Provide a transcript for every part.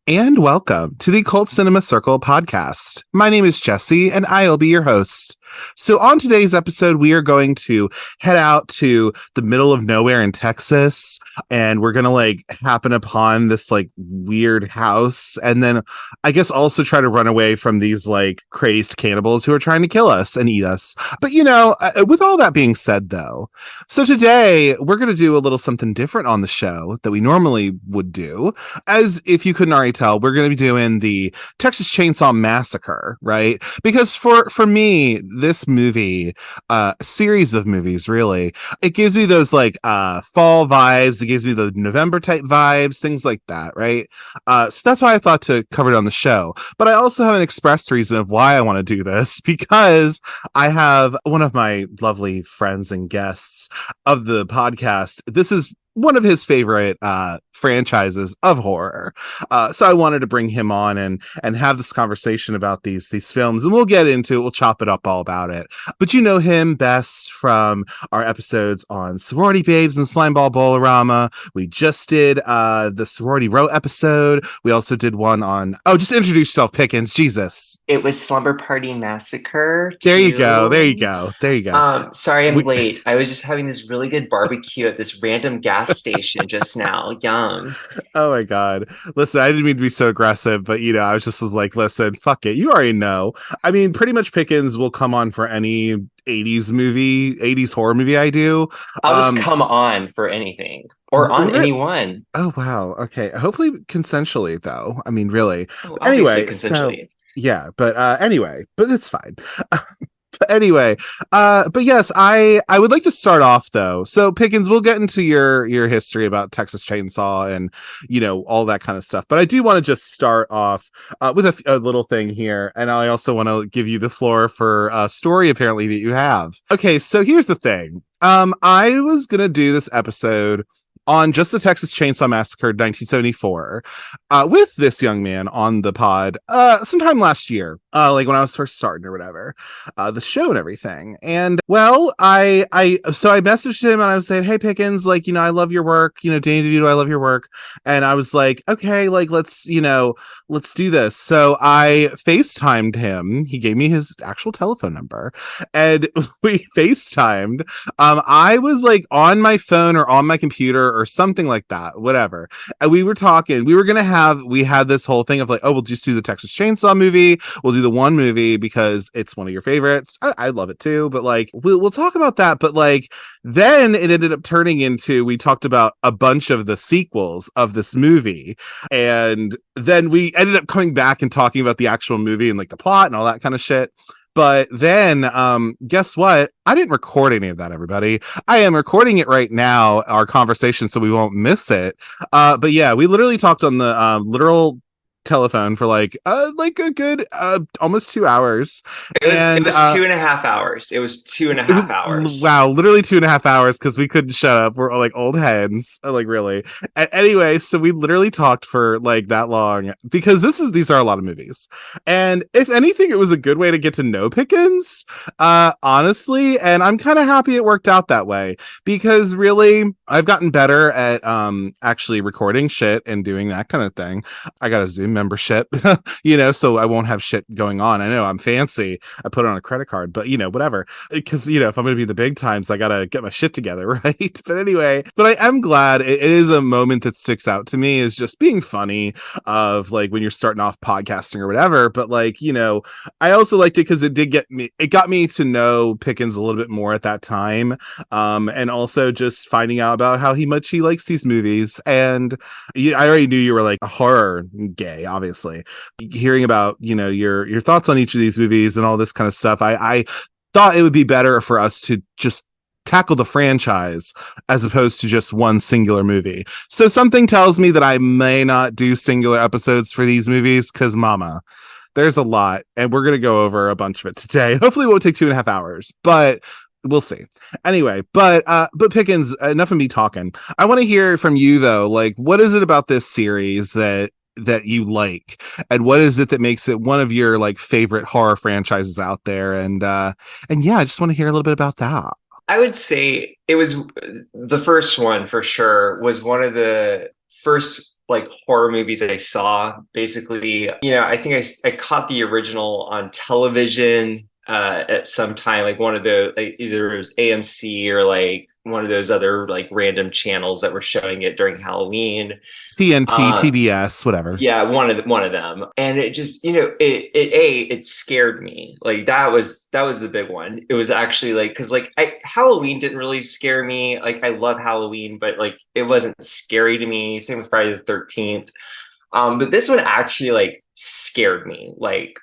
And welcome to the Cult Cinema Circle podcast. My name is Jesse, and I'll be your host. So on today's episode, we are going to head out to the middle of nowhere in Texas, and we're going to happen upon this weird house, and then I guess also try to run away from these crazed cannibals who are trying to kill us and eat us. But with all that being said though, so today we're going to do a little something different on the show that we normally would do. As if you couldn't already tell, we're going to be doing the Texas Chainsaw Massacre, right? Because for me, this movie, series of movies, really, it gives me those fall vibes. It gives me the November type vibes, things like that, right? So that's why I thought to cover it on the show. But I also have an expressed reason of why I want to do this, because I have one of my lovely friends and guests of the podcast. This is one of his favorite franchises of horror. So I wanted to bring him on and have this conversation about these films, and we'll get into it. We'll chop it up all about it. But you know him best from our episodes on Sorority Babes and Slimeball Bolorama. We just did the Sorority Row episode. We also did one on, just introduce yourself, Pickens. Jesus. It was Slumber Party Massacre. There you go. There you go. There you go. Sorry I'm late. I was just having this really good barbecue at this random gas station just now. Yum. Oh my God. Listen, I didn't mean to be so aggressive, but I was like, listen, fuck it. You already know. I mean, pretty much Pickens will come on for any 80s horror movie I do. I'll just come on for anything or on anyone. Oh wow. Okay. Hopefully consensually though. I mean, really. Oh, anyway, consensually. But it's fine. But yes, I would like to start off though. So Pickens, we'll get into your history about Texas Chainsaw and all that kind of stuff. But I do want to just start off with a little thing here, and I also want to give you the floor for a story apparently that you have. Okay, so here's the thing. I was gonna do this episode on just the Texas Chainsaw Massacre 1974 with this young man on the pod sometime last year, when I was first starting or whatever, the show and everything. And well, I messaged him and I was saying, hey Pickens, I love your work, Danny DeVito, I love your work. And I was like, okay, let's do this. So I FaceTimed him. He gave me his actual telephone number and we FaceTimed. I was on my phone or on my computer or something like that, whatever. And we were talking, we had this whole thing of we'll just do the Texas Chainsaw movie. We'll do the one movie because it's one of your favorites. I love it too, but we'll talk about that. But then it ended up turning into, we talked about a bunch of the sequels of this movie. And then we ended up coming back and talking about the actual movie and the plot and all that kind of shit. But then, guess what? I didn't record any of that, everybody. I am recording it right now, our conversation, so we won't miss it. But yeah, we literally talked on the literal telephone for a good almost 2 hours. It was 2.5 hours. It was 2.5 hours. Wow, literally 2.5 hours because we couldn't shut up. We're old hens, really. And anyway, so we literally talked for that long because these are a lot of movies. And if anything, it was a good way to get to know Pickens, honestly. And I'm kind of happy it worked out that way because really I've gotten better at actually recording shit and doing that kind of thing. I got a Zoom membership, so I won't have shit going on. I know I'm fancy. I put it on a credit card, but whatever. Because if I'm going to be the big times, I got to get my shit together, right? But anyway, I am glad it is a moment that sticks out to me is just being funny of when you're starting off podcasting or whatever. But I also liked it because it got me to know Pickens a little bit more at that time. And also just finding out about how much he likes these movies. And I already knew you were a horror gay, obviously. Hearing about your thoughts on each of these movies and all this kind of stuff, I thought it would be better for us to just tackle the franchise as opposed to just one singular movie. So something tells me that I may not do singular episodes for these movies because mama, there's a lot and we're going to go over a bunch of it today. Hopefully it won't take 2.5 hours, but we'll see. Anyway, but Pickens, enough of me talking. I want to hear from you though. What is it about this series that you like, and what is it that makes it one of your favorite horror franchises out there? And yeah, I just want to hear a little bit about that. I would say it was the first one for sure, was one of the first like horror movies I saw. Basically, I think I caught the original on television at some time, like one of the like, either it was AMC or like one of those other like random channels that were showing it during Halloween. TNT, Uh, TBS, whatever. yeah, one of them, and it just it scared me. Like that was the big one. It was actually like because like Halloween didn't really scare me. Like I love Halloween, but like it wasn't scary to me. Same with Friday the 13th. But this one actually like scared me. Like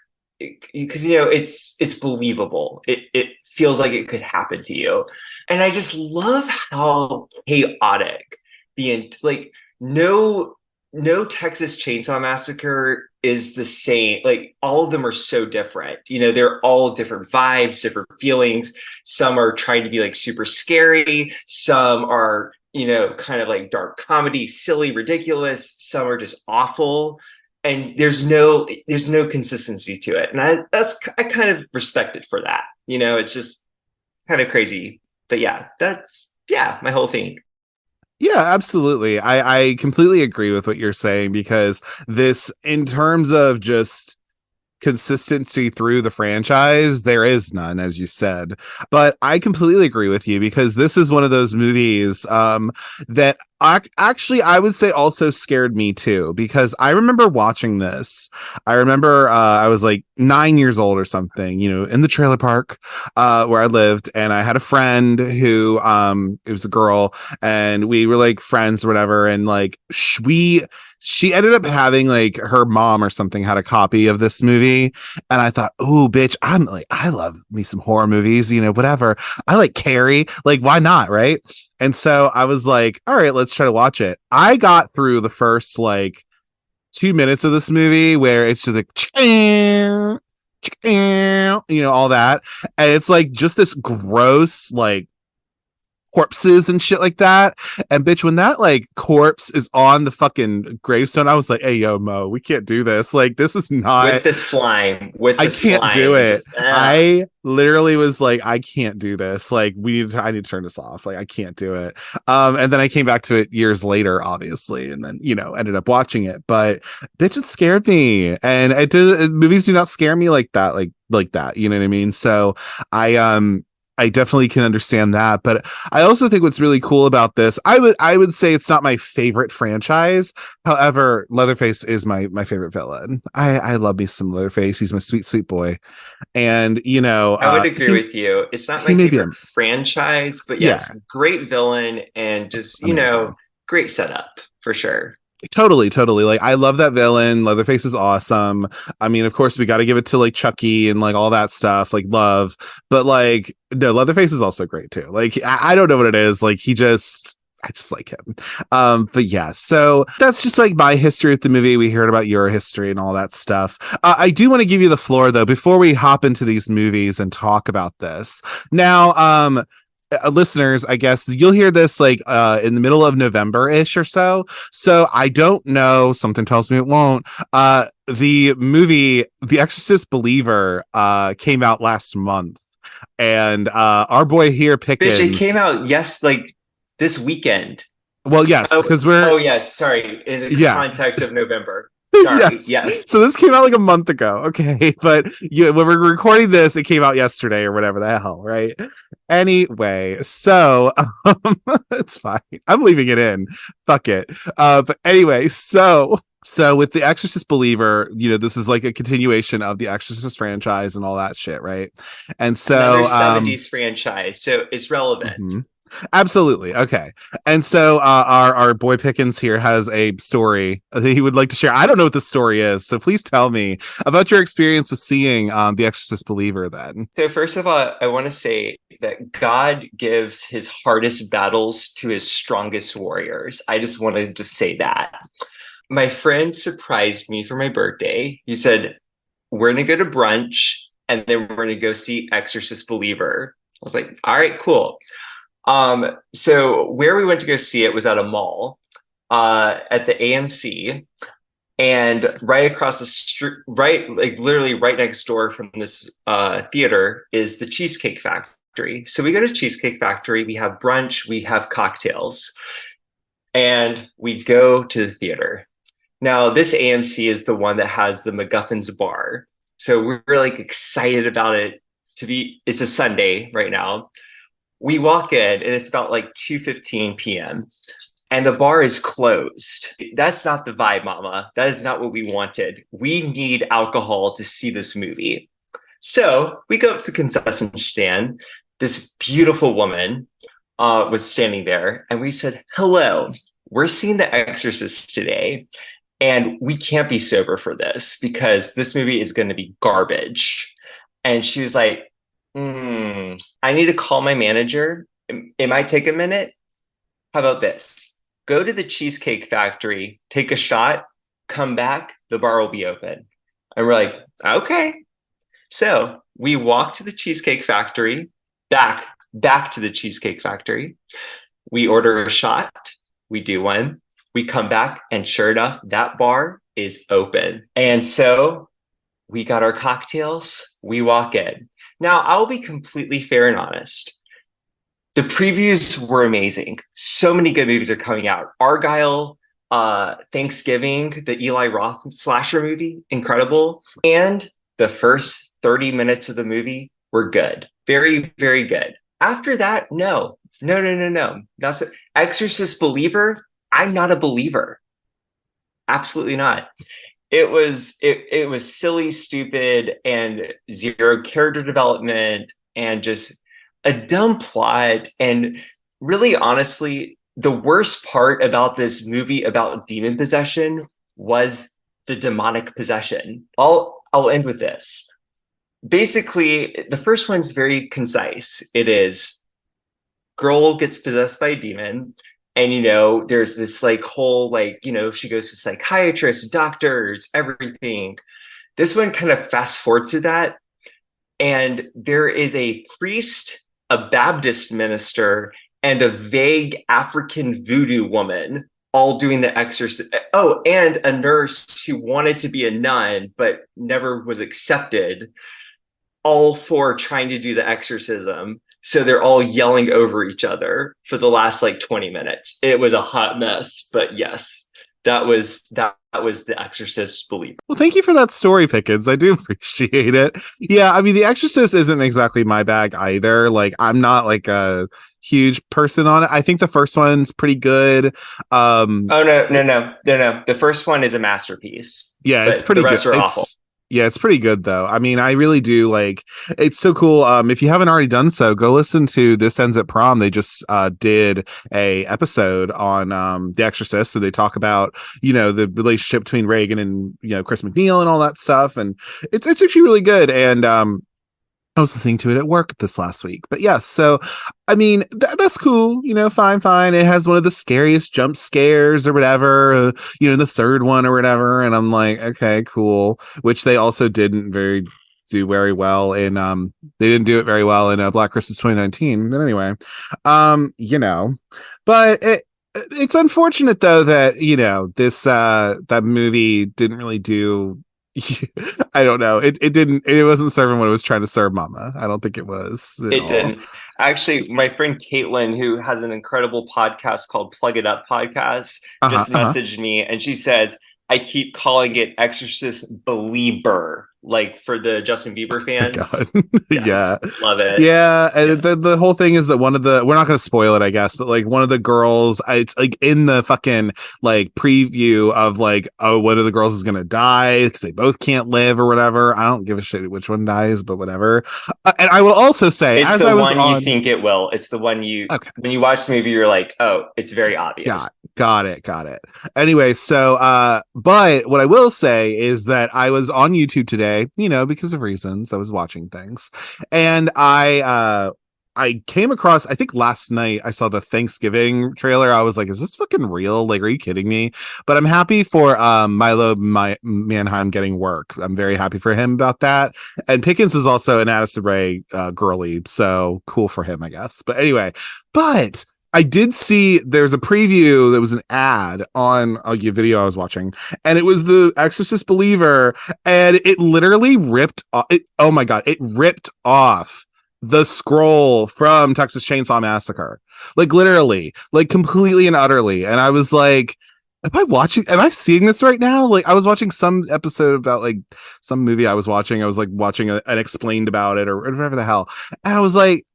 because it's believable. It feels like it could happen to you, and I just love how chaotic like no no Texas Chainsaw Massacre is the same. Like all of them are so different. They're all different vibes, different feelings. Some are trying to be like super scary. Some are, kind of like dark comedy, silly, ridiculous. Some are just awful. And there's no consistency to it. And I kind of respect it for that. It's just kind of crazy. But yeah, that's my whole thing. Yeah, absolutely. I completely agree with what you're saying because this, in terms of just consistency through the franchise, there is none, as you said. But I completely agree with you because this is one of those movies that actually I would say also scared me too, because I remember watching this. I remember I was like 9 years old or something, in the trailer park where I lived, and I had a friend who it was a girl, and we were like friends or whatever, and like she ended up having like her mom or something had a copy of this movie. And I thought, oh, bitch, I love me some horror movies, whatever. I like Carrie. Like, why not? Right. And so I was like, all right, let's try to watch it. I got through the first like 2 minutes of this movie where it's just like, all that. And it's like just this gross, like, corpses and shit like that. And bitch, when that like corpse is on the fucking gravestone, I was like, hey yo, Mo, we can't do this. Like, this is not, With I the can't do slime, it. just I literally was like, I can't do this. Like, I need to turn this off. Like, I can't do it. And then I came back to it years later, obviously, and then ended up watching it. But bitch, it scared me. And movies do not scare me like that, like that. You know what I mean? So I definitely can understand that, but I also think what's really cool about this, I would say it's not my favorite franchise. However, Leatherface is my favorite villain. I love me some Leatherface. He's my sweet sweet boy, and I would agree with you. It's not he my may be a, favorite franchise, but yeah, yes, great villain and just, amazing. great setup for sure. Totally. Like, I love that villain. Leatherface is awesome. I mean, of course, we got to give it to like Chucky and like all that stuff, like love. But like, no, Leatherface is also great too. Like, I don't know what it is. Like, I just like him. But yeah, so that's just like my history with the movie. We heard about your history and all that stuff. I do want to give you the floor though before we hop into these movies and talk about this. Now, listeners, I guess you'll hear this like in the middle of November-ish or so I don't know, something tells me it won't. The movie The Exorcist Believer came out last month, and our boy here, Bitch, it Pickens. came out like this weekend. Well, yes, Oh, because we're, oh yes, sorry. In the yeah. context of November. Sorry. Yes. Yes. So this came out like a month ago. Okay. But when we're recording this, it came out yesterday or whatever the hell, right? Anyway, so it's fine. I'm leaving it in. Fuck it. But anyway, so with The Exorcist Believer, this is like a continuation of the Exorcist franchise and all that shit, right? And Another so 70s franchise, so it's relevant. mhm. Absolutely. Okay. And so our boy Pickens here has a story that he would like to share. I don't know what the story is, so please tell me about your experience with seeing The Exorcist Believer then. So first of all, I want to say that God gives his hardest battles to his strongest warriors. I just wanted to say that. My friend surprised me for my birthday. He said, we're going to go to brunch and then we're going to go see Exorcist Believer. I was like, all right, cool. So where we went to go see it was at a mall, at the AMC, and right across the street, right, like literally right next door from this theater is the Cheesecake Factory. So we go to Cheesecake Factory, we have brunch, we have cocktails, and we go to the theater. Now, this AMC is the one that has the MacGuffin's bar. So we're like excited about it it's a Sunday right now. We walk in and it's about like 2:15 p.m. and the bar is closed. That's not the vibe, mama. That is not what we wanted. We need alcohol to see this movie. So we go up to the concession stand. This beautiful woman was standing there, and we said, "Hello, we're seeing The Exorcist today, and we can't be sober for this because this movie is going to be garbage." And she was like, I need to call my manager. It might take a minute. How about this? Go to the Cheesecake Factory, take a shot, come back, the bar will be open." And we're like, okay. So we walk to the Cheesecake Factory, back to the Cheesecake Factory. We order a shot. We do one. We come back, and sure enough, that bar is open. And so we got our cocktails. We walk in. Now, I'll be completely fair and honest. The previews were amazing. So many good movies are coming out. Argyle, Thanksgiving, the Eli Roth slasher movie, incredible. And the first 30 minutes of the movie were good. Very, very good. After that, no. That's it. Exorcist believer. I'm not a believer. Absolutely not. It was silly, stupid, and zero character development, and just a dumb plot. And really, honestly, the worst part about this movie about demon possession was the demonic possession. I'll end with this. Basically, the first one's very concise. It is girl gets possessed by a demon, and there's this like whole like she goes to psychiatrists, doctors, everything. This one kind of fast forwards to that, and there is a priest, a Baptist minister, and a vague African voodoo woman all doing the exorcism. Oh, and a nurse who wanted to be a nun but never was accepted, all for trying to do the exorcism. So they're all yelling over each other for the last like 20 minutes. It was a hot mess, but yes, that was The Exorcist believer. Well, thank you for that story, Pickens. I do appreciate it. Yeah, I mean, The Exorcist isn't exactly my bag either. Like, I'm not like a huge person on it. I think the first one's pretty good. Oh no. The first one is a masterpiece. Yeah, it's pretty good. The rest good. are awful. Yeah, it's pretty good though. I mean, I really do like it's so cool. If you haven't already done so, go listen to This Ends at Prom. They just did a episode on The Exorcist, so they talk about, the relationship between Reagan and, Chris McNeil and all that stuff. And it's actually really good. And I was listening to it at work this last week. But yes, so I mean, that's cool, fine. It has one of the scariest jump scares or whatever, the third one or whatever. And I'm like, okay, cool. Which they also do very well in they didn't do it very well in Black Christmas 2019. But anyway, but it's unfortunate though that, this that movie didn't really do I don't know. It wasn't serving what it was trying to serve, mama. I don't think it was. It didn't. Actually, my friend Caitlin, who has an incredible podcast called Plug It Up Podcast, just messaged me, and she says, I keep calling it Exorcist Belieber, like for the Justin Bieber fans. Yeah. Love it. Yeah. And the whole thing is that we're not going to spoil it, I guess, but like one of the girls, it's like in the fucking like preview of like, oh, one of the girls is going to die because they both can't live or whatever. I don't give a shit which one dies, but whatever. And I will also say, it's the one you think it will. It's the one when you watch the movie, you're like, oh, it's very obvious. Got it. Anyway, so but what I will say is that I was on YouTube today, because of reasons. I was watching things, and I came across, I think last night I saw the Thanksgiving trailer. I was like, is this fucking real? Like, are you kidding me? But I'm happy for Milo Manheim getting work. I'm very happy for him about that. And Pickens is also an Addison Rae girly, so cool for him, I guess. But anyway, I did see there's a preview that was an ad on a video I was watching, and it was The Exorcist Believer, and it literally ripped off, oh my God, it ripped off the scroll from Texas Chainsaw Massacre. Like literally, like completely and utterly. And I was like, am I seeing this right now? Like I was watching some episode about like some movie I was watching. I was like watching an explained about it or whatever the hell. And I was like,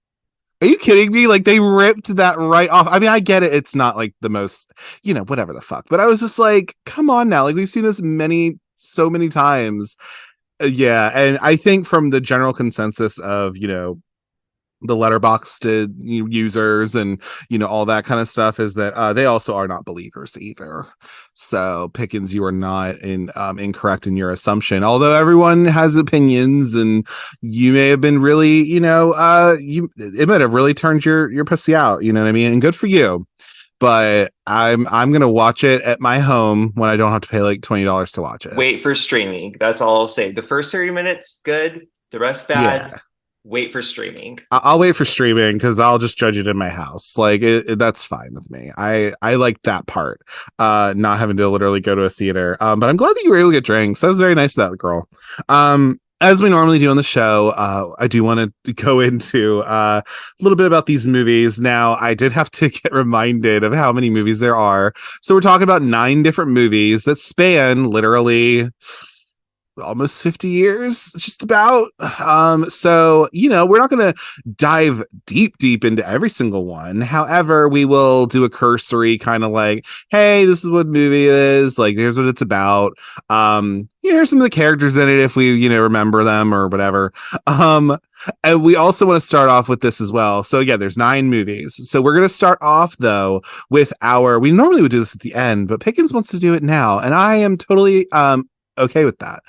are you kidding me? Like they ripped that right off. I mean, I get it. It's not like the most, whatever the fuck. But I was just like, come on now. Like we've seen this so many times. Yeah. And I think from the general consensus of, the Letterboxd users and all that kind of stuff is that they also are not believers either. So Pickens, you are not incorrect in your assumption. Although everyone has opinions, and you may have been really, it might have really turned your pussy out. You know what I mean? And good for you. But I'm gonna watch it at my home when I don't have to pay like $20 to watch it. Wait for streaming. That's all I'll say. The first 30 minutes, good. The rest, bad. Yeah. Wait for streaming. I'll wait for streaming because I'll just judge it in my house. Like that's fine with me. I like that part, not having to literally go to a theater. But I'm glad that you were able to get drinks. That was very nice of that girl. As we normally do on the show, I do want to go into a little bit about these movies. Now, I did have to get reminded of how many movies there are. So we're talking about 9 different movies that span literally almost 50 years, just about. So we're not going to dive deep into every single one. However, we will do a cursory kind of like, hey, this is what movie is, like here's what it's about. Here's some of the characters in it if we remember them or whatever. And we also want to start off with this as well. So yeah, there's 9 movies. So we're going to start off though with we normally would do this at the end, but Pickens wants to do it now, and I am totally okay with that.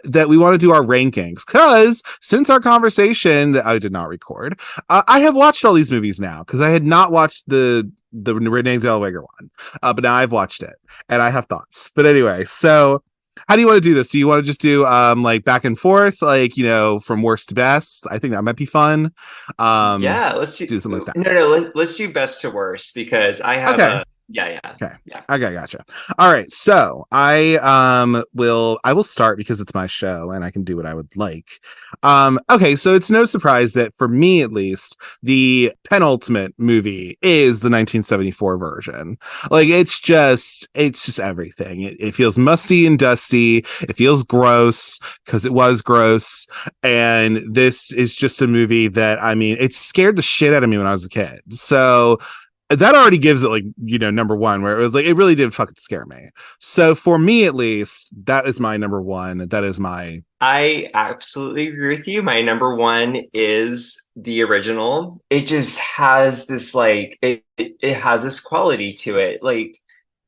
That we want to do our rankings, because since our conversation that I did not record, I have watched all these movies now, because I had not watched the Renee Zellweger one, but now I've watched it and I have thoughts. But anyway, so how do you want to do this? Do you want to just do like back and forth, like from worst to best? I think that might be fun. Yeah, let's do something like that. No, let's do best to worst, because I have okay. Yeah. Okay, gotcha. All right, so I will start because it's my show and I can do what I would like. Okay, so it's no surprise that for me at least, the penultimate movie is the 1974 version. Like it's just everything. It feels musty and dusty. It feels gross because it was gross. And this is just a movie that, I mean, it scared the shit out of me when I was a kid. So that already gives it like number one, where it was like it really did fucking scare me. So for me at least, that is my number one. That is my I absolutely agree with you. My number one is the original. It just has this like it has this quality to it. Like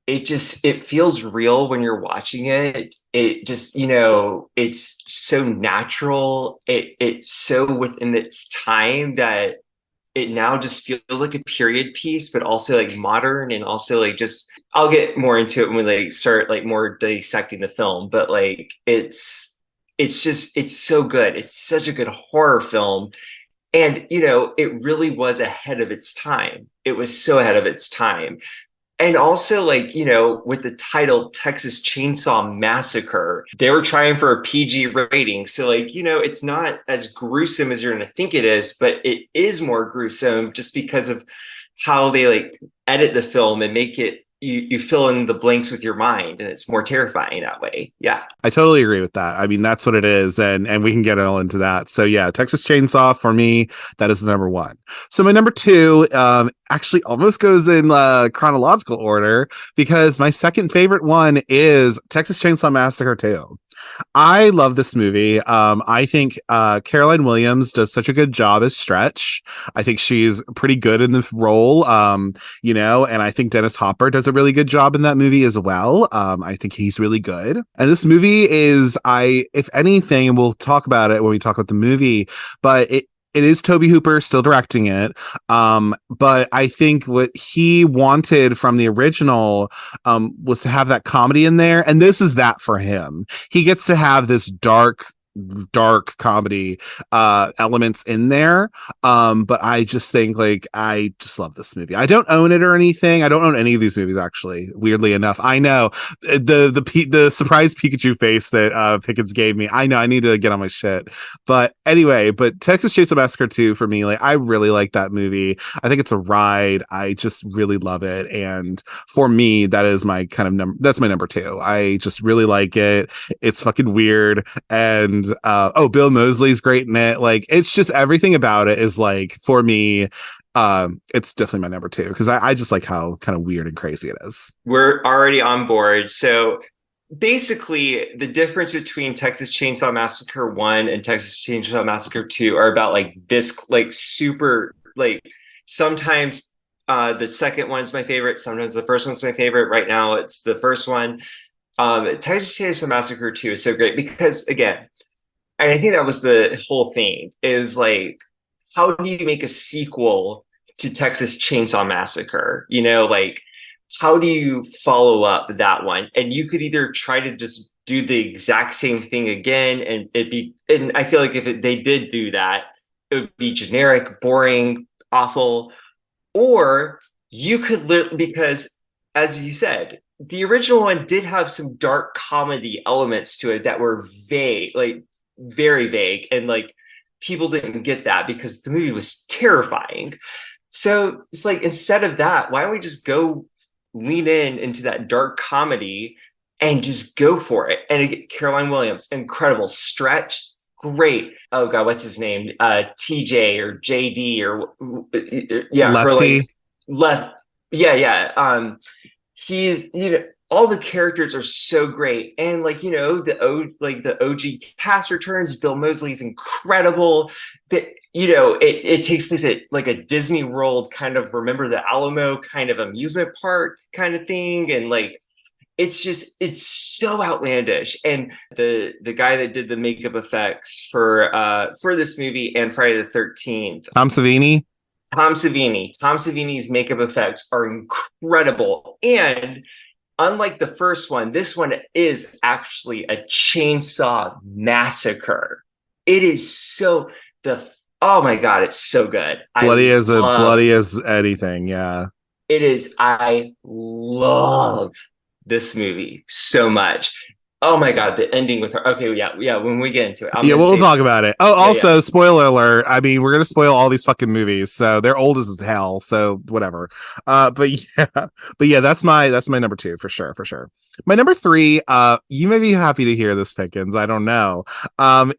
it feels real when you're watching it. It just it's so natural. It's so within its time that it now just feels like a period piece, but also like modern, and also like just I'll get more into it when we like start like more dissecting the film. But like it's so good. It's such a good horror film. And it really was ahead of its time. It was so ahead of its time. And also, like, with the title Texas Chainsaw Massacre, they were trying for a PG rating. So, like, it's not as gruesome as you're going to think it is, but it is more gruesome just because of how they like edit the film and make it, you fill in the blanks with your mind, and it's more terrifying that way. Yeah. I totally agree with that. I mean, that's what it is. And we can get all into that. So yeah, Texas Chainsaw for me, that is the number one. So my number two, actually almost goes in chronological order, because my second favorite one is Texas Chainsaw Massacre 2. I love this movie. I think Caroline Williams does such a good job as Stretch. I think she's pretty good in the role, and I think Dennis Hopper does a really good job in that movie as well. I think he's really good. And this movie is, if anything, and we'll talk about it when we talk about the movie, but it is Tobe Hooper still directing it. But I think what he wanted from the original was to have that comedy in there. And this is that for him. He gets to have this dark dark comedy elements in there. But I just think like I just love this movie. I don't own it or anything. I don't own any of these movies actually, weirdly enough. I know the surprise Pikachu face that Pickens gave me. I know I need to get on my shit. But anyway, but Texas Chainsaw Massacre 2 for me, like I really like that movie. I think it's a ride. I just really love it. And for me, that is my kind of that's my number two. I just really like it. It's fucking weird. And oh, Bill Moseley's great in it. Like it's just everything about it is like for me, it's definitely my number two because I just like how kind of weird and crazy it is. We're already on board. So basically, the difference between Texas Chainsaw Massacre 1 and Texas Chainsaw Massacre 2 are about like this, like super, like sometimes the second one's my favorite, sometimes the first one's my favorite. Right now, it's the first one. Texas Chainsaw Massacre 2 is so great because, again, and I think that was the whole thing is like, how do you make a sequel to Texas Chainsaw Massacre? You know, like, how do you follow up that one? And you could either try to just do the exact same thing again, and and I feel like if they did do that, it would be generic, boring, awful, or you could, because as you said, the original one did have some dark comedy elements to it that were vague, like very vague, and like people didn't get that because the movie was terrifying. So it's like, instead of that, why don't we just go lean into that dark comedy and just go for it? And again, Caroline Williams, incredible. Stretch, great. Oh god, what's his name? TJ or JD or yeah, her Lefty. like left. Yeah. He's, all the characters are so great, and like, the OG cast returns. Bill Moseley's incredible. That, it takes place at like a Disney World kind of Remember the Alamo kind of amusement park kind of thing, and like it's so outlandish. And the guy that did the makeup effects for this movie and Friday the 13th, Tom Savini. Tom Savini's makeup effects are incredible. And unlike the first one, this one is actually a chainsaw massacre. It is oh my god, it's so good. Bloody as anything. Yeah. It is. I love this movie so much. Oh my god, the ending with her. Okay, yeah. When we get into it, We'll talk about it. Oh, also, yeah. spoiler alert. I mean, we're gonna spoil all these fucking movies, so they're old as hell. So whatever. But yeah, that's my number two for sure, for sure. My number three, you may be happy to hear this, Pickens. I don't know.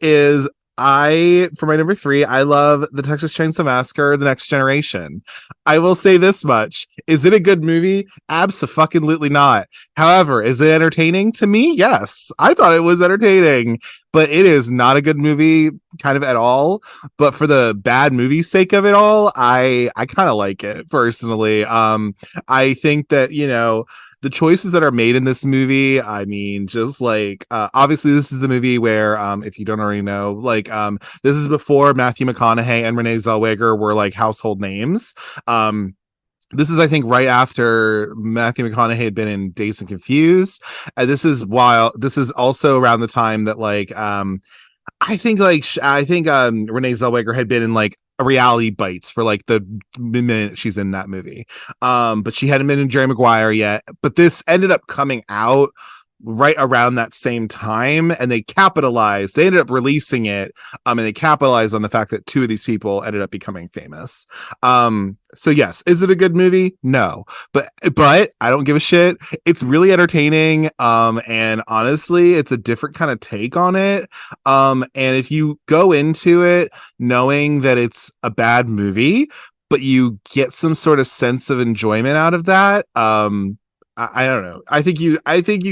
Is for my number three, I love the Texas Chainsaw Massacre: The Next Generation. I will say this much: is it a good movie? Absolutely not. However, is it entertaining to me? Yes, I thought it was entertaining, but it is not a good movie, kind of at all. But for the bad movie sake of it all, I kind of like it personally. I think that the choices that are made in this movie, I mean, just like obviously this is the movie where if you don't already know, like this is before Matthew McConaughey and Renee Zellweger were like household names. This is, I think, right after Matthew McConaughey had been in Dazed and Confused. This is also around the time that I think Renee Zellweger had been in like a Reality Bites for like the minute she's in that movie. But she hadn't been in Jerry Maguire yet. But this ended up coming out right around that same time, and they ended up releasing it, and they capitalized on the fact that two of these people ended up becoming famous. So yes, is it a good movie? No, but I don't give a shit. It's really entertaining, and honestly, it's a different kind of take on it. And if you go into it knowing that it's a bad movie, but you get some sort of sense of enjoyment out of that, I don't know. I think you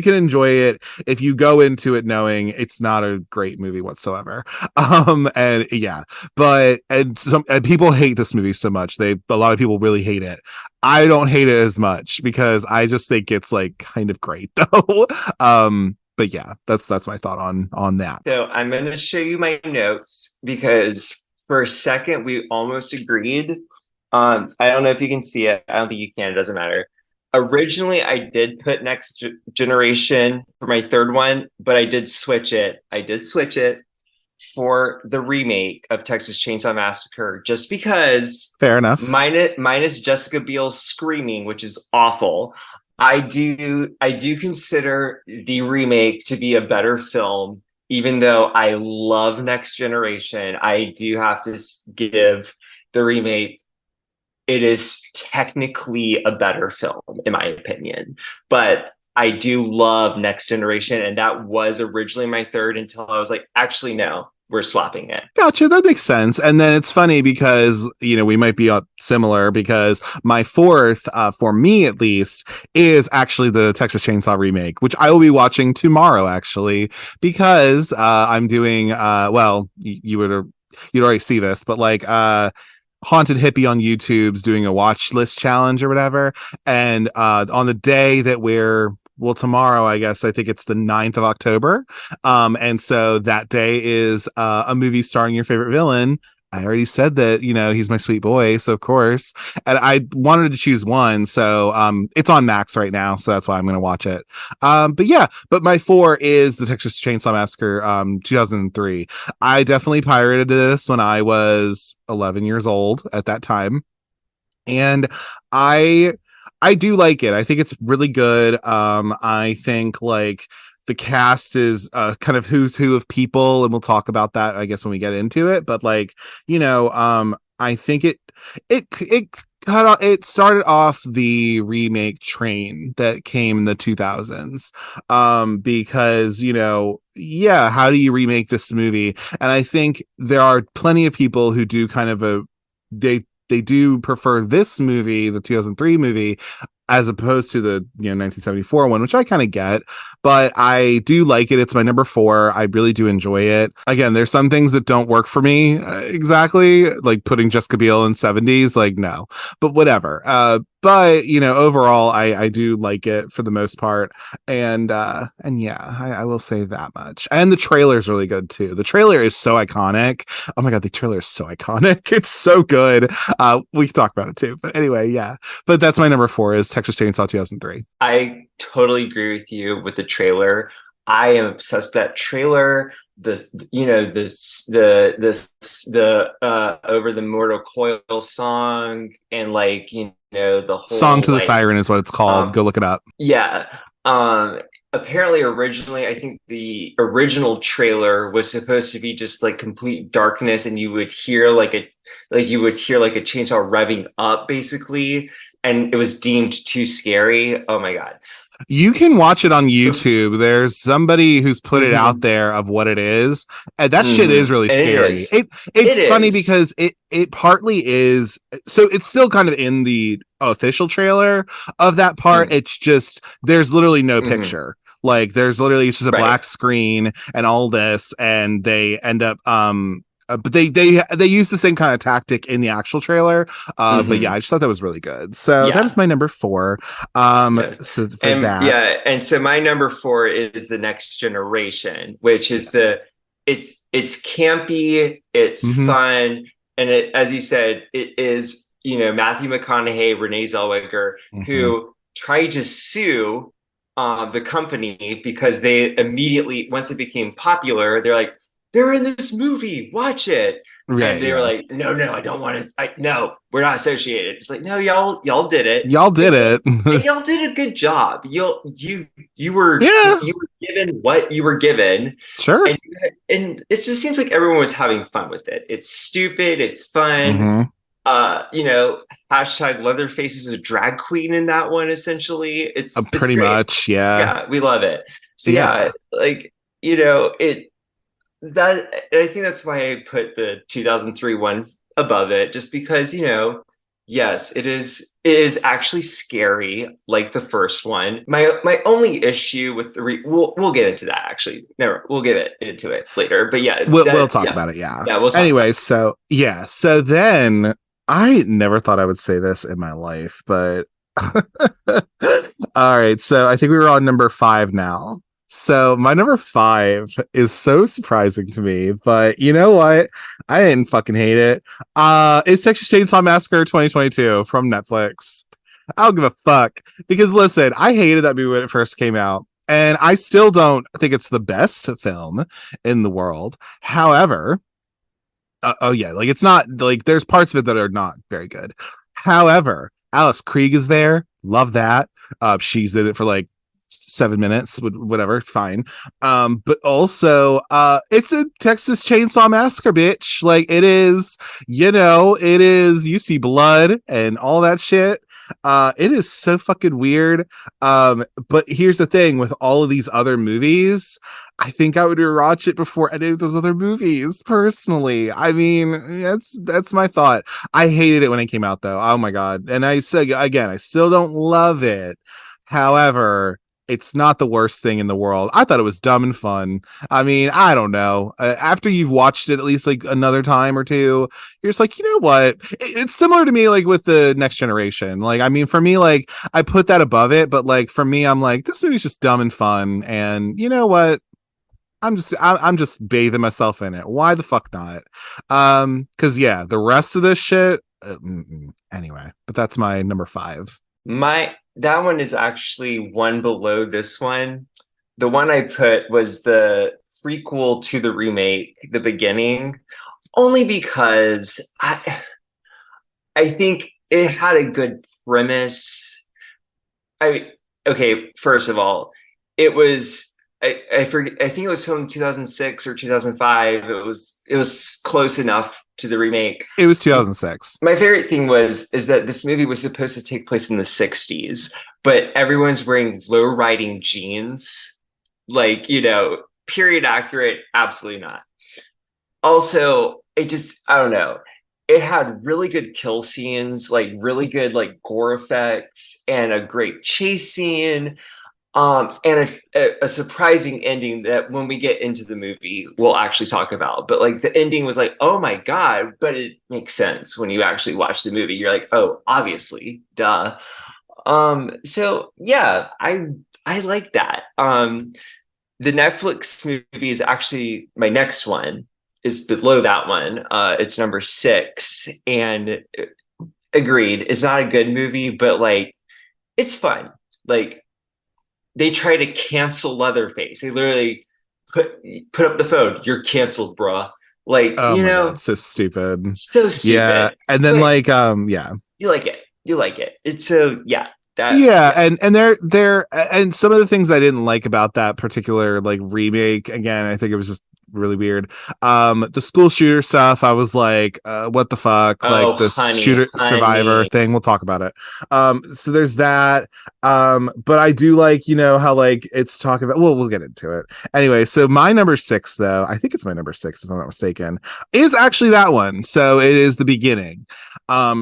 can enjoy it if you go into it knowing it's not a great movie whatsoever. And yeah, and people hate this movie so much. A lot of people really hate it. I don't hate it as much because I just think it's like kind of great though. But yeah, that's my thought on that. So I'm going to show you my notes because for a second we almost agreed. I don't know if you can see it. I don't think you can. It doesn't matter. Originally, I did put Next Generation for my third one, but I did switch it. for the remake of Texas Chainsaw Massacre, just because Fair enough. minus Jessica Biel's screaming, which is awful. I do consider the remake to be a better film, even though I love Next Generation. I do have to give the remake, it is technically a better film, in my opinion. But I do love Next Generation, and that was originally my third until I was like, actually, no, we're swapping it. Gotcha. That makes sense. And then it's funny because, we might be similar because my fourth, for me at least, is actually the Texas Chainsaw remake, which I will be watching tomorrow, actually, because I'm doing, you'd already see this, but like, Haunted Hippie on YouTube's doing a watch list challenge or whatever. And on the day that tomorrow, I guess, I think it's the 9th of October. And so that day is a movie starring your favorite villain. I already said that, he's my sweet boy. So of course, and I wanted to choose one. So it's on Max right now. So that's why I'm going to watch it. But my 4 is the Texas Chainsaw Massacre 2003. I definitely pirated this when I was 11 years old at that time. And I do like it. I think it's really good. I think like the cast is kind of who's who of people, and we'll talk about that, I guess, when we get into it. But like, I think it started off the remake train that came in the 2000s. Because how do you remake this movie? And I think there are plenty of people who do kind of they do prefer this movie, the 2003 movie, as opposed to the 1974 one, which I kind of get, but I do like it. It's my number 4. I really do enjoy it. Again, there's some things that don't work for me exactly, like putting Jessica Biel in 70s, like no, but whatever. But overall, I do like it for the most part, and yeah, I will say that much. And the trailer is really good too. The trailer is so iconic. Oh my god, the trailer is so iconic. It's so good. We can talk about it too, but anyway, yeah. But that's my number 4 is Texas Chainsaw 2003. I totally agree with you with the trailer. I am obsessed with that trailer. The Over the Mortal Coil song, and like the whole Song to the like, Siren is what it's called. Go look it up. Yeah. Apparently originally, I think the original trailer was supposed to be just like complete darkness, and you would hear like a chainsaw revving up basically, and it was deemed too scary. Oh my god. You can watch it on YouTube. There's somebody who's put it out there of what it is, and that shit is really scary. It's funny because it partly is, so it's still kind of in the official trailer of that part. It's just there's literally no picture. Like it's just a black screen and all this, and they end up but they use the same kind of tactic in the actual trailer. But yeah, I just thought that was really good. So that is my number 4. So for and so my number 4 is the Next Generation, which is it's campy, it's fun, and as you said, it is Matthew McConaughey, Renee Zellweger, who tried to sue the company because they immediately, once it became popular, they're like, they're in this movie, watch it. Right, and they were like, no, I don't want to. No, we're not associated. It's like, no, y'all did it. Y'all did it. And y'all did a good job. You were given what you were given. Sure. And it just seems like everyone was having fun with it. It's stupid. It's fun. Hashtag Leatherface is a drag queen in that one. Essentially, it's pretty much. Yeah, we love it. So that, I think that's why I put the 2003 one above it, just because yes, it is actually scary like the first one. My only issue with we'll get into that, actually. Never, we'll get into it later, but yeah, we'll talk about it. Anyway, so then I never thought I would say this in my life, but all right, so I think we were on number 5 now. So my number 5 is so surprising to me, but you know what? I didn't fucking hate it. It's Texas Chainsaw Massacre 2022 from Netflix. I don't give a fuck, because listen, I hated that movie when it first came out. And I still don't think it's the best film in the world. However, oh yeah, like it's not like there's parts of it that are not very good. However, Alice Krieg is there. Love that. She's in it for like 7 minutes, whatever, fine. But also, it's a Texas Chainsaw Massacre, bitch. Like it is, it is. You see blood and all that shit. It is so fucking weird. But here's the thing: with all of these other movies, I think I would rewatch it before any of those other movies. Personally, I mean, that's my thought. I hated it when it came out, though. Oh my god! And I say again, I still don't love it. However, it's not the worst thing in the world. I thought it was dumb and fun. I mean, I don't know. After you've watched it at least like another time or two, you're just like, you know what? It's similar to me like with the Next Generation. Like, I mean, for me, like I put that above it, but like for me, I'm like, this movie's just dumb and fun. And you know what? I'm just bathing myself in it. Why the fuck not? Because yeah, the rest of this shit. Anyway, but that's my number 5. That one is actually one below this one. The one I put was the prequel to the remake, The Beginning, only because I think it had a good premise. Okay, first of all, it was I forget, I think it was filmed in 2006 or 2005. It was close enough to the remake. It was 2006. My favorite thing is that this movie was supposed to take place in the 60s, but everyone's wearing low-riding jeans. Like, period accurate, absolutely not. Also, I don't know. It had really good kill scenes, like really good like gore effects and a great chase scene. And a surprising ending that when we get into the movie, we'll actually talk about. But like the ending was like, oh my God, but it makes sense when you actually watch the movie. You're like, oh, obviously, duh. So yeah, I like that. The Netflix movie is actually my next one, is below that one. It's number 6. And agreed, it's not a good movie, but like it's fun. Like they try to cancel Leatherface. They literally put up the phone. You're canceled, bruh. Like, oh my god, so stupid. So stupid. Yeah, and then like yeah. You like it. You like it. It's so yeah. And they're and some of the things I didn't like about that particular like remake, again, I think it was just really weird. The school shooter stuff, I was like, what the fuck? Like the shooter survivor thing. We'll talk about it. So there's that. But I do like, how like it's talking about, well, we'll get into it. Anyway, so my number 6, though, I think it's my number 6, if I'm not mistaken, is actually that one. So it is The Beginning.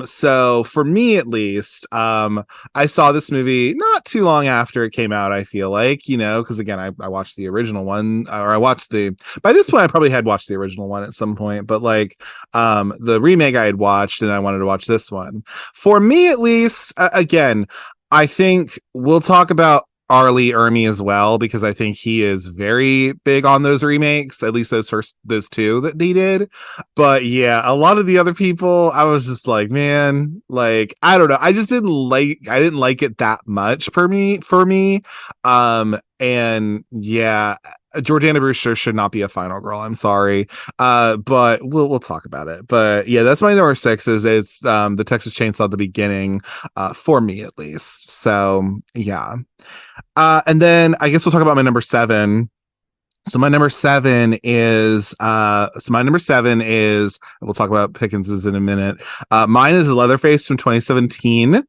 So for me at least, I saw this movie not too long after it came out, I feel like, because again, I watched the original one, or I watched by this point I probably had watched the original one at some point, but like the remake I had watched and I wanted to watch this one. For me at least, again, I think we'll talk about Arlie Ermy as well, because I think he is very big on those remakes, at least those 2 that they did. But yeah, a lot of the other people, I was just like, man, like, I don't know. I didn't like it that much for me. And yeah, Jordana Brewster should not be a final girl. I'm sorry. But we'll talk about it. But yeah, that's my number 6 is it's the Texas Chainsaw The Beginning, for me at least. So yeah. And then I guess we'll talk about my number 7. So my number 7 is we'll talk about Pickens's in a minute. Mine is Leatherface from 2017,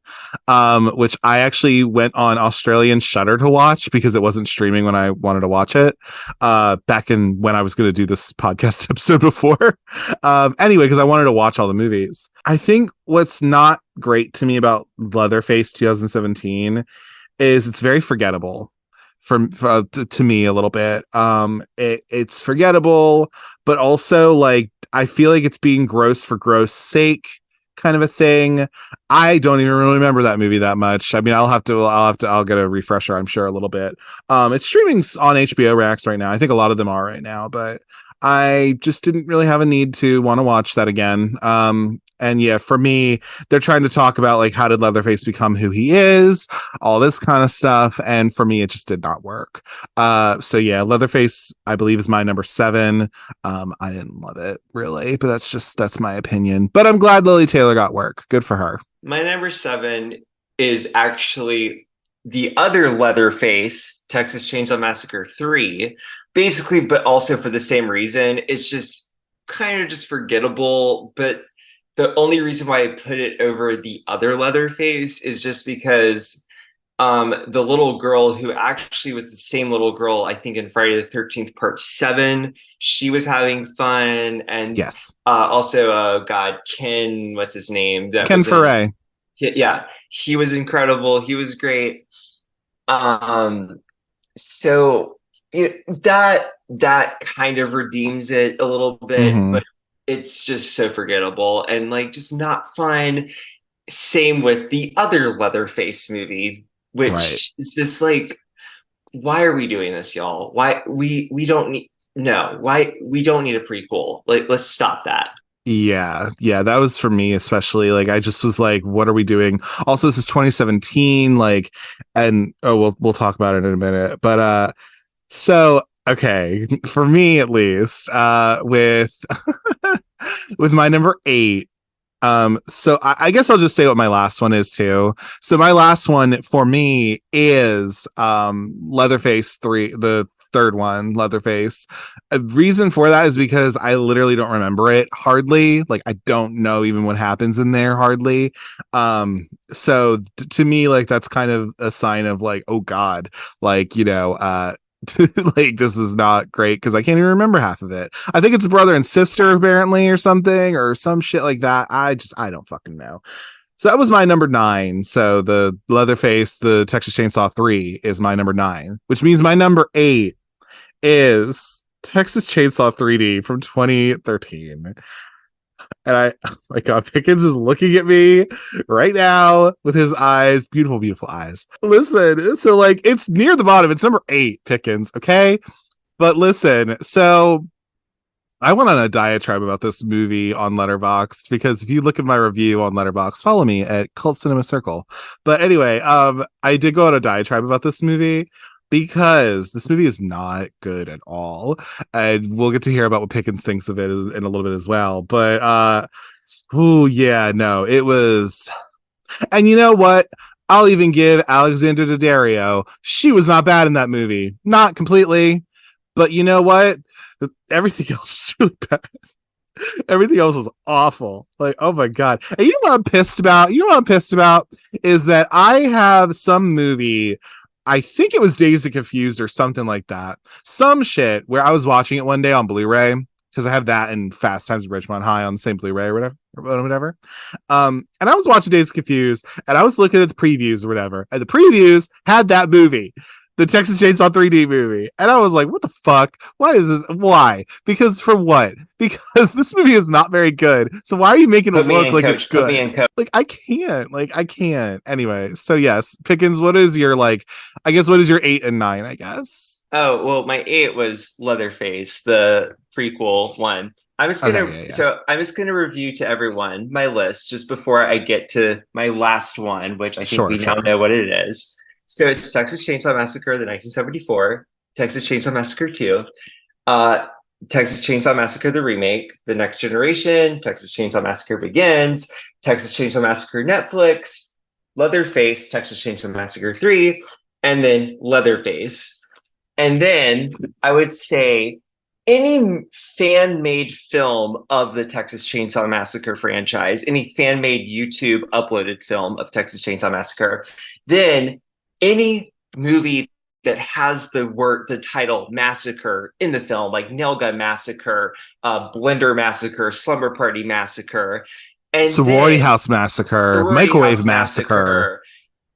which I actually went on Australian Shudder to watch because it wasn't streaming when I wanted to watch it. Back in when I was going to do this podcast episode before. Anyway, because I wanted to watch all the movies. I think what's not great to me about Leatherface 2017 is it's very forgettable. To me a little bit. It's forgettable, but also like I feel like it's being gross for gross sake kind of a thing. I don't even really remember that movie that much. I mean, I'll get a refresher, I'm sure, a little bit. It's streaming on HBO Max right now. I think a lot of them are right now, but I just didn't really have a need to want to watch that again. And yeah, for me, they're trying to talk about like how did Leatherface become who he is, all this kind of stuff. And for me, it just did not work. So yeah, Leatherface, I believe, is my number 7. I didn't love it really, but that's my opinion. But I'm glad Lily Taylor got work. Good for her. My number 7 is actually the other Leatherface, Texas Chainsaw Massacre 3, basically, but also for the same reason. It's just kind of just forgettable, but the only reason why I put it over the other Leatherface is just because the little girl who actually was the same little girl, I think in Friday the 13th Part 7, she was having fun. And Yes. also, God, Ken, what's his name? That Ken was in, Foray. yeah, he was incredible. He was great. So that kind of redeems it a little bit, Mm-hmm. but it's just so forgettable and like just not fun. Same with the other Leatherface movie, Right. which is just like, why are we doing this, y'all? Why we don't need no, why we don't need a prequel. Like, let's stop that. Yeah, that was for me especially. Like I just was like, what are we doing? Also, this is 2017, like, and oh, we'll talk about it in a minute. But so okay, for me at least, with with my number 8. So I guess I'll just say what my last one is too. So my last one for me is Leatherface 3, the third one, Leatherface. A reason for that is because I literally don't remember it hardly. Like I don't know even what happens in there hardly. So to me, like that's kind of a sign of like, oh God, like, like this is not great because I can't even remember half of it. I think it's brother and sister apparently or something or some shit like that. I don't fucking know. So that was my number 9. So the Leatherface, the Texas Chainsaw 3 is my number 9, which means my number 8 is Texas Chainsaw 3D from 2013. And oh my God, Pickens is looking at me right now with his eyes, beautiful, beautiful eyes. Listen, so like it's near the bottom. It's number 8, Pickens. Okay. But listen, so I went on a diatribe about this movie on Letterboxd because if you look at my review on Letterboxd, follow me at cultcinemacircle. But anyway, I did go on a diatribe about this movie because this movie is not good at all, and we'll get to hear about what Pickens thinks of it in a little bit as well. But oh yeah, no, it was. And you know what? I'll even give Alexander Daddario. She was not bad in that movie, not completely, but you know what? Everything else is really bad. Everything else is awful. Like, oh my God. And you know what I'm pissed about? You know what I'm pissed about is that I have some movie. I think it was Dazed and Confused or something like that. Some shit where I was watching it one day on Blu-ray because I have that and Fast Times at Ridgemont High on the same Blu-ray or whatever. And I was watching Dazed and Confused and I was looking at the previews or whatever, and the previews had that movie, the Texas Chainsaw 3D movie. And I was like, what the fuck? Why is this? Why? Because for what? Because this movie is not very good. So why are you making it Put me look in, like it's coach. Put me good? in, coach. Like I can't. Like I can't. Anyway, so yes, Pickens, what is your like I guess what is your 8 and 9, I guess? Oh, well, my 8 was Leatherface, the prequel one. Okay, yeah, yeah. I'm just gonna review to everyone my list just before I get to my last one, which I think Sure, we now sure. know what it is. So it's Texas Chainsaw Massacre, the 1974, Texas Chainsaw Massacre 2, uh, Texas Chainsaw Massacre, the remake, The Next Generation, Texas Chainsaw Massacre Begins, Texas Chainsaw Massacre Netflix, Leatherface, Texas Chainsaw Massacre 3, and then Leatherface. And then I would say any fan-made film of the Texas Chainsaw Massacre franchise, any fan-made YouTube uploaded film of Texas Chainsaw Massacre, then any movie that has the title Massacre in the film, like Nail Gun Massacre, Blender Massacre, Slumber Party Massacre, and Sorority then House Massacre, Sorority Microwave House Massacre. Massacre,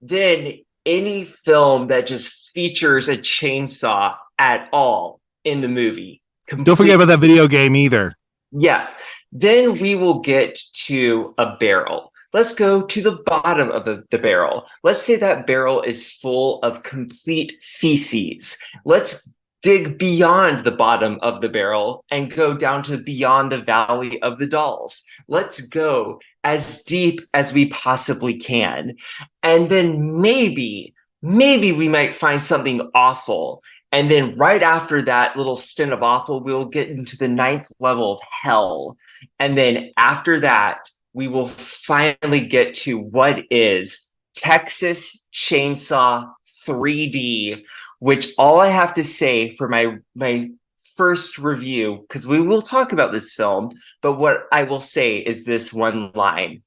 then any film that just features a chainsaw at all in the movie. Don't forget Complete. about that video game either. Yeah. Then we will get to a barrel. Let's go to the bottom of the barrel. Let's say that barrel is full of complete feces. Let's dig beyond the bottom of the barrel and go down to beyond the valley of the dolls. Let's go as deep as we possibly can. And then maybe we might find something awful. And then right after that little stint of awful, we'll get into the 9th level of hell. And then after that, we will finally get to what is Texas Chainsaw 3D, which all I have to say for my first review, because we will talk about this film, but what I will say is this one line: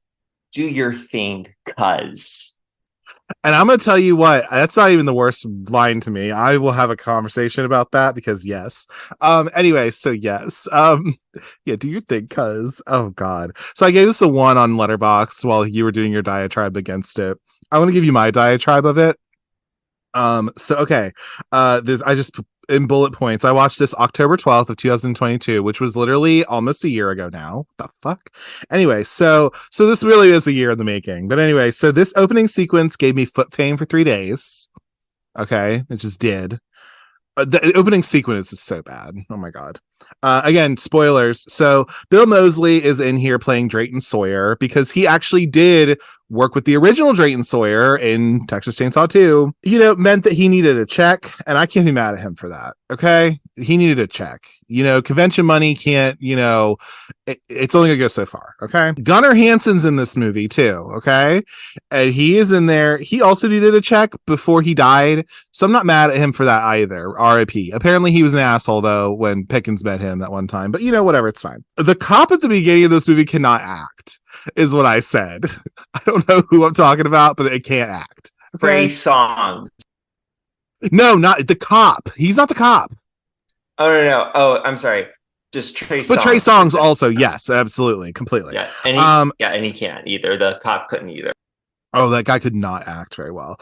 do your thing, cuz. And I'm gonna tell you what, that's not even the worst line to me. I will have a conversation about that because yes. Anyway, so yes. Yeah, do your thing, cuz. Oh god. So I gave this a 1 on Letterboxd while you were doing your diatribe against it. I want to give you my diatribe of it. So okay. There's I just in bullet points. I watched this October 12th of 2022, which was literally almost a year ago now. What the fuck? Anyway, so this really is a year in the making. But anyway, so this opening sequence gave me foot pain for 3 days. Okay, it just did. The opening sequence is so bad. Oh my god. Again, spoilers. So Bill Moseley is in here playing Drayton Sawyer because he actually did work with the original Drayton Sawyer in Texas Chainsaw 2. Meant that he needed a check, and I can't be mad at him for that. Okay, he needed a check. Convention money can't. It's only gonna go so far. Okay, Gunnar Hansen's in this movie too. Okay, and he is in there. He also needed a check before he died, so I'm not mad at him for that either. R.I.P. Apparently, he was an asshole though when Pickens met him that one time, but whatever, it's fine. The cop at the beginning of this movie cannot act, is what I said. I don't know who I'm talking about, but it can't act. Okay? Trey Songz. No, not the cop. He's not the cop. Oh no. Oh, I'm sorry. Just Trey Songz. But Trey Songz also, yes, absolutely, completely. Yeah, and he can't either. The cop couldn't either. Oh, that guy could not act very well.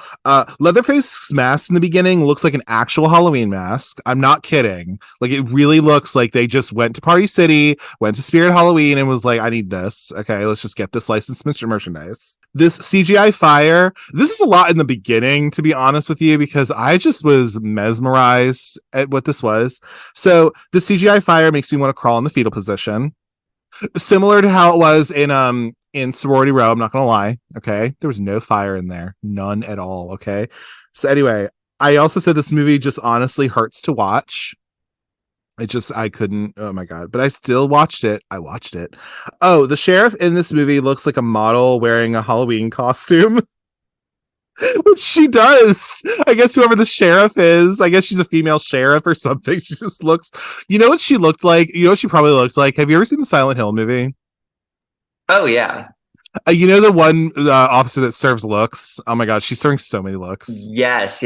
Leatherface's mask in the beginning looks like an actual Halloween mask. I'm not kidding. Like, it really looks like they just went to Party City, went to Spirit Halloween, and was like, I need this. Okay, let's just get this licensed merchandise. This CGI fire, this is a lot in the beginning, to be honest with you, because I just was mesmerized at what this was. So the CGI fire makes me want to crawl in the fetal position. Similar to how it was in Sorority Row, I'm not gonna lie. Okay, there was no fire in there, none at all. Okay, so anyway, I also said this movie just honestly hurts to watch. I couldn't. Oh my god! But I still watched it. I watched it. Oh, the sheriff in this movie looks like a model wearing a Halloween costume. Which she does. I guess whoever the sheriff is, I guess she's a female sheriff or something. She just looks, what she looked like? What she probably looked like? Have you ever seen the Silent Hill movie? Oh, yeah. The one officer that serves looks? Oh my god, she's serving so many looks. Yes.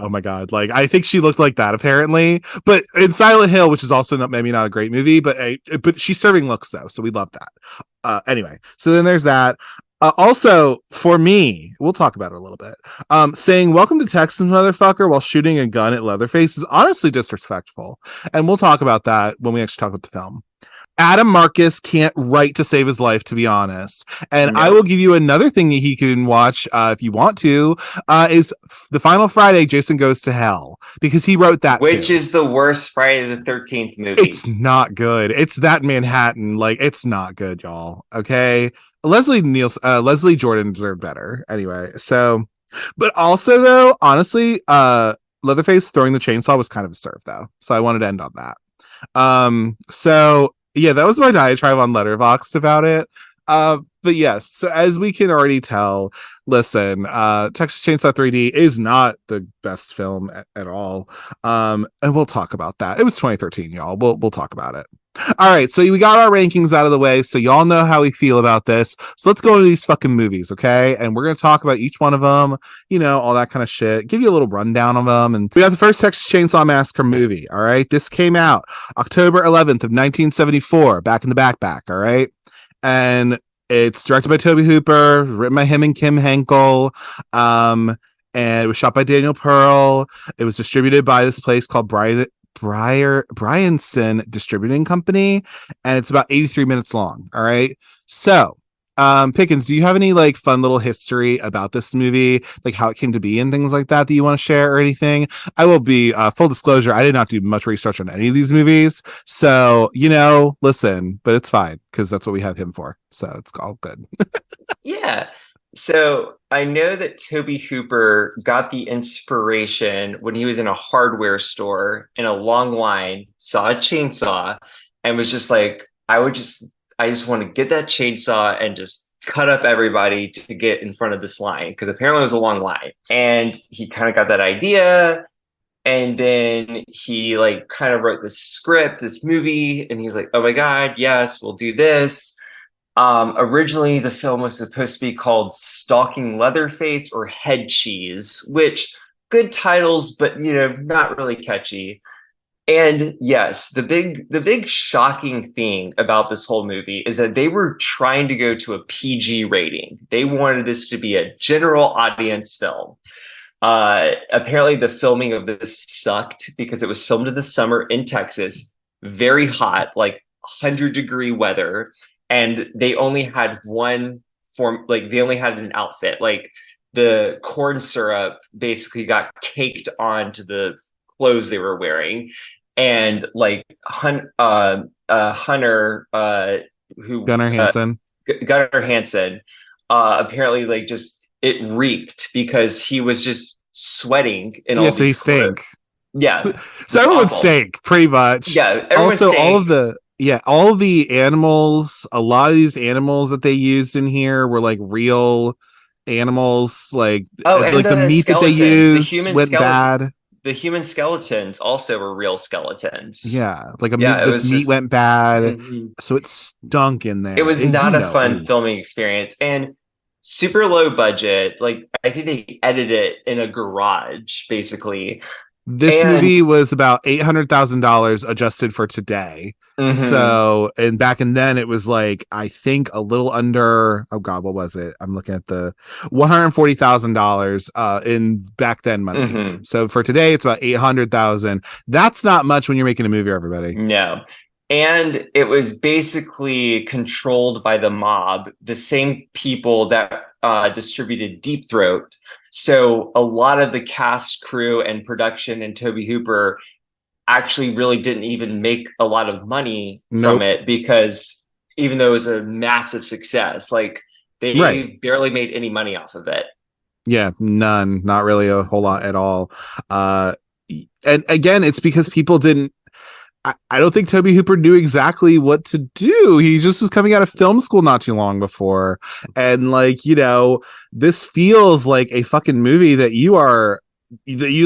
Oh my god, like I think she looked like that apparently. But in Silent Hill, which is also maybe not a great movie, but she's serving looks though, so we love that. Anyway, so then there's that. Also, for me, we'll talk about it a little bit. Saying "Welcome to Texas, motherfucker" while shooting a gun at Leatherface is honestly disrespectful, and we'll talk about that when we actually talk about the film. Adam Marcus can't write to save his life, to be honest. And no. I will give you another thing that he can watch if you want to, is The Final Friday, Jason Goes to Hell, because he wrote that Which is the worst Friday the 13th movie. It's not good. It's that Manhattan. Like, it's not good, y'all. Okay? Leslie Jordan deserved better. Anyway, so... But also, though, honestly, Leatherface throwing the chainsaw was kind of a serve, though. So I wanted to end on that. So... Yeah, that was my diatribe on Letterboxd about it. But yes, so as we can already tell, listen, Texas Chainsaw 3D is not the best film at all. And we'll talk about that. It was 2013, y'all. We'll talk about it. All right, so we got our rankings out of the way, so y'all know how we feel about this. So let's go into these fucking movies, okay? And we're going to talk about each one of them, all that kind of shit. Give you a little rundown of them. And we got the first Texas Chainsaw Massacre movie, all right? This came out October 11th of 1974, back in the back, all right? And it's directed by Tobe Hooper, written by him and Kim Henkel, and it was shot by Daniel Pearl. It was distributed by this place called Bryanson Distributing Company, and it's about 83 minutes long. All right. So Pickens, do you have any like fun little history about this movie, like how it came to be and things like that you want to share or anything? I will be full disclosure, I did not do much research on any of these movies, so listen, but it's fine because that's what we have him for, so it's all good. Yeah. So I know that Toby Hooper got the inspiration when he was in a hardware store in a long line, saw a chainsaw, and was just like, I just want to get that chainsaw and just cut up everybody to get in front of this line because apparently it was a long line. And he kind of got that idea. And then he like kind of wrote this script, this movie, and he's like, oh my God, yes, we'll do this. Originally, the film was supposed to be called Stalking Leatherface or Head Cheese, which good titles, but not really catchy. And yes, the big shocking thing about this whole movie is that they were trying to go to a PG rating. They wanted this to be a general audience film. Apparently, the filming of this sucked because it was filmed in the summer in Texas, very hot, like 100-degree weather, and they only had one form, like they only had an outfit. Like the corn syrup basically got caked onto the clothes they were wearing, and like Hunter, who Gunnar Hansen. Gunnar Hansen, apparently like just it reeked because he was just sweating in Yeah, all so he these clothes. stank. Yeah, So just everyone awful. stank pretty much. Yeah, everyone Also, stank. all of the animals, a lot of these animals that they used in here were like real animals, Oh, and the the meat that they skeletons, used went bad. the human skeletons also were real skeletons. Yeah, like Yeah, it this was meat just went bad, mhm. so it stunk in It there. was not a fun Ooh. filming experience and super low budget. Like I think they edited it in a garage basically. This And movie was about $800,000 adjusted for today. mhm, So, and back and then it was like, I think a little under, oh God, what was it? I'm looking at the $140,000 in back then money. mhm. So for today, it's about 800,000. That's not much when you're making a movie, everybody. No. And it was basically controlled by the mob, the same people that distributed Deep Throat. So a lot of the cast, crew, and production and Toby Hooper actually really didn't even make a lot of money from Nope. it because even though it was a massive success, like Right. they barely made any money off of it. Yeah, none, not really a whole lot at all. Uh, and again, it's because people didn't I don't think Toby Hooper knew exactly what to do. He just was coming out of film school not too long before. And this feels like a fucking movie that you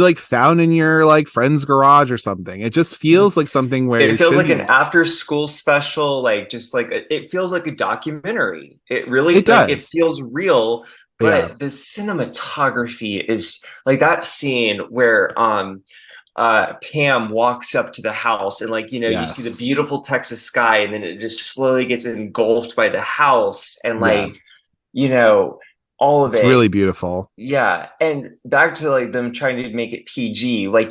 like found in your like friend's garage or something. It just feels like something where It you feels should like be an watching. after school special, like just like it feels like a documentary. It really It like it does. feels real, Yeah. but the cinematography is like that scene where Pam walks up to the house and like you see the Yes. beautiful Texas sky and then it just slowly gets engulfed by the house and Yeah. like you know all of It's really it. beautiful. Yeah, and back to like them trying to make it PG, like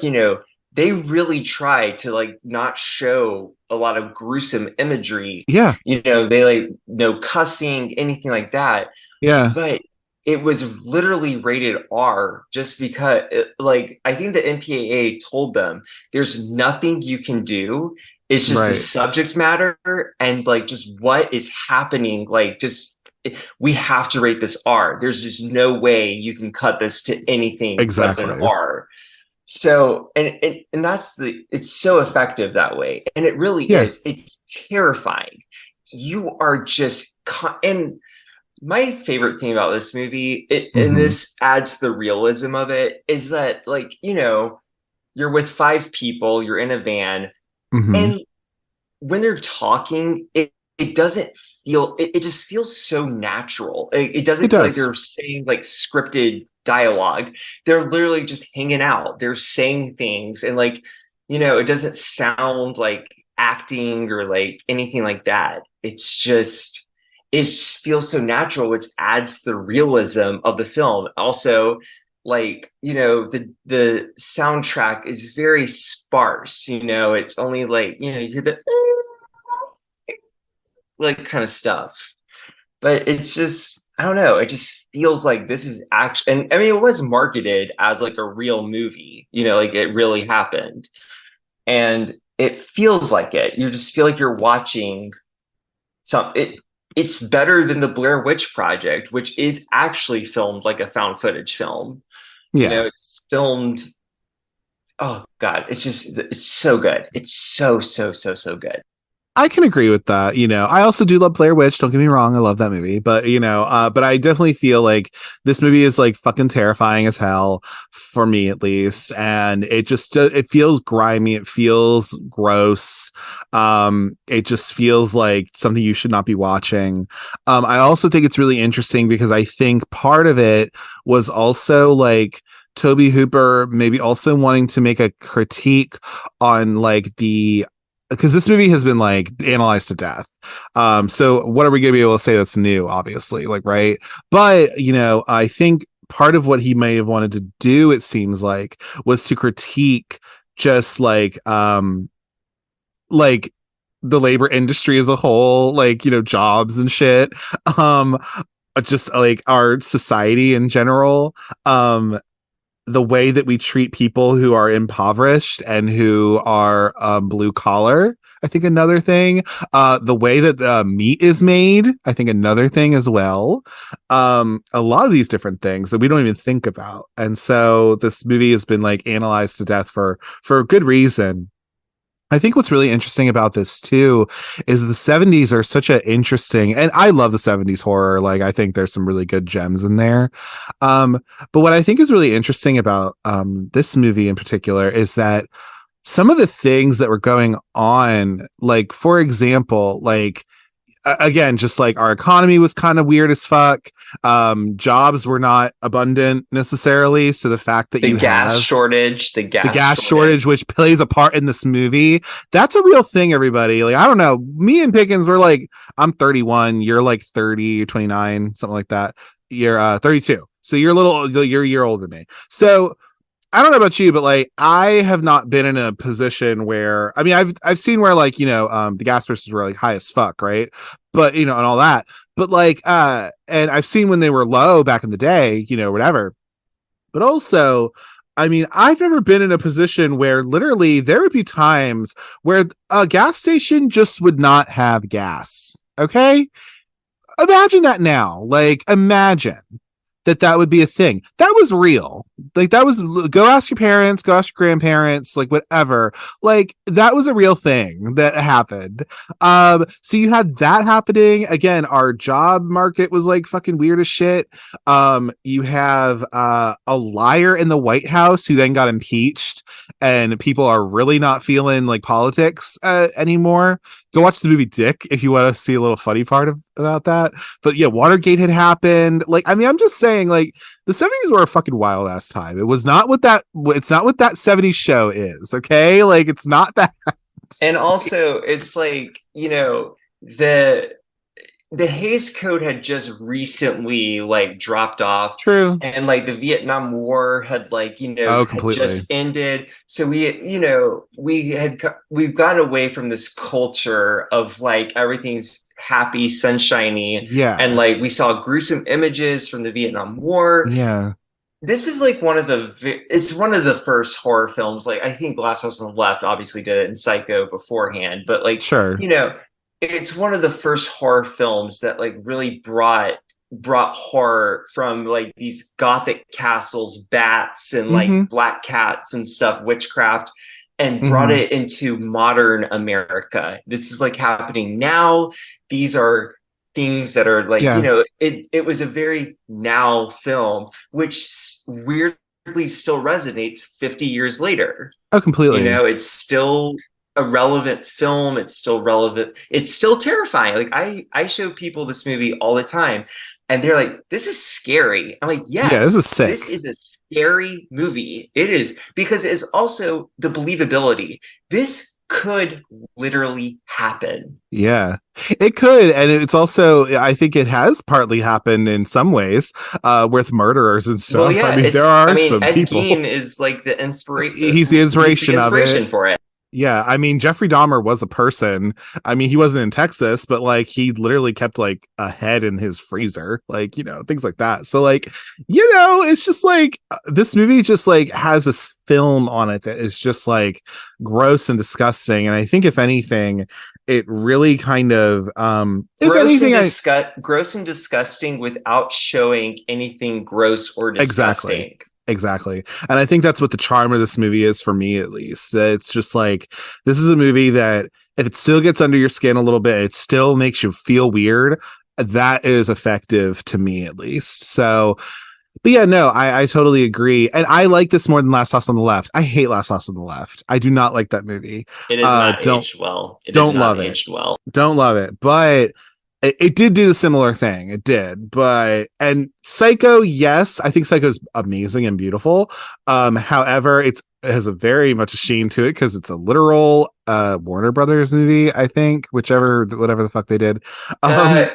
they really try to like not show a lot of gruesome imagery. Yeah. They like no cussing, anything like that. Yeah. But it was literally rated R just because like I think the MPAA told them there's nothing you can do. It's just the Right. subject matter and like just what is happening, like just we have to rate this R. There's just no way you can cut this to anything but an Exactly. R. So, and that's it's so effective that way. And it really Yeah. is. It's terrifying. You are just, and my favorite thing about this movie, and Mm-hmm. this adds the realism of it, is that, like, you're with five people, you're in a van, Mm-hmm. and when they're talking, it doesn't feel it just feels so natural. It It doesn't feel like does. they're saying like scripted dialogue. They're literally just hanging out. They're saying things and like, it doesn't sound like acting or like anything like that. It just feels so natural, which adds the realism of the film. Also, like the soundtrack is very sparse. It's only like you hear the like kind of stuff. but it's just, I don't know, it just feels like this is actually, and I mean, it was marketed as like a real movie, you know, like it really happened. And it feels like it. You just feel like you're watching some it's better than the Blair Witch Project, which is actually filmed like a found footage film. You know, Yeah. it's filmed, oh God, it's just, it's so good. It's so good. I can agree with that. I also do love Blair Witch. Don't get me wrong. I love that movie, but but I definitely feel like this movie is like fucking terrifying as hell for me, at least. And it feels grimy. It feels gross. It just feels like something you should not be watching. I also think it's really interesting because I think part of it was also like Toby Hooper maybe also wanting to make a critique on like the because this movie has been like analyzed to death. So what are we gonna be able to say that's new? Obviously, like right. But I think part of what he may have wanted to do, it seems was to critique just like the labor industry as a whole, like jobs and shit. Um, just like our society in general. The way that we treat people who are impoverished and who are blue collar, I think another thing. The way that meat is made, I think another thing as well. A lot of these different things that we don't even think about. And so this movie has been like analyzed to death for good reason. I think what's really interesting about this too is the 70s are such an interesting, and I love the 70s horror. Like I think there's some really good gems in there. But what I think is really interesting about this movie in particular is that some of the things that were going on, like for example, like again, just like our economy was kind of weird as fuck. Jobs were not abundant necessarily. So the fact that The you gas have shortage, the the gas gas shortage. shortage, which plays a part in this movie. That's a real thing, everybody. Like, I don't know. Me and Pickens, we're like, I'm 31, you're like 30, you're 29, something like that. You're 32. So you're a year older than me. So I don't know about you, but like I have not been in a position where I mean I've seen where like, the gas prices were like high as fuck, right? But and all that. But like and I've seen when they were low back in the day, whatever. But also, I mean, I've never been in a position where literally there would be times where a gas station just would not have gas. Okay? Imagine that now. Like, imagine that would be a thing. That was real. Like, that was, go ask your parents, go ask your grandparents, like, whatever. Like, that was a real thing that happened. So you had that happening. Again, our job market was like fucking weird as shit. You have a liar in the White House who then got impeached, and people are really not feeling like politics anymore. Go watch the movie Dick if you want to see a little funny part about that. But yeah, Watergate had happened. Like, I mean, I'm just saying, like, the 70s were a fucking wild ass time. It was not what that, it's not what that 70s show is, okay? Like, it's not that. And also, it's like, the Hays Code had just recently like dropped off, True. and like the Vietnam War had like Oh, had completely. just ended. So we've gotten away from this culture of like everything's happy, sunshiny, and Yeah. like we saw gruesome images from the Vietnam War. Yeah. This is like it's one of the first horror films. Like I think Last House on the Left obviously did it in Psycho beforehand, but like Sure. it's one of the first horror films that like really brought horror from like these gothic castles, bats and like Mm-hmm. black cats and stuff, witchcraft, and brought Mm-hmm. it into modern America. This is like happening now. These are things that are like, Yeah. it was a very now film, which weirdly still resonates 50 years later. Oh, completely. It's still a relevant film. It's still relevant. It's still terrifying. Like I show people this movie all the time and they're like, this is scary. I'm like, Yeah, this is yes, this sick. is a scary movie. It is, because it's also the believability. This could literally happen. Yeah, it could. And it's also, I think it has partly happened in some ways with murderers and Well, stuff. I yeah, mean, there I are mean, some Ed people. Gein is like the He's the he's the inspiration of it. inspiration for it. Yeah, I mean Jeffrey Dahmer was a person. I mean, he wasn't in Texas, but like he literally kept like a head in his freezer, like, things like that. So like, it's just like this movie just like has this film on it that is just like gross and disgusting. And I think if anything, it really kind of if anything, I Gross and disgusting without showing anything gross or exactly. disgusting. Exactly. And I think that's what the charm of this movie is for me, at least. It's just like, this is a movie that if it still gets under your skin a little bit, it still makes you feel weird. That is effective to me, at least. So, but yeah, no, I totally agree. And I like this more than Last House on the Left. I hate Last House on the Left. I do not like that movie. It is not Don't, aged well. It is don't not love it. aged well. Don't love it. But it did do the similar thing. It did. And Psycho, yes, I think Psycho is amazing and beautiful. However, it has a very much a sheen to it because it's a literal Warner Brothers movie, I think, whatever the fuck they did. I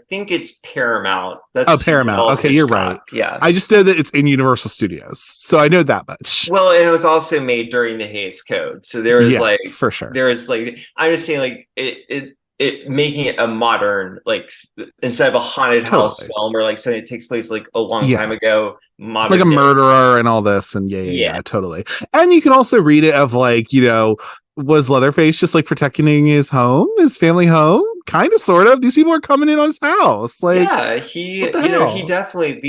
think it's Paramount. Oh, Paramount. Okay, you're right. Yeah. I just know that it's in Universal Studios, so I know that much. Well, and it was also made during the Hays Code, so there was for sure. There was like, I'm just saying, like it making it a modern, like, instead of a haunted house film or like something that takes place like a long time ago, modern, like a murderer and all this, and yeah, totally. And you can also read it of like, was Leatherface just like protecting his home, his family home? Kind of, sort of. These people are coming in on his house. Like, yeah, he definitely,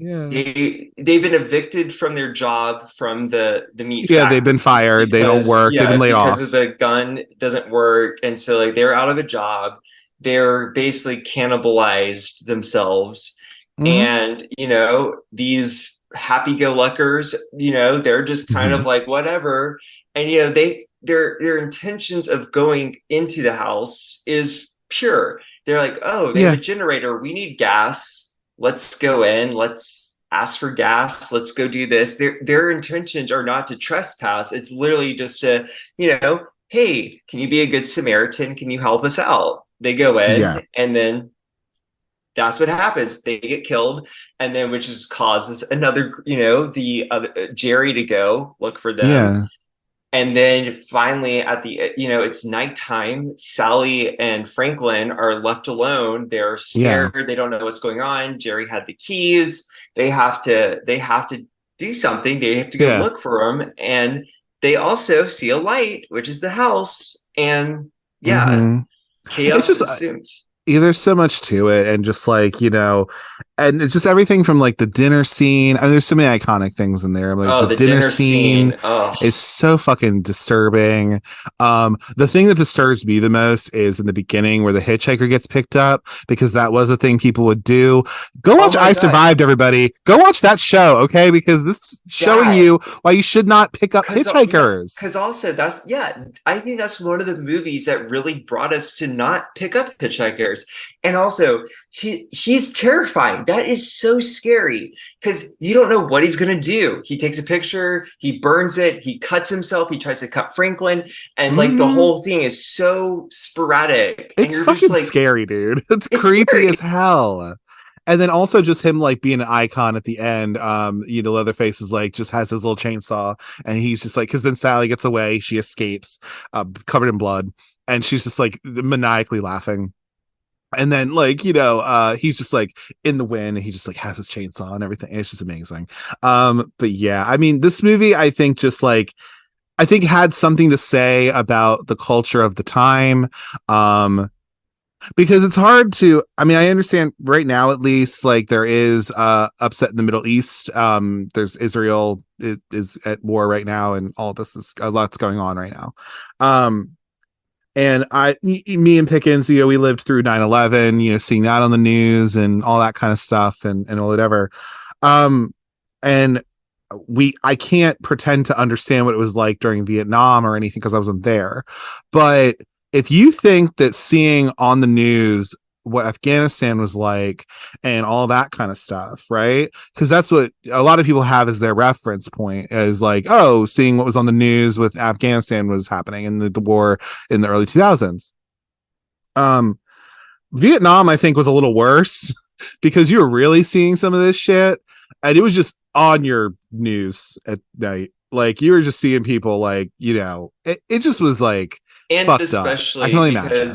they've been evicted from their job from the meat factory. They've been fired. They don't work. They've been laid off because of the gun doesn't work, and so like they're out of a job. They're basically cannibalized themselves, and these happy-go-luckers, they're just kind of like whatever, and their intentions of going into the house is pure. They're like, oh, they have a generator. We need gas. Let's go in. Let's ask for gas. Let's go do this. Their intentions are not to trespass. It's literally just to, hey, can you be a good Samaritan? Can you help us out? They go in, and then that's what happens. They get killed, and then which just causes another, the other Jerry to go look for them. Yeah. And then finally at the, it's nighttime. Sally and Franklin are left alone. They're scared. Yeah. They don't know what's going on. Jerry had the keys. They have to do something. They have to go look for them. And they also see a light, which is the house. And chaos assumes. There's so much to it, and just like, and it's just everything from like the dinner scene. I mean, there's so many iconic things in there. Like the dinner scene is so fucking disturbing. The thing that disturbs me the most is in the beginning where the hitchhiker gets picked up, because that was a thing people would do. Go watch I Survived, everybody. Go watch that show, okay? Because this is showing you why you should not pick up hitchhikers. Because also I think that's one of the movies that really brought us to not pick up hitchhikers. And also, he's terrifying. That is so scary because you don't know what he's going to do. He takes a picture, he burns it, he cuts himself, he tries to cut Franklin, and like the whole thing is so sporadic. It's and fucking scary, dude. It's creepy scary as hell. And then also just him like being an icon at the end. Leatherface is like just has his little chainsaw, and he's just like, because then Sally gets away, she escapes, covered in blood, and she's just like maniacally laughing. And then like, he's just like in the wind, and he just like has his chainsaw and everything. It's just amazing. But yeah, I mean, this movie, I think had something to say about the culture of the time. Because it's hard to, I mean, I understand right now, at least, like there is upset in the Middle East. There's Israel is at war right now, and all this is a lot's going on right now. And me and Pickens, we lived through 9/11, seeing that on the news and all that kind of stuff and whatever. And I can't pretend to understand what it was like during Vietnam or anything because I wasn't there. But if you think that seeing on the news what Afghanistan was like and all that kind of stuff, right? Because that's what a lot of people have as their reference point, is like, oh, seeing what was on the news with Afghanistan was happening in the war in the early 2000s. Vietnam, I think, was a little worse because you were really seeing some of this shit, and it was just on your news at night. Like you were just seeing people like, it just was like And fucked up. I can only imagine.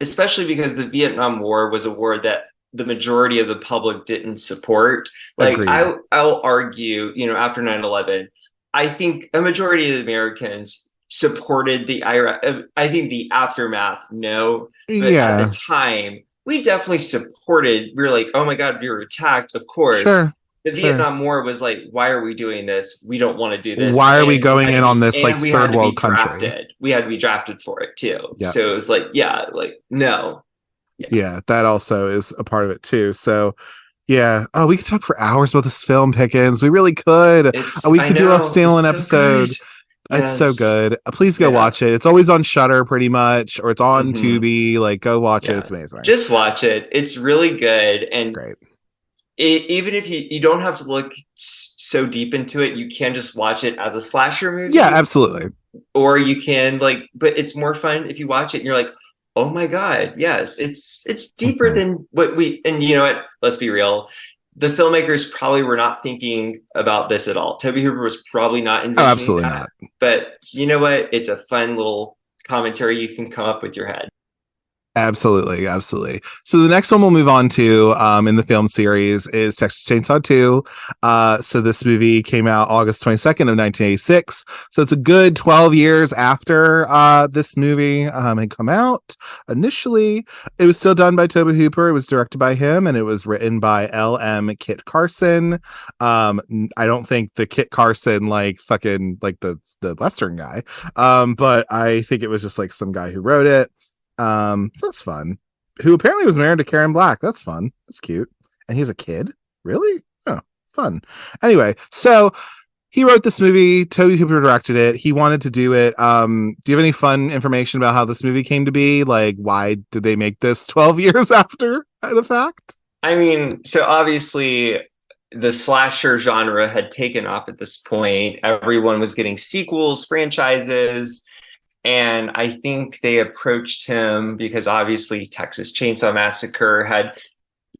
especially because the Vietnam War was a war that the majority of the public didn't support. Like Agreed. I'll argue, after 9/11, I think a majority of the Americans supported the Iraq. I think the aftermath, no, but at the Yeah, time, we definitely supported. We were like, oh my God, we were attacked, of course. sure. The Sure. Vietnam War was like, why are we doing this? We don't want to do this, Why are we and going in on this like we had third to be world country? drafted. We had to be drafted for it too. Yeah. So it was like, yeah, like no, yeah, Yeah, that also is a part of it too. So yeah. Oh, we could talk for hours about this film, Pickens. We really could. We I could do a know it's standalone so good. episode. It's so Yes, good. Please go yeah. watch it. It's always on Shutter pretty much, or it's on Hmm. Tubi. Like go watch it. Yeah, It's amazing. just watch it. It's really good, It's and great. even if you don't have to look so deep into it, you can just watch it as a slasher Yeah, movie, absolutely. or you can like, but it's more fun if you watch it and you're like, oh my God, yes, it's deeper Mhm. than what we, and you know what, let's be real, the filmmakers probably were not thinking about this at all. Toby Hooper was probably not Oh, envisioning absolutely that, not. but you know what, it's a fun little commentary you can come up with your head. Absolutely, absolutely. So the next one we'll move on to in the film series is Texas Chainsaw 2. So this movie came out August 22nd of 1986. So it's a good 12 years after this movie had come out. Initially, it was still done by Tobe Hooper. It was directed by him and it was written by L.M. Kit Carson. I don't think the Kit Carson like fucking like the Western guy. But I think it was just like some guy who wrote it. So that's fun. Who apparently was married to Karen Black. That's fun. That's cute. And he's a kid. Really? Oh, fun. Anyway, so he wrote this movie. Tobe Hooper directed it. He wanted to do it. Do you have any fun information about how this movie came to be? Like, why did they make this 12 years after the fact? I mean, so obviously the slasher genre had taken off at this point. Everyone was getting sequels, franchises. And I think they approached him because obviously Texas Chainsaw Massacre had,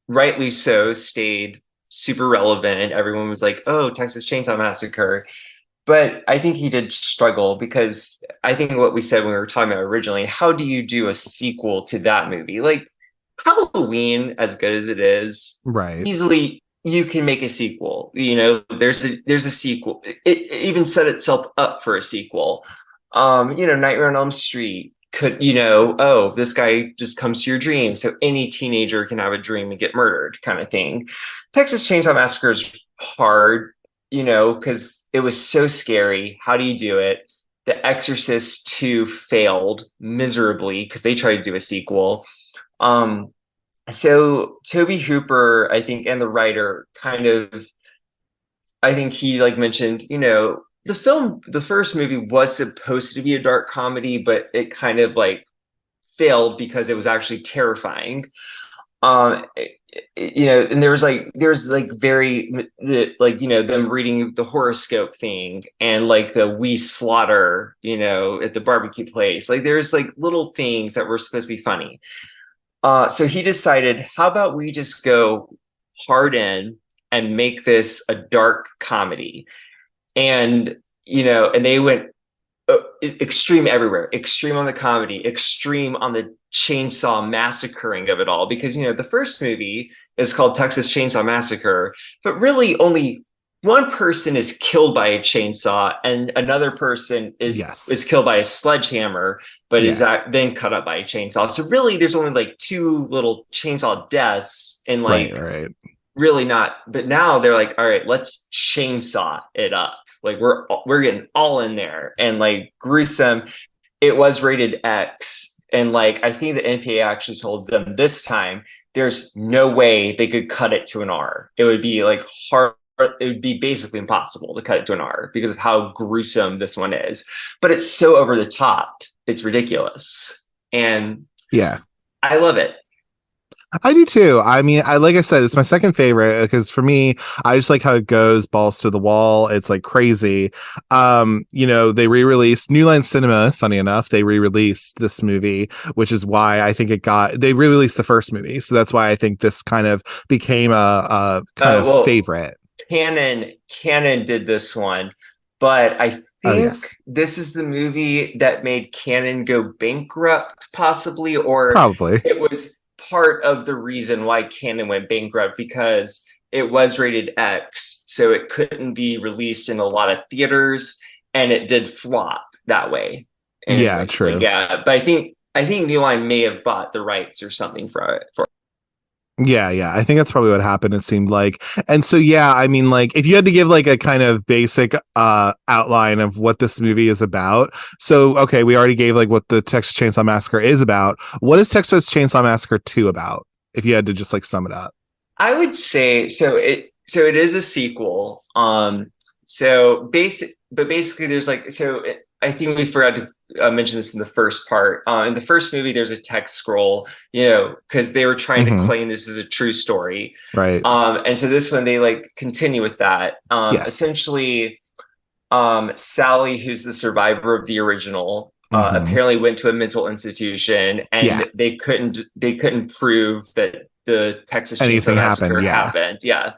rightly so, stayed super relevant. Everyone was like, oh, Texas Chainsaw Massacre. But I think he did struggle because I think what we said when we were talking about originally, how do you do a sequel to that movie? Like Halloween, as good as it is, Right. easily you can make a sequel. There's a sequel. It even set itself up for a sequel. Nightmare on Elm Street could, oh, this guy just comes to your dream. So any teenager can have a dream and get murdered kind of thing. Texas Chainsaw Massacre is hard, because it was so scary. How do you do it? The Exorcist 2 failed miserably because they tried to do a sequel. So Tobe Hooper, I think, and the writer kind of, I think he like mentioned, the first movie was supposed to be a dark comedy, but it kind of like failed because it was actually terrifying. And there's very them reading the horoscope thing and like the we slaughter, at the barbecue place. Like there's like little things that were supposed to be funny. So he decided, how about we just go hard in and make this a dark comedy? And they went extreme everywhere, extreme on the comedy, extreme on the chainsaw massacring of it all, because the first movie is called Texas Chainsaw Massacre, but really only one person is killed by a chainsaw and another person Yes. is killed by a sledgehammer, but is Yeah. then cut up by a chainsaw. So really there's only like two little chainsaw deaths, and Right. like Right. really not. But now they're like, all right, let's chainsaw it up. Like we're getting all in there and like gruesome. It was rated X, and like I think the NPA actually told them this time there's no way they could cut it to an R. It would be like hard. It would be basically impossible to cut it to an R because of how gruesome this one is. But it's so over the top, it's ridiculous, and Yeah. I love it. I do too. I mean, like I said, it's my second favorite because for me, I just like how it goes balls to the wall. It's like crazy. They re-released New Line Cinema. Funny enough, they re-released this movie, which is why I think they re-released the first movie. So that's why I think this kind of became a kind of Well, favorite. Canon did this one. but I Oh think yes, this is the movie that made Canon go bankrupt, possibly, or probably. it was part of the reason why Canon went bankrupt because it was rated X, so it couldn't be released in a lot of theaters, and it did flop that way. Yeah, Anyway, true. yeah, but I think New Line may have bought the rights or something for it. Yeah, yeah. I think that's probably what happened, it seemed like. And so yeah, I mean like if you had to give like a kind of basic outline of what this movie is about. So okay, we already gave like what the Texas Chainsaw Massacre is about. What is Texas Chainsaw Massacre 2 about? If you had to just like sum it up. I would say so. It is a sequel. But basically, there's like I think we forgot to mention this in the first part. In the first movie, there's a text scroll, because they were trying to Mm-hmm. claim this is a true story. Right. And so this one they like continue with that. Yes. Essentially, Sally, who's the survivor of the original, Mm-hmm. apparently went to a mental institution, Yeah. and they couldn't prove that the Texas Chainsaw Anything happened. Massacre Yeah. happened. Yeah,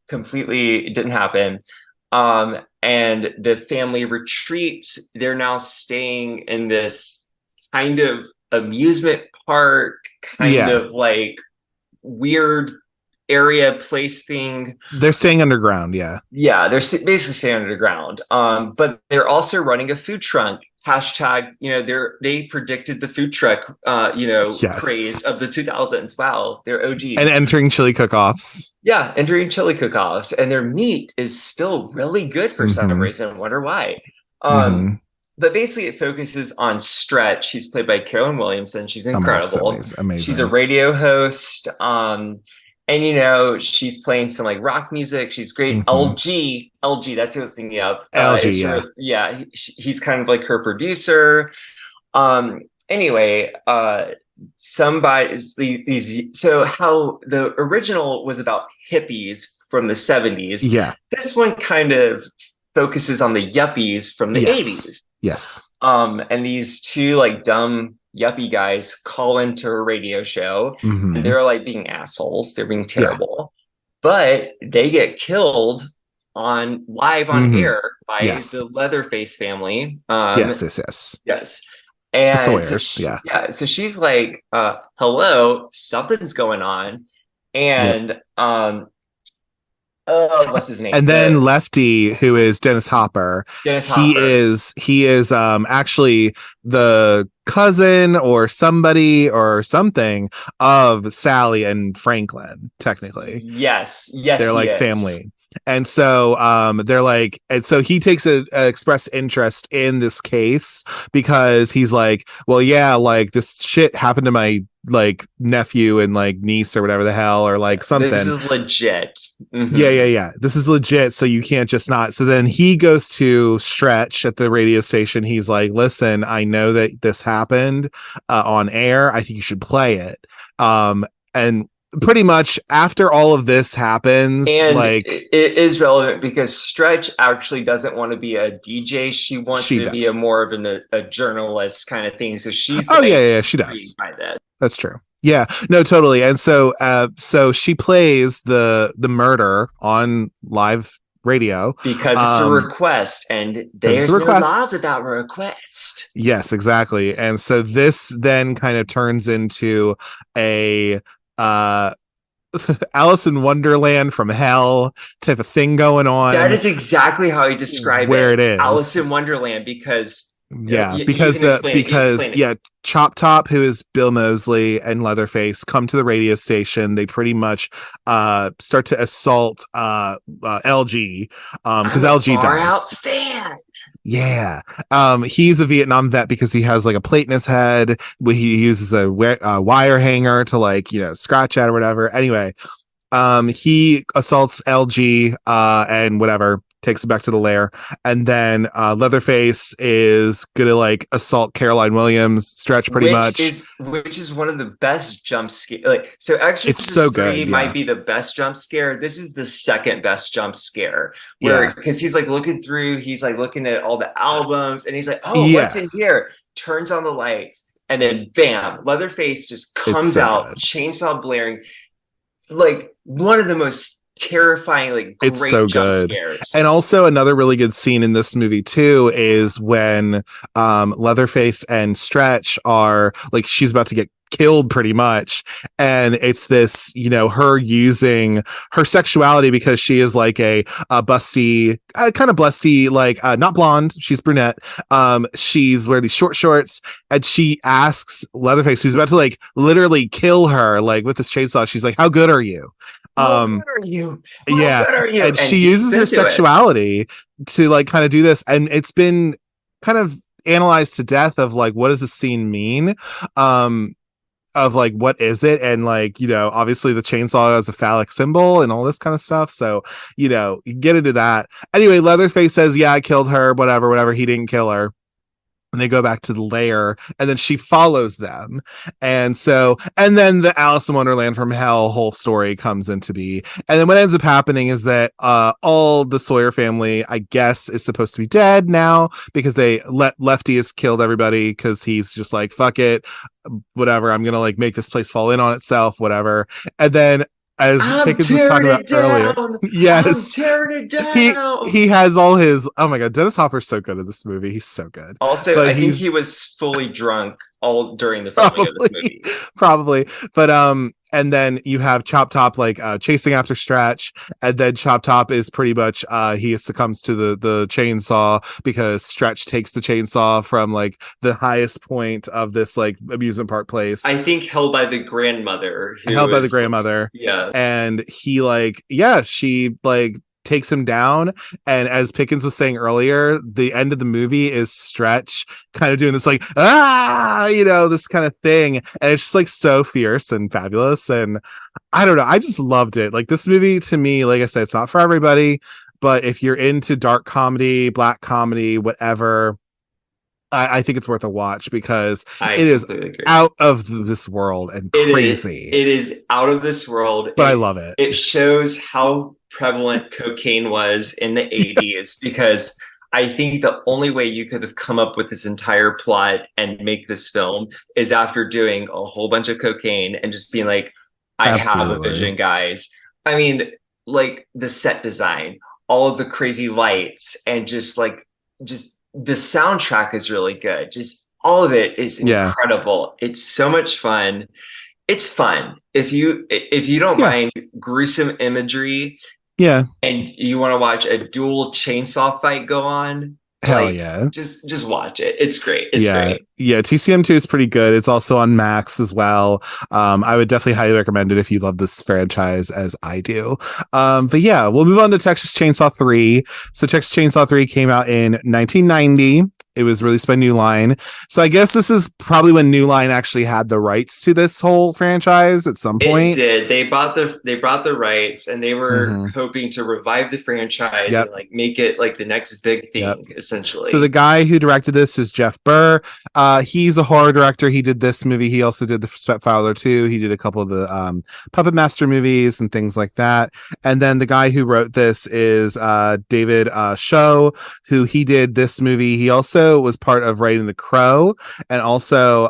completely it didn't happen. And the family retreats. They're now staying in this kind of amusement park, kind Yeah. of like weird area place thing. They're staying underground. Yeah. Yeah, they're basically staying underground. But they're also running a food truck. Hashtag, they predicted the food truck, craze Yes. of the 2000s. Wow, they're And OGs. entering chili cook-offs. Yeah, entering chili cook-offs, and their meat is still really good for some Mm-hmm. reason. Wonder why. Um, Mm-hmm. but basically, it focuses on Stretch. She's played by Carolyn Williamson. She's Oh my gosh, so incredible. amazing. She's a Amazing. radio host. And she's playing some like rock music. She's great. Mm-hmm. LG. That's who I was thinking of. LG, Is yeah. her? Yeah, he's kind of like her producer. Anyway, somebody is these. So how the original was about hippies from the 70s. Yeah. This one kind of focuses on the yuppies from the Yes. 80s. Yes. And these two like dumb yuppie guys call into a radio show, and Mm-hmm. they're like being assholes. They're being Yeah. terrible, but they get killed on live on Mm-hmm. air by Yes. the Leatherface family. Yes. Yes. Yes. Yes. The And so Sawyers. Yeah. so she's like, hello, something's going on. Yep. And oh, what's his name? And then Lefty, who is Dennis Hopper, Dennis he Hopper. is actually the cousin or somebody or something of Sally and Franklin, technically. Yes, They're he like is. family. And so they're like, and so he takes a express interest in this case because he's like, well, yeah, like this shit happened to my like nephew and like niece or whatever the hell, or like This something. is legit. Yeah, yeah, Mhm. yeah. This is legit. So you can't just not. So then he goes to Stretch at the radio station. He's like, listen, I know that this happened on air. I think you should play it. And pretty much after all of this happens, And like it is relevant because Stretch actually doesn't want to be a DJ. She wants she to be a does. more of a journalist kind of thing. So she's Oh yeah, like yeah, yeah, she does. intrigued by this That's true. Yeah, no, totally. And so so she plays the murder on live radio. because it's a Um request, and because it's a there's no laws request. about request. Yes, exactly. And so this then kind of turns into a uh Alice in Wonderland from hell type of thing going That on is exactly how I describe where it. it Alice in is. Wonderland, because Yeah, you can explain it. You because explain it. yeah, Chop Top, who is Bill Moseley, and Leatherface come to the radio station. They pretty much start to assault LG I'm because a LG far out dies. fan. Yeah. He's a Vietnam vet because he has like a plate in his head. He uses a wire hanger to like, scratch at or whatever. Anyway, he assaults LG and whatever, takes it back to the lair. And then Leatherface is gonna like assault Caroline Williams, Stretch pretty which much. is which is one of the best jump scare. Like, so It's so Exorcist 3 good. might Yeah. be the best jump scare. This is the second best jump scare, where Yeah. because he's like looking through, he's like looking at all the albums, and he's like, oh, what's Yeah. in here? Turns on the lights, and then bam, Leatherface just It's comes so out, good. chainsaw blaring, like one of the most terrifying, like It's great so jump good. scares. And also another really good scene in this movie too is when Leatherface and Stretch are like, she's about to get killed pretty much, and it's this, you know, her using her sexuality because she is like a busty, kind of blusty, like not blonde, she's brunette. She's wearing these short shorts, and she asks Leatherface, who's about to like literally kill her like with this chainsaw, she's like, how good are you? How um good are you? How yeah, good are you? and And she he's uses her into it. sexuality to like kind of do this, and it's been kind of analyzed to death of like, what does this scene mean, um of like, what is it, and like, you know, obviously the chainsaw is a phallic symbol and all this kind of stuff, so you know, you get into that. Anyway, Leatherface says, yeah, I killed her, whatever, he didn't kill her. And they go back to the lair, and then she follows them. And so, and then the Alice in Wonderland from Hell whole story comes into be. And then what ends up happening is that all the Sawyer family, I guess, is supposed to be dead now because they let Lefty has killed everybody because he's just like, fuck it, whatever, I'm gonna like make this place fall in on itself, whatever. And then, as I'm Pickens was talking tearing about it earlier, down. I'm yes, tearing it he down. he has all his, oh my god, Dennis Hopper's so good at this movie, he's so good. Also, But I think he he's was fully drunk all during the filming of this probably movie. probably, but and then you have Chop Top like chasing after Stretch, and then Chop Top is pretty much he succumbs to the chainsaw because Stretch takes the chainsaw from like the highest point of this like amusement park place, I think held by the grandmother who held by the is like, grandmother. yeah. And he like, yeah, she like takes him down. And as Pickens was saying earlier, the end of the movie is Stretch kind of doing this like, ah, you know, this kind of thing, and it's just like so fierce and fabulous. And I don't know, I just loved it. Like, this movie to me, like I said, it's not for everybody, but if you're into dark comedy, black comedy, whatever, I think it's worth a watch because I it is completely agree. out of this world and It is crazy, it is out of this world. but I It love it. it shows how prevalent cocaine was in the 80s because I think the only way you could have come up with this entire plot and make this film is after doing a whole bunch of cocaine and just being like, I have a Absolutely. vision, guys. I mean, like the set design, all of the crazy lights, and just the soundtrack is really good. Just all of it is Yeah. incredible. It's so much fun. It's fun. If you don't Yeah. mind gruesome imagery Yeah. and you want to watch a dual chainsaw fight go on, Hell like yeah. just watch it. It's great. It's Yeah. great. Yeah. TCM2 is pretty good. It's also on Max as well. I would definitely highly recommend it if you love this franchise as I do. But yeah, we'll move on to Texas Chainsaw 3. So Texas Chainsaw 3 came out in 1990. It was released by New Line. So I guess this is probably when New Line actually had the rights to this whole franchise at some It point. did. They brought the rights and they were Mm-hmm. hoping to revive the franchise Yep. and like make it like the next big Yep. thing, So the essentially. guy who directed this is Jeff Burr. He's a horror director. He did this movie. He also did the Stepfather 2. He did a couple of the Puppet Master movies and things like that. And then the guy who wrote this is David Show, who he did this movie. He also was part of writing The Crow. And also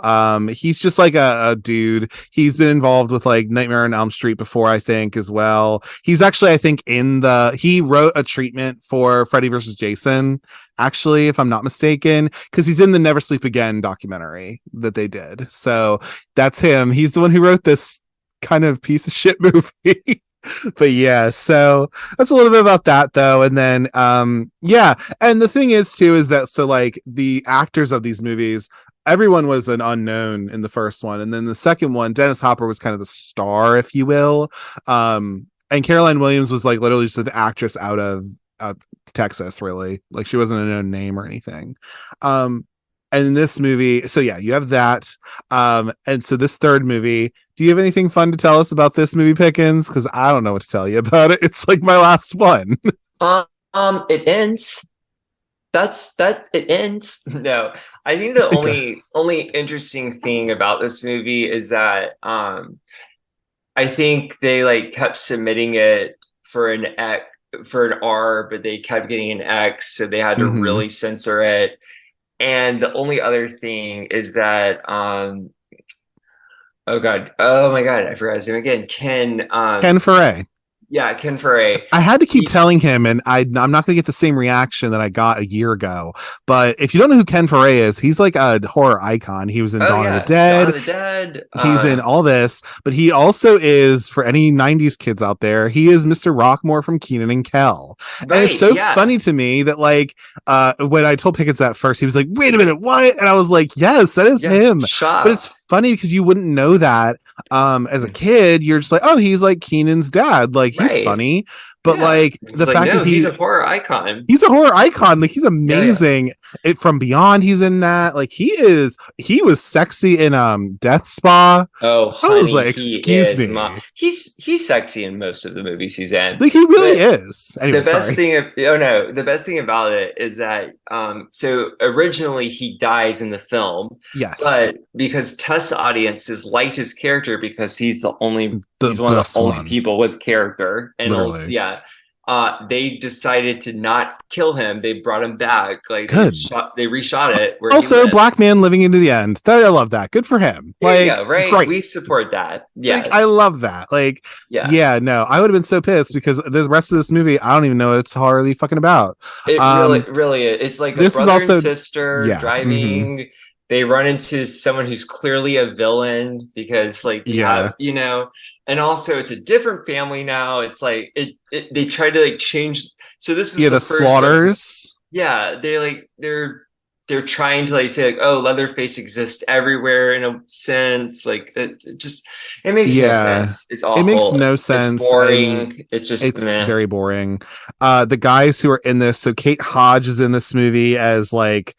he's just like a dude. He's been involved with like Nightmare on Elm Street before, I think, as well. He's actually, I think, he wrote a treatment for Freddy versus Jason, actually, if I'm not mistaken, because he's in the Never Sleep Again documentary that they did. So that's him. He's the one who wrote this kind of piece of shit movie. But yeah, so that's a little bit about that though. And then yeah, and the thing is too is that, so like the actors of these movies, everyone was an unknown in the first one, and then the second one, Dennis Hopper was kind of the star, if you will. And Caroline Williams was like literally just an actress out of Texas, really. Like, she wasn't a known name or anything. Um, and in this movie, so yeah, you have that. And so this third movie, do you have anything fun to tell us about this movie, Pickens? Because I don't know what to tell you about it. It's like my last one. It ends. It ends. No, I think the It only does. only interesting thing about this movie is that I think they like kept submitting it for an X, for an R, but they kept getting an X, so they had to Mm-hmm. really censor it. And the only other thing is that oh god, oh my god, I forgot his name again. Ken Ken Foray. Yeah, Ken Foray. I had to keep He, telling him, and I'm not going to get the same reaction that I got a year ago. But if you don't know who Ken Foray is, he's like a horror icon. He was in oh Dawn of the yeah, Dawn of Dead. the Dead. He's in all this, but he also is, for any 90s kids out there, he is Mr. Rockmore from Kenan and Kel. And it's Right, so yeah, funny to me that, like, when I told Pickens that first, he was like, wait a minute, what? And I was like, yes, that is yeah, him. But it's shocked. funny because you wouldn't know that. As a kid, you're just like, oh, he's like Keenan's dad. Like, he's Right, funny. But yeah. like It's the like fact that no, he's a horror icon. he's a horror icon, like he's Yeah, yeah. amazing. It From Beyond, he's in that. Like he was sexy in Death Spa. Oh, I was honey, like, he excuse is me. he's sexy in most of the movies he's in. Like he really But is. the Anyway, best sorry. thing oh no, the best thing about it is that so originally he dies in the film, Yes. but because Tess audiences liked his character because The he's one of the best only one. people with character and Literally. yeah. They decided to not kill him. They brought him back. Like Good. they reshot it where he Also, black lives. man living into the end. I love that. Good for him. There you Like, go, right? great. We support that. Like, I Yes. love that. Like, Yeah. yeah, no, I would have been so pissed because the rest of this movie, I don't even know what it's hardly fucking about. It really, Um, really is. It's like a this is brother and also, sister yeah, hmm, driving. They run into someone who's clearly a villain because, like, you yeah, have, and also it's a different family now. It's like they try to like change. So this is yeah, the the first, like, slaughters. yeah, they're trying to like say like, oh, Leatherface exists everywhere in a sense. Like it makes no Yeah, sense. It's it makes awful. no It's sense, and boring. It's just it's meh. very boring. The guys who are in this, so Kate Hodge is in this movie as like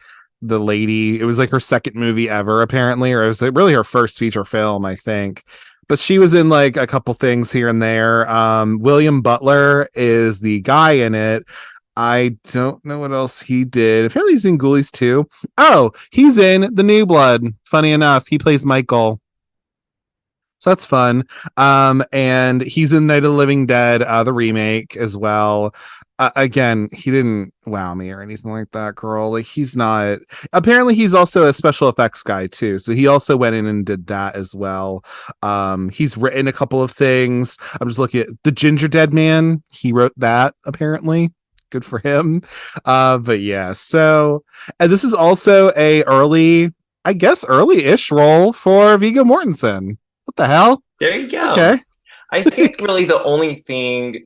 the lady. It was like her second movie ever, apparently, or it was like really her first feature film, I think. But she was in like a couple things here and there. William Butler is the guy in it. I don't know what else he did. Apparently, he's in Ghoulies too. Oh, he's in The New Blood. Funny enough, he plays Michael. So that's fun. And he's in Night of the Living Dead, the remake as well. Again, he didn't wow me or anything like that, girl. Like he's not. Apparently, he's also a special effects guy too. So he also went in and did that as well. He's written a couple of things. I'm just looking at The Ginger Dead Man. He wrote that apparently. Good for him. But yeah. So, and this is also a I guess, early-ish role for Viggo Mortensen. What the hell? There you go. Okay. I think really the only thing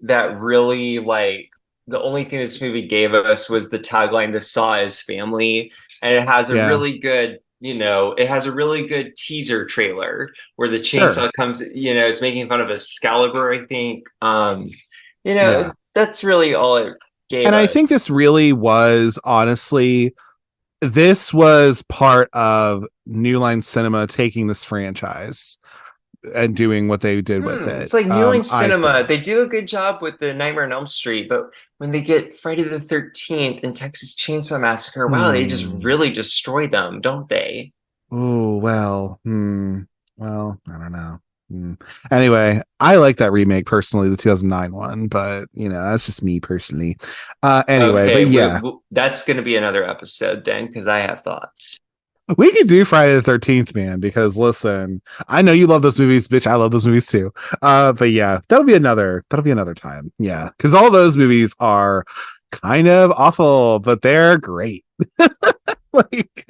this movie gave us was the tagline "The Saw is Family," and it has a Yeah. really good, it has a really good teaser trailer where the Sure. chainsaw comes, is making fun of Excalibur, I think. Yeah. That's really all it gave And I think us. this really was, honestly, this was part of New Line Cinema taking this franchise and doing what they did with it. It's like New Line I Cinema. think. They do a good job with the Nightmare on Elm Street, but when they get Friday the 13th and Texas Chainsaw Massacre, wow, they just Hmm. really destroy them, don't they? Oh, well. Hmm. Well, I don't know. Hmm. Anyway, I like that remake personally, the 2009 one, but that's just me personally. Anyway, Okay, but yeah, that's going to be another episode then, because I have thoughts. we could do Friday the 13th, man, because listen, I know you love those movies, bitch. I love those movies too. But yeah, that'll be another time. Yeah, because all those movies are kind of awful, but they're great. Like,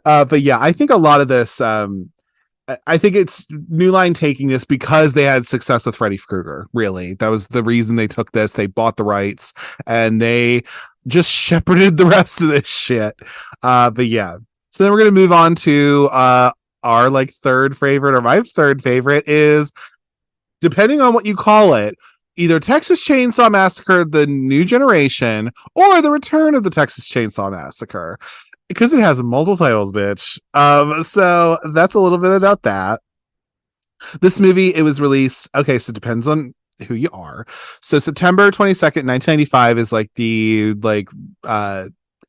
but yeah, I think a lot of this, I think it's New Line taking this because they had success with Freddy Krueger. Really, that was the reason they took this. They bought the rights and they just shepherded the rest of this shit. But yeah, so then we're gonna move on to our like third favorite, or my third favorite is, depending on what you call it, either Texas Chainsaw Massacre: The New Generation or The Return of the Texas Chainsaw Massacre, because it has multiple titles, bitch. So that's a little bit about that. This movie, it was released. Okay, so it depends on who you are. So September 22nd, 1995 is like the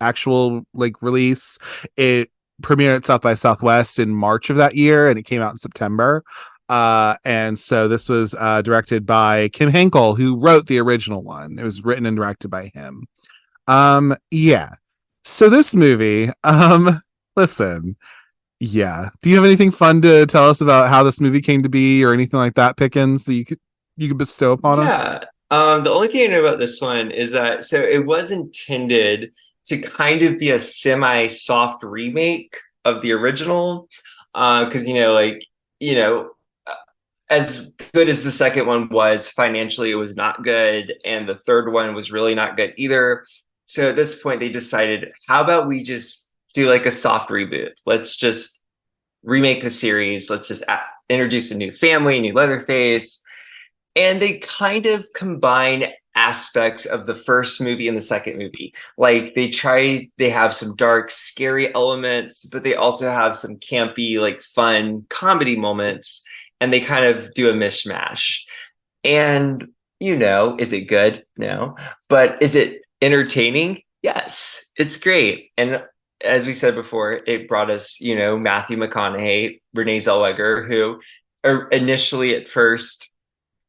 actual like release. It premiered at South by Southwest in March of that year, and it came out in September. And so this was directed by Kim Henkel, who wrote the original one. It was written and directed by him. Yeah. So this movie, listen, yeah. Do you have anything fun to tell us about how this movie came to be or anything like that, Pickens, that you could bestow upon Yeah. us? The only thing I know about this one is that so it was intended to kind of be a semi-soft remake of the original, because you know, as good as the second one was financially, it was not good, and the third one was really not good either. So at this point, they decided, how about we just do like a soft reboot? Let's just remake the series. Let's just introduce a new family, new Leatherface, and they kind of combine aspects of the first movie and the second movie. Like they have some dark, scary elements, but they also have some campy, like fun comedy moments, and they kind of do a mishmash. And is it good? No. But is it entertaining? Yes, it's great. And as we said before, it brought us, Matthew McConaughey, Renee Zellweger, who initially at first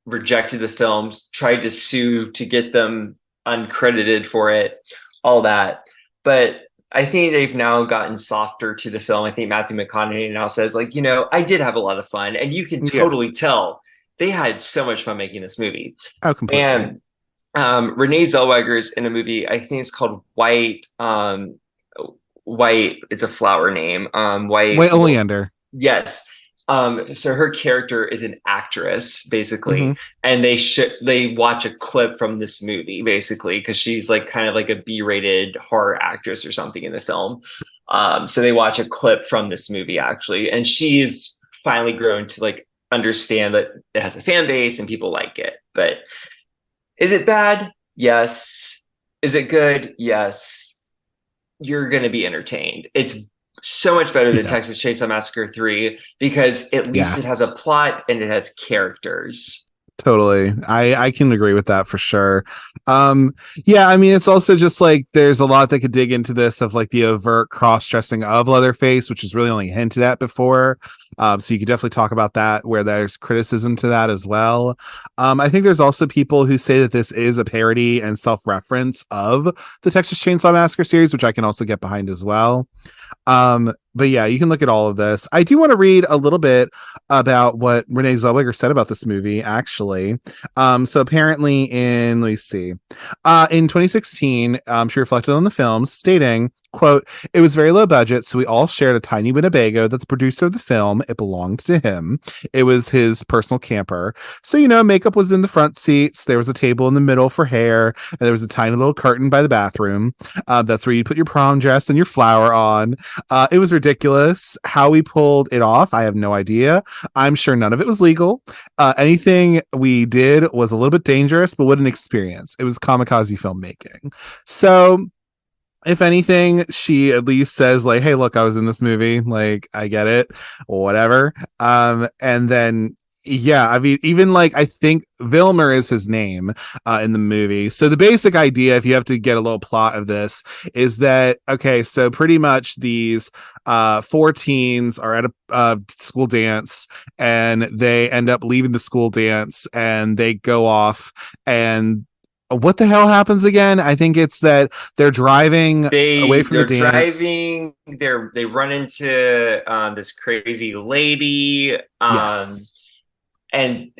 rejected the films, tried to sue to get them uncredited for it, all that. But I think they've now gotten softer to the film. I think Matthew McConaughey now says, like, I did have a lot of fun. And you can Yeah. totally tell they had so much fun making this movie. Oh, completely. And Renee Zellweger's in a movie, I think it's called White. White, it's a flower name. White. Wait, Oleander. Yes. So her character is an actress, basically, Mm-hmm. and they watch a clip from this movie, basically, because she's like kind of like a B-rated horror actress or something in the film. So they watch a clip from this movie actually, and she's finally grown to like understand that it has a fan base and people like it. But is it bad? Yes. Is it good? Yes. You're going to be entertained. It's so much better than Texas Chainsaw Massacre 3 because at least it has a plot and it has characters. Totally. I can agree with that for sure. Yeah, I mean, it's also just like there's a lot that could dig into this of like the overt cross-dressing of Leatherface, which is really only hinted at before. So you could definitely talk about that where there's criticism to that as well. I think there's also people who say that this is a parody and self-reference of the Texas Chainsaw Massacre series, which I can also get behind as well. But yeah, you can look at all of this. I do want to read a little bit about what Renee Zellweger said about this movie, actually. So apparently let me see, in 2016, she reflected on the film, stating, quote, "It was very low budget, so we all shared a tiny Winnebago that the producer of the film, it belonged to him. It was his personal camper. So, makeup was in the front seats. There was a table in the middle for hair, and there was a tiny little curtain by the bathroom. That's where you put your prom dress and your flower on. It was ridiculous. How we pulled it off, I have no idea. I'm sure none of it was legal. Anything we did was a little bit dangerous, but what an experience. It was kamikaze filmmaking." So if anything, she at least says like, "Hey, look, I was in this movie. Like, I get it, whatever." And then, yeah, I mean, even like, I think Vilmer is his name in the movie. So the basic idea, if you have to get a little plot of this, is that, okay, so pretty much these four teens are at a school dance and they end up leaving the school dance and they go off, and what the hell happens again? I think it's that they're driving away from the dance. Driving. They run into this crazy lady. Yes. And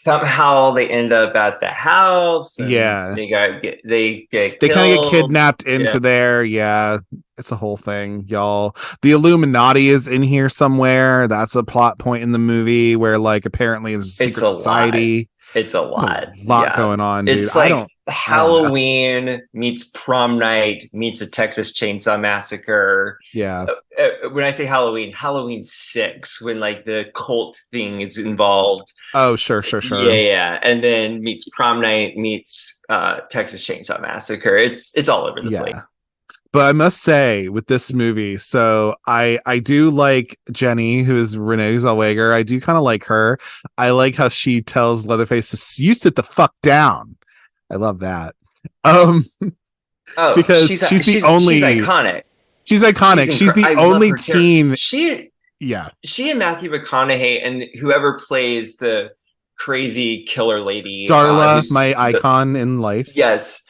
somehow they end up at the house. And Yeah. they get They kind of get killed. kidnapped into there. Yeah. It's a whole thing, y'all. The Illuminati is in here somewhere. That's a plot point in the movie where like apparently there's a secret society. It's a lot. There's a lot going on, dude. It's like Halloween meets prom night meets a Texas Chainsaw Massacre. Yeah. When I say Halloween, Halloween 6, when like the cult thing is involved. Oh, sure. Yeah. And then meets prom night meets Texas Chainsaw Massacre. It's all over the place. But I must say, with this movie, so I do like Jenny, who is Renee Zellweger. I do kind of like her. I like how she tells Leatherface, "You sit the fuck down." I love that. Because she's iconic. She's iconic. She's the only teen. She and Matthew McConaughey and whoever plays the crazy killer lady, Darla, my icon in life. Yes.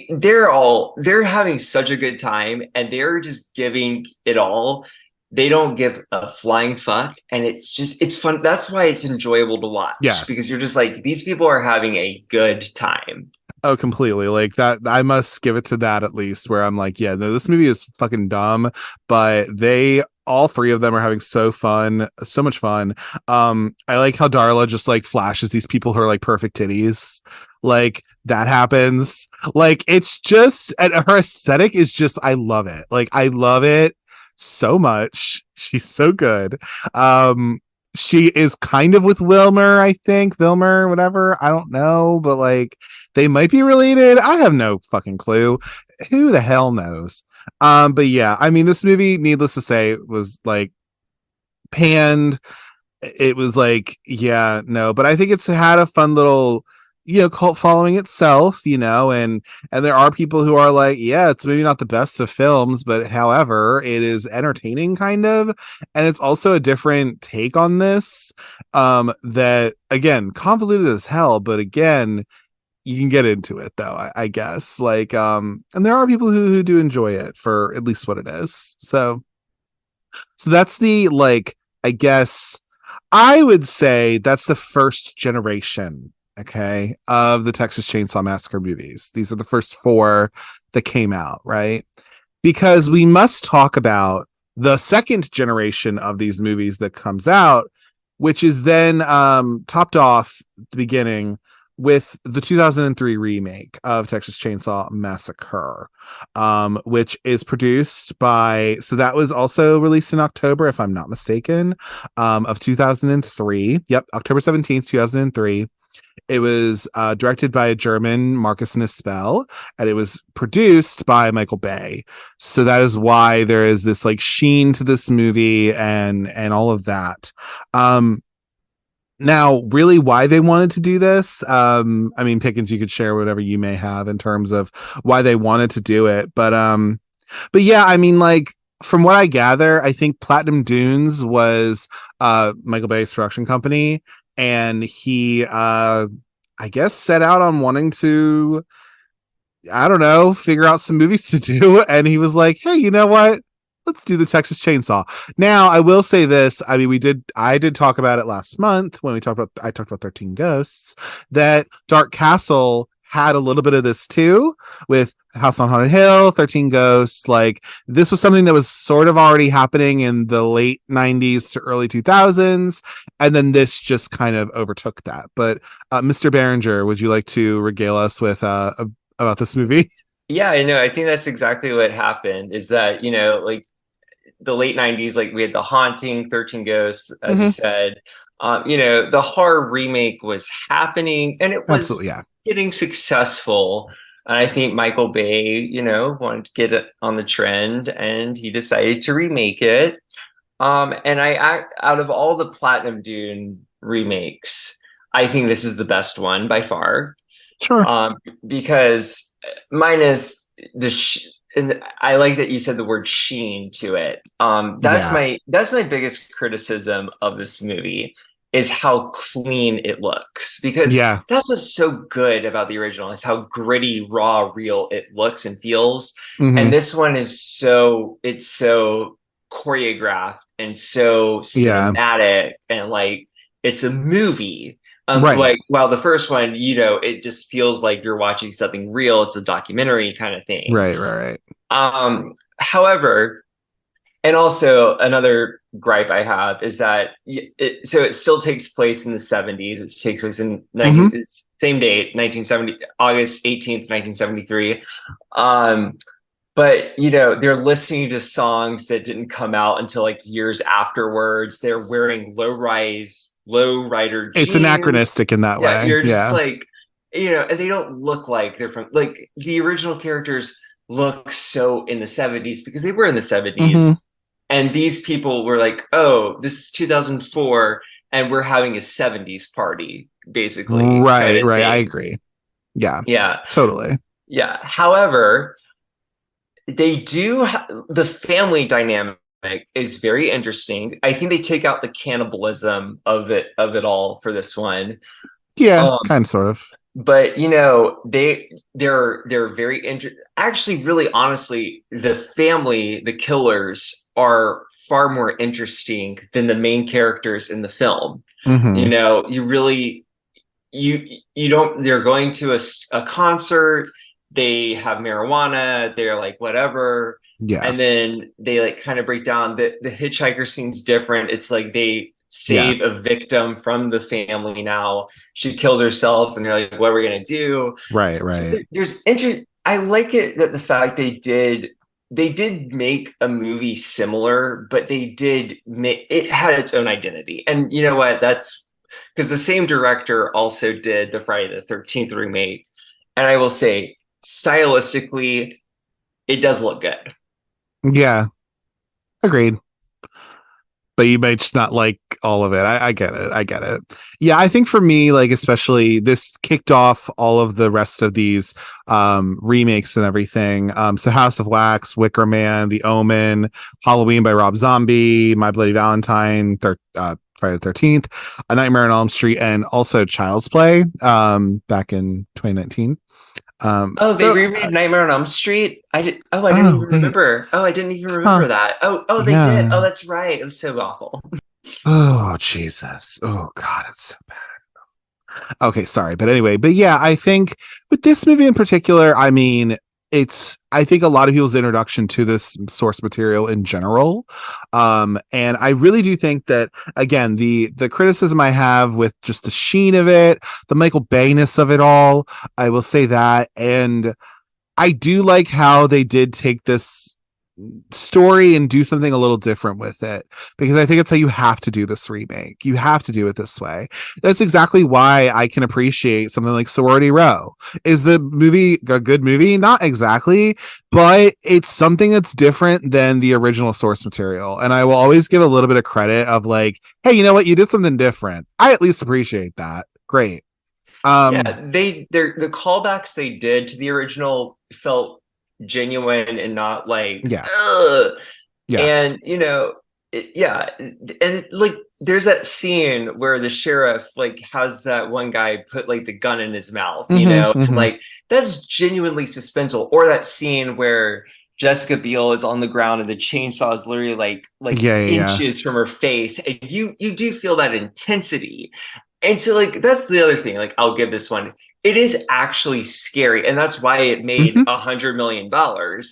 They're having such a good time and they're just giving it all. they don't give a flying fuck, and it's fun. That's why it's enjoyable to Yeah. watch, because you're just like, these people are having a good time. Oh, completely. Like that, I must give it to that at least, where I'm like, yeah, no, this movie is fucking dumb, but they all three of them are having so much fun. I like how Darla just like flashes these people who are like perfect titties. Like that happens. Like it's just, and her aesthetic is just, I love it. Like I love it so much. She's so good. Um, she is kind of with Wilmer, I think. Wilmer, whatever. I don't know, but like they might be related. I have no fucking clue. Who the hell knows? But yeah, I mean, this movie, needless to say, was like panned. It was like, yeah, no, but I think it's had a fun little, cult following itself, and there are people who are like, yeah, it's maybe not the best of films, but however, it is entertaining kind of, and it's also a different take on this, that again, convoluted as hell, but again, you can get into it though, I guess, like, and there are people who do enjoy it for at least what it is. So that's the, like, I guess I would say that's the first generation, okay, of the Texas Chainsaw Massacre movies. These are the first four that came out, right? Because we must talk about the second generation of these movies that comes out, which is then topped off at the beginning with the 2003 remake of Texas Chainsaw Massacre, which is produced by, so that was also released in October, if I'm not mistaken, of 2003. Yep, October 17th, 2003. It was directed by a German, Marcus Nispel, and it was produced by Michael Bay. So that is why there is this like sheen to this movie and all of that. Now, really, why they wanted to do this? I mean, Pickens, you could share whatever you may have in terms of why they wanted to do it, but yeah, I mean, like from what I gather, I think Platinum Dunes was Michael Bay's production company, and he, I guess, set out on wanting to, I don't know, figure out some movies to do, and he was like, hey, you know what? Let's do the Texas Chainsaw. Now, I will say this. I mean, I did talk about it last month when I talked about 13 Ghosts, that Dark Castle had a little bit of this too, with House on Haunted Hill, 13 Ghosts. Like, this was something that was sort of already happening in the late 90s to early 2000s. And then this just kind of overtook that. But Mr. Barringer, would you like to regale us with about this movie? Yeah, I know. I think that's exactly what happened, is that, like the late 90s, like we had The Haunting, 13 Ghosts, as you Mm-hmm. said. The horror remake was happening, and it was Absolutely, yeah. getting successful. And I think Michael Bay, wanted to get it on the trend, and he decided to remake it. And out of all the Platinum Dune remakes, I think this is the best one by far. Sure. Because minus and I like that you said the word sheen to it. Yeah. That's my biggest criticism of this movie, is how clean it looks, because Yeah. that's what's so good about the original, is how gritty, raw, real it looks and feels. And Mm-hmm. this one is it's so choreographed and so Yeah. cinematic, and like it's a movie. Right. Like, while the first one, it just feels like you're watching something real. It's a documentary kind of thing. Right. Right. Right. However, and also another gripe I have is that it still takes place in the 70s. It takes place in Mm-hmm. same date, 1970, August 18th, 1973. But they're listening to songs that didn't come out until like years afterwards. They're wearing low rider It's jeans. anachronistic in that Yeah, way. you're just Yeah. like, and they don't look like they're from, like, the original characters look so in the 70s, because they were in the Mm-hmm. 70s. And these people were like, oh, this is 2004, and we're having a 70s party, basically, kind Right. of Right. I thing. agree. Yeah. Yeah. Totally. Yeah. However, the family dynamic is very interesting. I think they take out the cannibalism of it all for this one. Yeah. Um, Kind of, sort of. but they're very actually, really honestly, the killers are far more interesting than the main characters in the film. You Hmm. know, you really you don't they're going to a concert, they have marijuana, they're like whatever, Yeah. and then they like kind of break down. The hitchhiker scene's different. It's like they Yeah. save a victim from the family. Now she killed herself and they're like, what are we gonna do? Right. So Right. there's interest. I like it that the fact they did make a movie similar, but they did make it had its own identity. And you know what? That's because the same director also did the Friday the 13th remake. And I will say, stylistically, it does look good. Yeah. Agreed. But you might just not like all of it. I get it. I get it. Yeah, I think for me, like especially this kicked off all of the rest of these remakes and everything. So House of Wax, Wicker Man, The Omen, Halloween by Rob Zombie, My Bloody Valentine, Friday the 13th, A Nightmare on Elm Street, and also Child's Play back in 2019. Oh, they So remade Nightmare on Elm Street. I did. Oh, I didn't oh even wait, remember. Oh, I didn't even huh. remember that. Oh, they did. Yeah. Oh, that's right. It was so awful. Oh Jesus. Oh God, it's so bad. Okay, sorry. But anyway, but yeah, I think with this movie in particular, I mean, I think a lot of people's introduction to this source material in general. And I really do think that again, the criticism I have with just the sheen of it, the Michael Bayness of it all, I will say that. And I do like how they did take this story and do something a little different with it, because I think it's how you have to do this remake. You have to do it this way. That's exactly why I can appreciate something like Sorority Row. Is the movie a good movie? Not exactly, but it's something that's different than the original source material. And I will always give a little bit of credit of like, hey, you know what? You did something different. I at least appreciate that. Great. Yeah, the callbacks they did to the original felt genuine and not like Yeah. ugh. Yeah. And yeah, and like there's that scene where the sheriff like has that one guy put like the gun in his mouth, Hmm. and Hmm. like that's genuinely suspenseful. Or that scene where Jessica Biel is on the ground and the chainsaw is literally like Yeah. Yeah. Yeah. inches from her face, and you do feel that intensity. And so, like, that's the other thing. Like, I'll give this one. It is actually scary, and that's why it made Hmm. $100 million.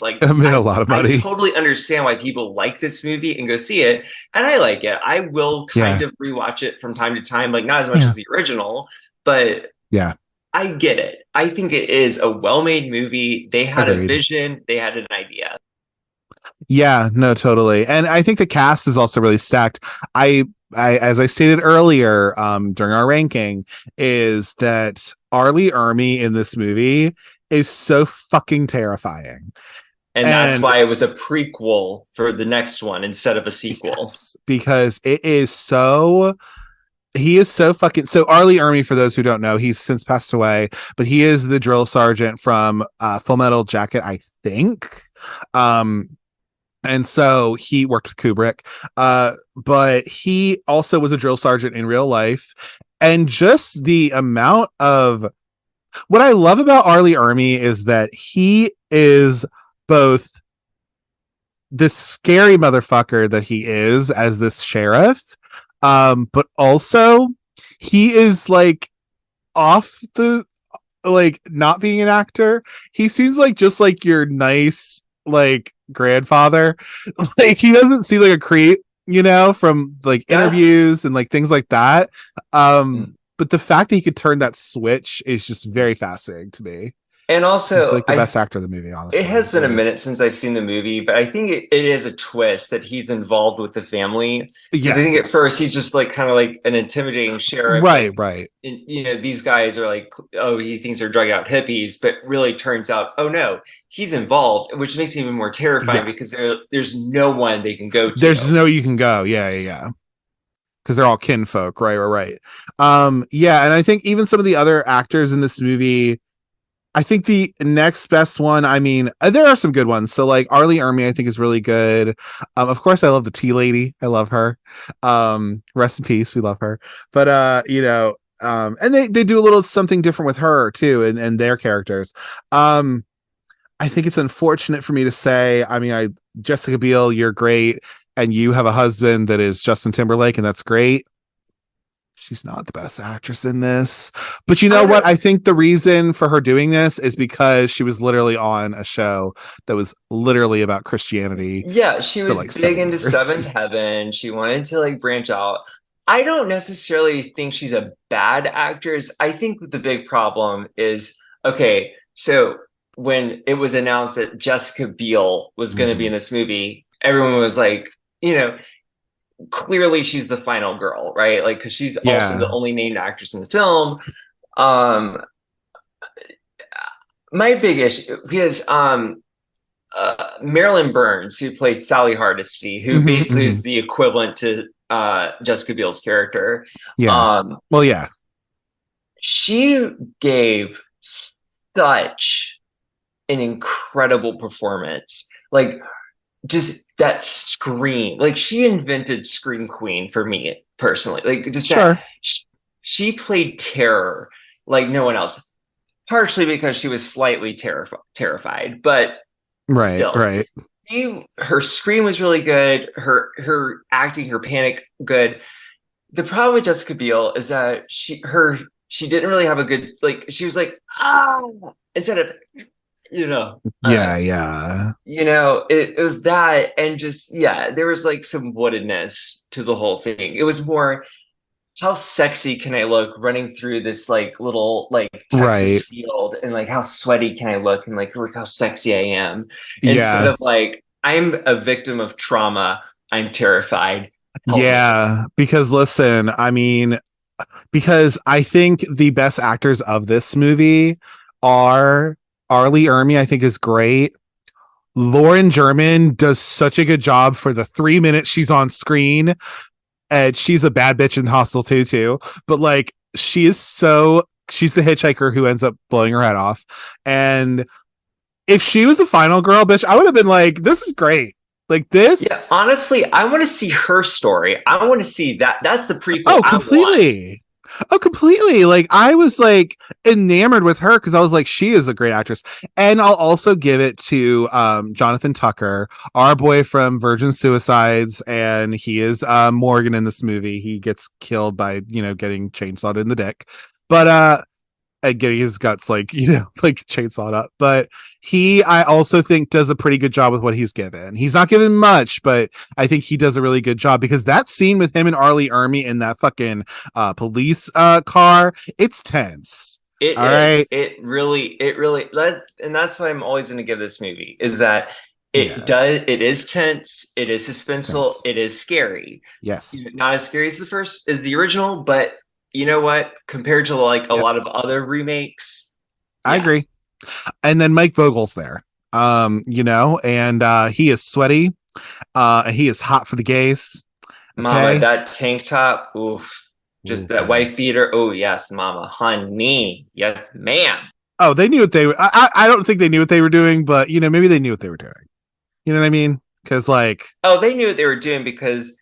Like, I made a I lot of I money. totally understand why people like this movie and go see it, and I like it. I will kind Yeah. of rewatch it from time to time, like not as much Yeah. as the original, but Yeah. I get it. I think it is a well-made movie. They had a Agreed. vision. They had an idea. Yeah, no, totally. And I think the cast is also really stacked. As I stated earlier, during our ranking, is that Arlie Ermy in this movie is so fucking terrifying. And that's And why it was a prequel for the next one instead of a sequel. yes, because he is so fucking so Arlie Ermy, for those who don't know, he's since passed away, but he is the drill sergeant from Full Metal Jacket, I think. Um, and so he worked with Kubrick, but he also was a drill sergeant in real life. And just the amount of what I love about Arlie Ermy is that he is both this scary motherfucker that he is as this sheriff, but also he is like off the like not being an actor. He seems like just like your nice like grandfather. Like he doesn't seem like a creep, from like That's interviews and like things like that. But the fact that he could turn that switch is just very fascinating to me. and He's also like the best actor of the movie, it honestly. has He's been a great. minute since I've seen the movie, but I think it is a twist that he's involved with the family. Because I Yes, think at yes. first he's just like kind of like an intimidating sheriff, Right, like right. and, these guys are like, oh, he thinks they're drug out hippies, but really turns out, oh no, he's involved, which makes it even more terrifying Yeah. because there's no one they can go There's to. no you can go. Yeah, yeah, yeah. Because they're all kinfolk, right, right, right. Yeah, and I think even some of the other actors in this movie, I think the next best one, I mean, there are some good ones. So like Arlie Ermy, I think is really good. Of course, I love the tea lady. I love her. Rest in peace. We love her. But and they do a little something different with her too, and their characters. I think it's unfortunate for me to say. I mean, Jessica Biel, you're great. and you have a husband that is Justin Timberlake, and that's great. She's not the best actress in this. But you know I what? don't. I think the reason for her doing this is because she was literally on a show that was literally about Christianity Yeah, she for was like big into 7 years. Seventh Heaven. She wanted to like branch out. I don't necessarily think she's a bad actress. I think the big problem is okay, so when it was announced that Jessica Biel was going to be Mhm. in this movie, everyone was like, you know, clearly she's the final girl, right? Like, because she's also the Yeah. only named actress in the film. Um, my big issue because Marilyn Burns, who played Sally Hardesty, who Hmm, basically hmm. is the equivalent to Jessica Biel's character. Yeah. Um, Well, yeah. she gave such an incredible performance. Like just that scream, like she invented Scream Queen for me personally. Like just that Sure. she played terror like no one else. Partially because she was slightly terrified, but Right. still, Right. her scream was really good. Her acting, her panic, good. The problem with Jessica Biel is that she didn't really have a good like. She was like ah instead of you know Yeah. Yeah. it was that and just yeah there was like some woodedness to the whole thing. It was more how sexy can I look running through this like little like Texas Right. field and like how sweaty can I look and like look how sexy I am instead Yeah. of like I'm a victim of trauma. I'm terrified. Help me. Yeah. Because listen, I mean, because I think the best actors of this movie are Arlie Ermy, I think is great. Lauren German does such a good job for the 3 minutes she's on screen. And she's a bad bitch in Hostel 2 too. But like she's the hitchhiker who ends up blowing her head off. And if she was the final girl, bitch, I would have been like, this is great. Like Yeah, this. honestly, I want to see her story. I want to see that. That's the prequel Oh, I want. completely. Oh, completely. Like I was like enamored with her because I was like, she is a great actress. And I'll also give it to Jonathan Tucker, our boy from Virgin Suicides, and he is Morgan in this movie. He gets killed by, getting chainsawed in the dick. But and getting his guts like like chainsawed up, but I also think does a pretty good job with what he's given. He's not given much, but I think he does a really good job because that scene with him and Arlie Ermy in that fucking police car, it's tense. It All is. right. And that's why I'm always going to give this movie is that Yeah, it is tense, it is it's suspenseful, tense. it is scary. Yes. Not as scary as the original, but you know what? Compared to like a Yep, lot of other remakes, I yeah. agree. And then Mike Vogel's there, and he is sweaty, and he is hot for the gays. Mama, Okay. that tank top, oof. Just Ooh, that baby. white feeder. Oh yes, mama. Honey. Yes, ma'am. Oh, they knew what they were. I don't think they knew what they were doing, but maybe they knew what they were doing. You know what I mean? Because like, Oh, they knew what they were doing because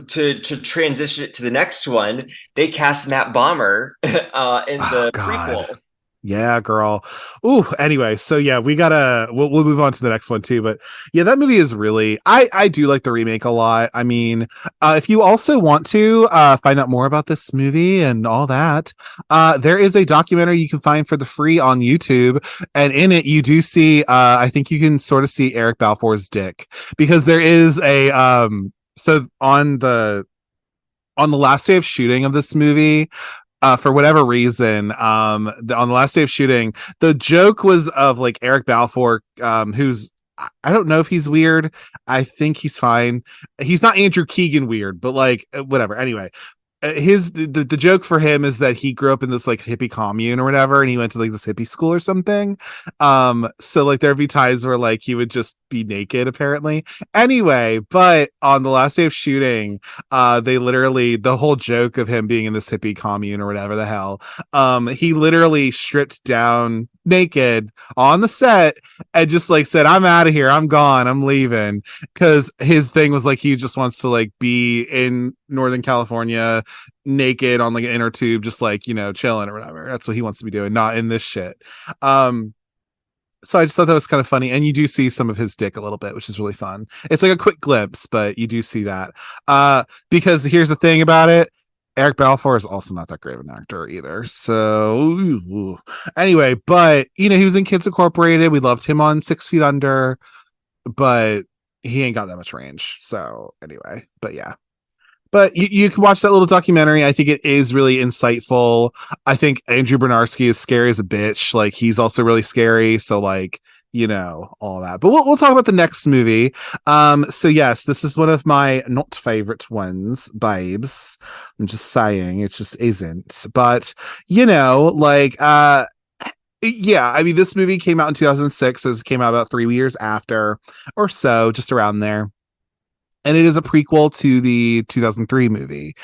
to transition it to the next one, they cast Matt Bomber in oh the god, prequel. yeah, girl. Ooh. Anyway, so yeah, we'll move on to the next one too. But yeah, that movie is really I do like the remake a lot. I mean, if you also want to find out more about this movie and all that, there is a documentary you can find for the free on YouTube, and in it you do see I think you can sort of see Eric Balfour's dick because there is a so on the last day of shooting of this movie, for whatever reason, on the last day of shooting, the joke was of like Eric Balfour, who's I don't know if he's weird. I think he's fine. He's not Andrew Keegan weird, but like whatever. Anyway, the joke for him is that he grew up in this like hippie commune or whatever, and he went to like this hippie school or something. So like there'd be times where like he would just be naked apparently. Anyway, but on the last day of shooting, they literally the whole joke of him being in this hippie commune or whatever the hell, he literally stripped down naked on the set and just like said, I'm out of here, I'm gone, I'm leaving, because his thing was like he just wants to like be in Northern California naked on like an inner tube, just like chilling or whatever. That's what he wants to be doing, not in this shit. um So I just thought that was kind of funny. And you do see some of his dick a little bit, which is really fun. It's like a quick glimpse, but you do see that. Because here's the thing about it. Eric Balfour is also not that great of an actor either. So anyway, but he was in Kids Incorporated. We loved him on 6 Feet Under, but he ain't got that much range. So anyway, but yeah. But you can watch that little documentary. I think it is really insightful. I think Andrew Bernarski is scary as a bitch. Like, he's also really scary. So like, all that. But we'll talk about the next movie. So yes, this is one of my not favorite ones, babes. I'm just saying, it just isn't. But like yeah, I mean, this movie came out in 2006. So it came out about 3 years after or so, just around there. And it is a prequel to the 2003 movie,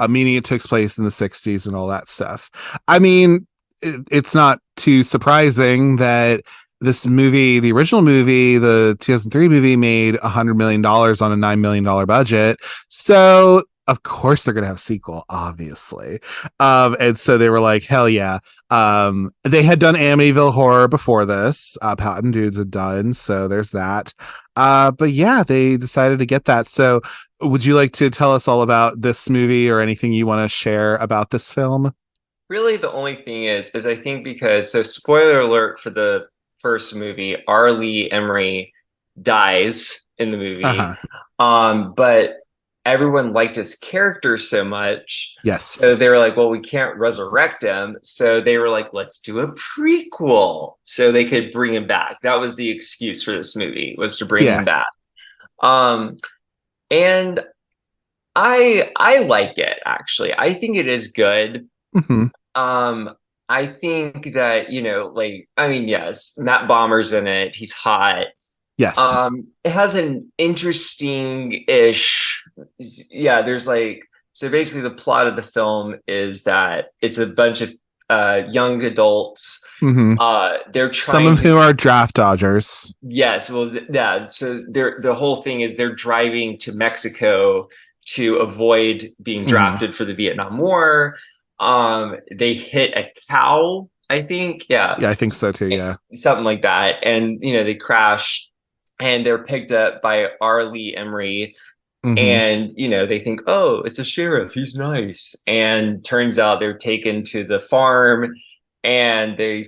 meaning it took place in the 60s and all that stuff. I mean, it's not too surprising that this movie, the original movie, the 2003 movie, made $100 million on a $9 million budget. So, of course, they're going to have a sequel, obviously. And so they were like, hell yeah. They had done Amityville Horror before this. Patton Dudes had done. So there's that. But yeah, they decided to get that. So would you like to tell us all about this movie or anything you want to share about this film? Really, the only thing is I think because, so spoiler alert for the first movie, R. Lee Emery dies in the movie. Uh-huh. But everyone liked his character so much. Yes. So they were like, well, we can't resurrect him. So they were like, let's do a prequel so they could bring him back. That was the excuse for this movie, was to bring him back. And I like it, actually. I think it is good. Mm-hmm. I think that, yes, Matt Bomer's in it. He's hot. Yes. It has an interesting-ish, there's so basically the plot of the film is that it's a bunch of young adults. Mm-hmm. They're trying some of whom are draft dodgers. Yes, well, yeah. So the whole thing is they're driving to Mexico to avoid being drafted for the Vietnam War. They hit a cow, I think. Yeah, I think so too. Yeah, something like that, and they crash. And they're picked up by R. Lee Emery. And, they think, oh, it's a sheriff. He's nice. And turns out they're taken to the farm and they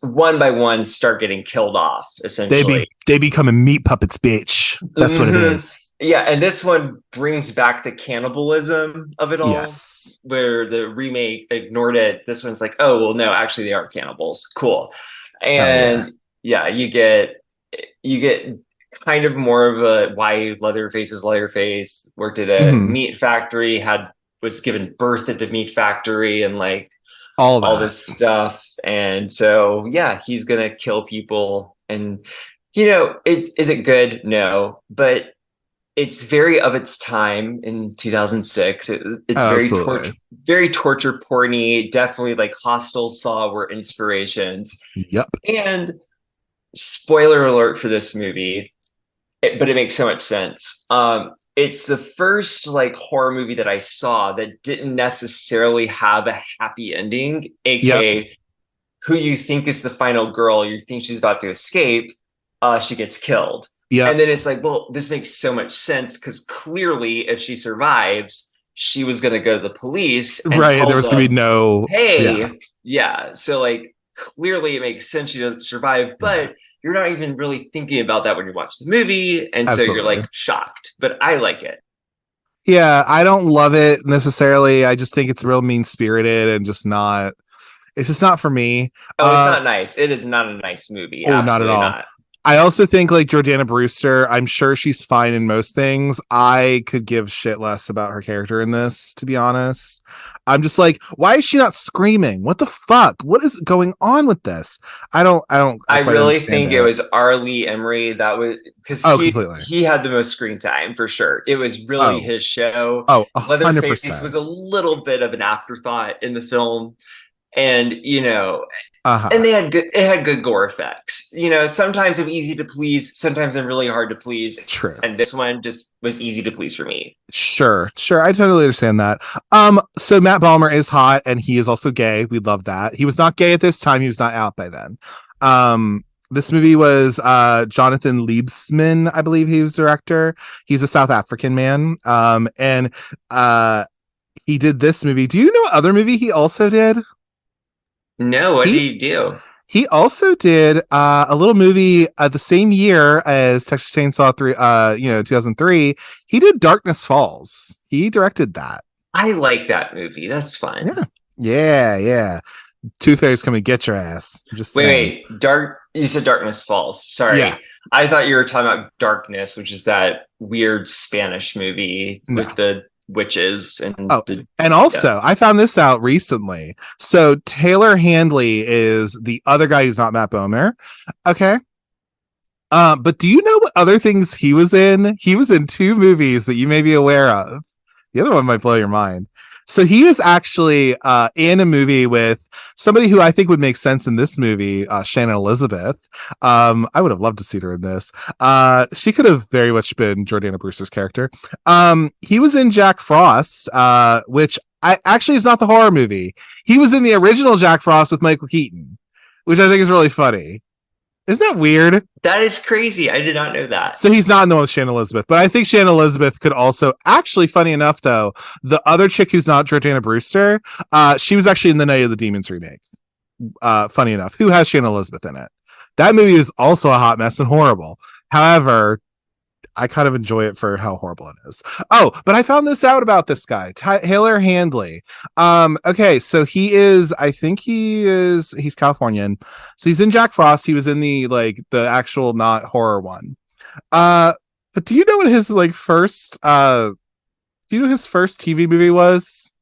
one by one start getting killed off, essentially. They become a meat puppets, bitch. That's what it is. Yeah. And this one brings back the cannibalism of it all. Yes. Where the remake ignored it. This one's like, oh, well, no, actually they are cannibals. Cool. And you get kind of more of a why Leatherface is Leatherface, worked at a meat factory, was given birth at the meat factory, and like all this stuff. And so he's gonna kill people. And is it good? No, but it's very of its time in 2006. It's very torture porny. Definitely like Hostel, Saw were inspirations. Yep. And spoiler alert for this movie. But it makes so much sense. It's the first like horror movie that I saw that didn't necessarily have a happy ending, aka who you think is the final girl, you think she's about to escape, she gets killed. Yeah. And then it's like, well, this makes so much sense because clearly if she survives, she was going to go to the police. And right. There was going to be no. Hey. Yeah. So like clearly it makes sense she doesn't survive, but you're not even really thinking about that when you watch the movie. And so you're like shocked, but I like it. Yeah, I don't love it necessarily. I just think it's real mean spirited and it's just not for me. Oh, it's not nice. It is not a nice movie. Oh, not at all. Not. I also think like Jordana Brewster, I'm sure she's fine in most things. I could give shit less about her character in this, to be honest. I'm just like, why is she not screaming? What the fuck? What is going on with this? I really think it was R. Lee Emery that was because he had the most screen time for sure. It was really his show. Oh, 100%. Leatherface was a little bit of an afterthought in the film. And and it had good gore effects. Sometimes I'm easy to please, sometimes I'm really hard to please. True. And this one just was easy to please for me. Sure. I totally understand that. So Matt Bomer is hot and he is also gay. We love that. He was not gay at this time. He was not out by then. This movie was Jonathan Liebsman, I believe he was director. He's a South African man. And he did this movie. Do you know what other movie he also did? No, what did He he do? he also did a little movie the same year as Texas Chainsaw 3, 2003. He did Darkness Falls. He directed that. I like that movie. That's Yeah. fun. Yeah. Tooth Fairy's coming to get your ass. I'm just saying. Wait, Dark. You said Darkness Falls. Yeah. Sorry, I thought you were talking about Darkness, which is that weird Spanish movie No. with the witches and Oh, the. and also, I found this out recently. So Taylor Handley is the other guy who's not Matt Bomer. Okay. But do you know what other things he was in? He was in two movies that you may be aware of. The other one might blow your mind. So he was actually in a movie with somebody who I think would make sense in this movie, Shannon Elizabeth. I would have loved to see her in this. She could have very much been Jordana Brewster's character. He was in Jack Frost, which I actually is not the horror movie. He was in the original Jack Frost with Michael Keaton, which I think is really funny. Isn't that weird? That is crazy. I did not know that. So he's not in the one with Shannon Elizabeth, but I think Shannon Elizabeth could also actually, funny enough, though, the other chick who's not Jordana Brewster, she was actually in the Night of the Demons remake. Funny enough, who has Shannon Elizabeth in it? That movie is also a hot mess and horrible. However, I kind of enjoy it for how horrible it is. Oh, but I found this out about this guy, Taylor Handley. Okay, so he's Californian. So he's in Jack Frost. He was in the actual not horror one. But do you know what his first TV movie was?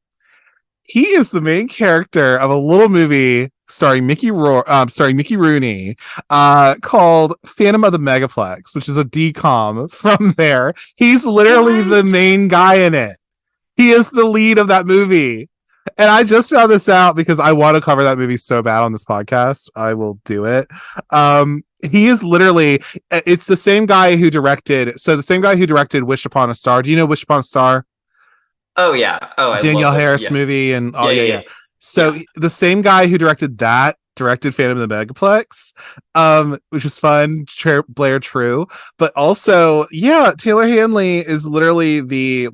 He is the main character of a little movie starring Mickey Rooney, called Phantom of the Megaplex, which is a DCOM from there. He's literally the main guy in it. He is the lead of that movie. And I just found this out because I want to cover that movie so bad on this podcast. I will do it. He is literally, it's the same guy who directed Wish Upon a Star. Do you know Wish Upon a Star? Oh yeah. Oh, I Danielle love it. Harris Yeah. movie and Yeah. So the same guy who directed Phantom of the Megaplex, which was fun. Blair True, but also Taylor Handley is literally the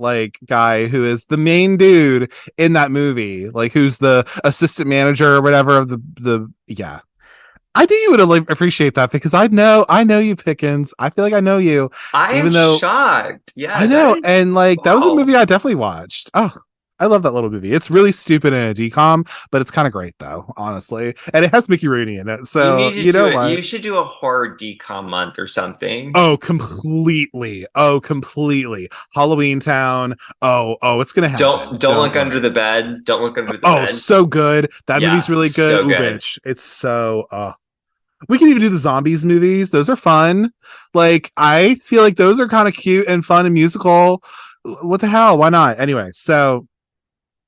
guy who is the main dude in that movie, who's the assistant manager or whatever of the. I knew you would appreciate that because I know you, Pickens. I feel like I know you. I even am though shocked. Yeah, I know, and that was a wow. movie I definitely watched. Oh, I love that little movie. It's really stupid in a DCOM, but it's kind of great though, honestly. And it has Mickey Rooney in it, so You need to do it. what? You should do a horror decom month or something. Oh, completely. Halloween Town. Oh, it's gonna happen. Don't look under the bed. Don't look under the Oh, bed. so good. That movie's really good. So Ooh, good. bitch. It's so we can even do the zombies movies. Those are fun. I feel like those are kind of cute and fun and musical. What the hell? Why not? Anyway, so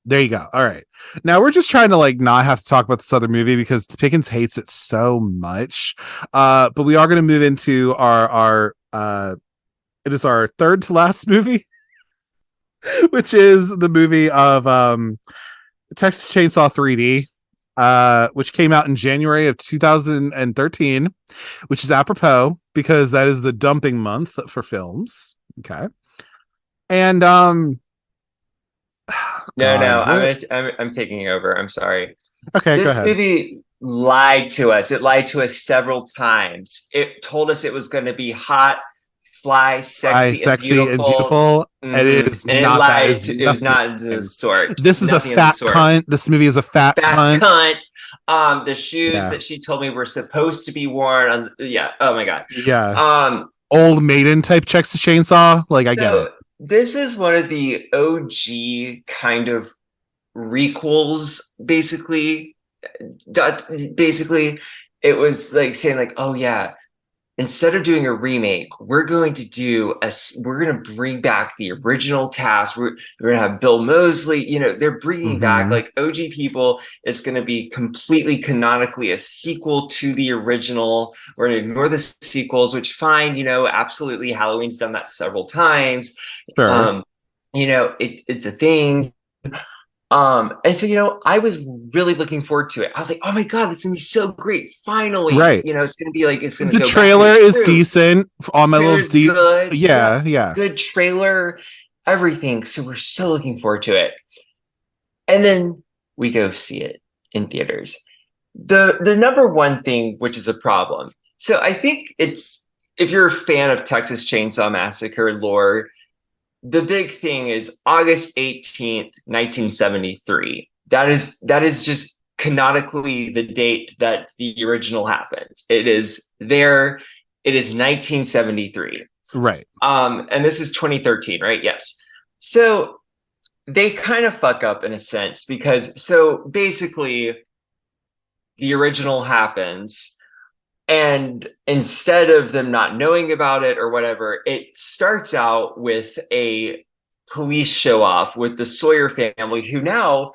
there you go. All right. Now we're just trying to not have to talk about this other movie because Pickens hates it so much. But we are going to move into our it is our third to last movie, which is the movie of Texas Chainsaw 3D. Which came out in January of 2013, which is apropos because that is the dumping month for films. Okay. And No, I'm taking over. I'm sorry. Okay, this movie lied to us. It lied to us several times. It told us it was going to be hot, sexy, and beautiful. Mm-hmm. And it is and not. It lied. It was not the sort. This is nothing a fat cunt. This movie is a fat cunt. The shoes that she told me were supposed to be worn on. Yeah. Oh my god. Yeah. Old maiden type Texas Chainsaw. I get it. This is one of the OG kind of requels, basically. Basically, it was saying oh yeah, instead of doing a remake, we're going to bring back the original cast. We're going to have Bill Moseley. They're bringing back OG people. It's going to be completely canonically a sequel to the original. We're going to ignore the sequels, which fine. Absolutely. Halloween's done that several times. Sure. It's a thing. And so, I was really looking forward to it. I was like, oh my God, this is gonna be so great. Finally, Right. it's gonna be like, it's gonna The go back to trailer its is roots. decent on my little Trailer's deep. good. Yeah, Yep. yeah. Good trailer, everything. So we're so looking forward to it. And then we go see it in theaters. The number one thing, which is a problem. So I think it's, if you're a fan of Texas Chainsaw Massacre lore, the big thing is August 18th, 1973. That is just canonically the date that the original happens. It is there. It is 1973. Right. And this is 2013, right? Yes. So they kind of fuck up in a sense because so basically the original happens, and instead of them not knowing about it or whatever, it starts out with a police show off with the Sawyer family, who now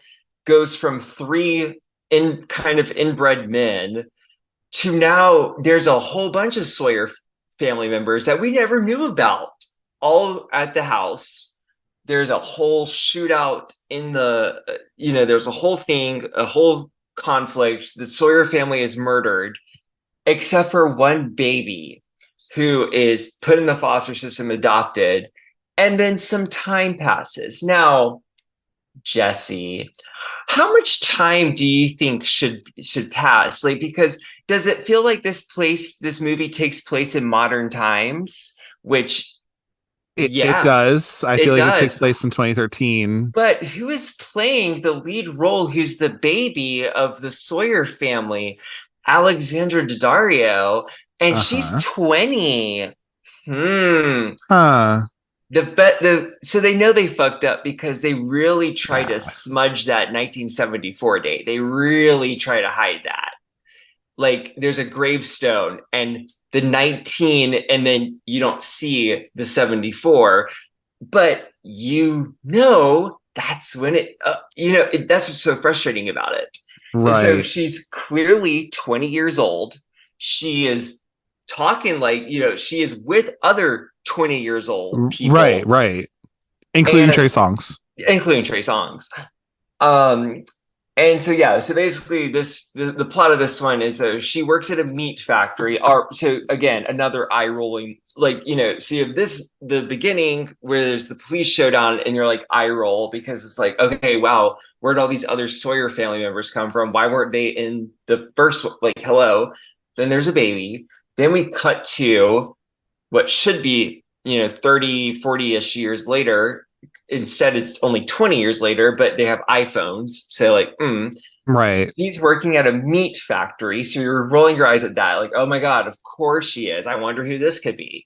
goes from three in kind of inbred men to now there's a whole bunch of Sawyer family members that we never knew about, all at the house. There's a whole shootout in there's a whole thing, a whole conflict. The Sawyer family is murdered, except for one baby who is put in the foster system, adopted, and then some time passes. Now, Jesse, how much time do you think should pass? Like, because does it feel like this movie takes place in modern times? Which, It yeah, does. I feel it like it takes does. place in 2013. But who is playing the lead role? Who's the baby of the Sawyer family? Alexandra Daddario, and she's Uh-huh. 20. Hmm. Huh. So they know they fucked up because they really try to Yeah. smudge that 1974 date. They really try to hide that. Like there's a gravestone and the 19, and then you don't see the 74, but that's when that's what's so frustrating about it. And so Right. she's clearly 20 years old. She is talking like, she is with other 20 years old Right, people, right. Including and Trey Songs. including Trey Songz. Um, and so yeah, so basically the plot of this one is she works at a meat factory. Or so again, another eye rolling, like, so you have the beginning where there's the police showdown and you're like eye roll because it's like, okay, wow, where'd all these other Sawyer family members come from? Why weren't they in the first one? Like, hello. Then there's a baby. Then we cut to what should be, 30, 40-ish years later. Instead, it's only 20 years later, but they have iPhones. So, like, Right. she's working at a meat factory. So you're rolling your eyes at that. Like, oh my God, of course she is. I wonder who this could be.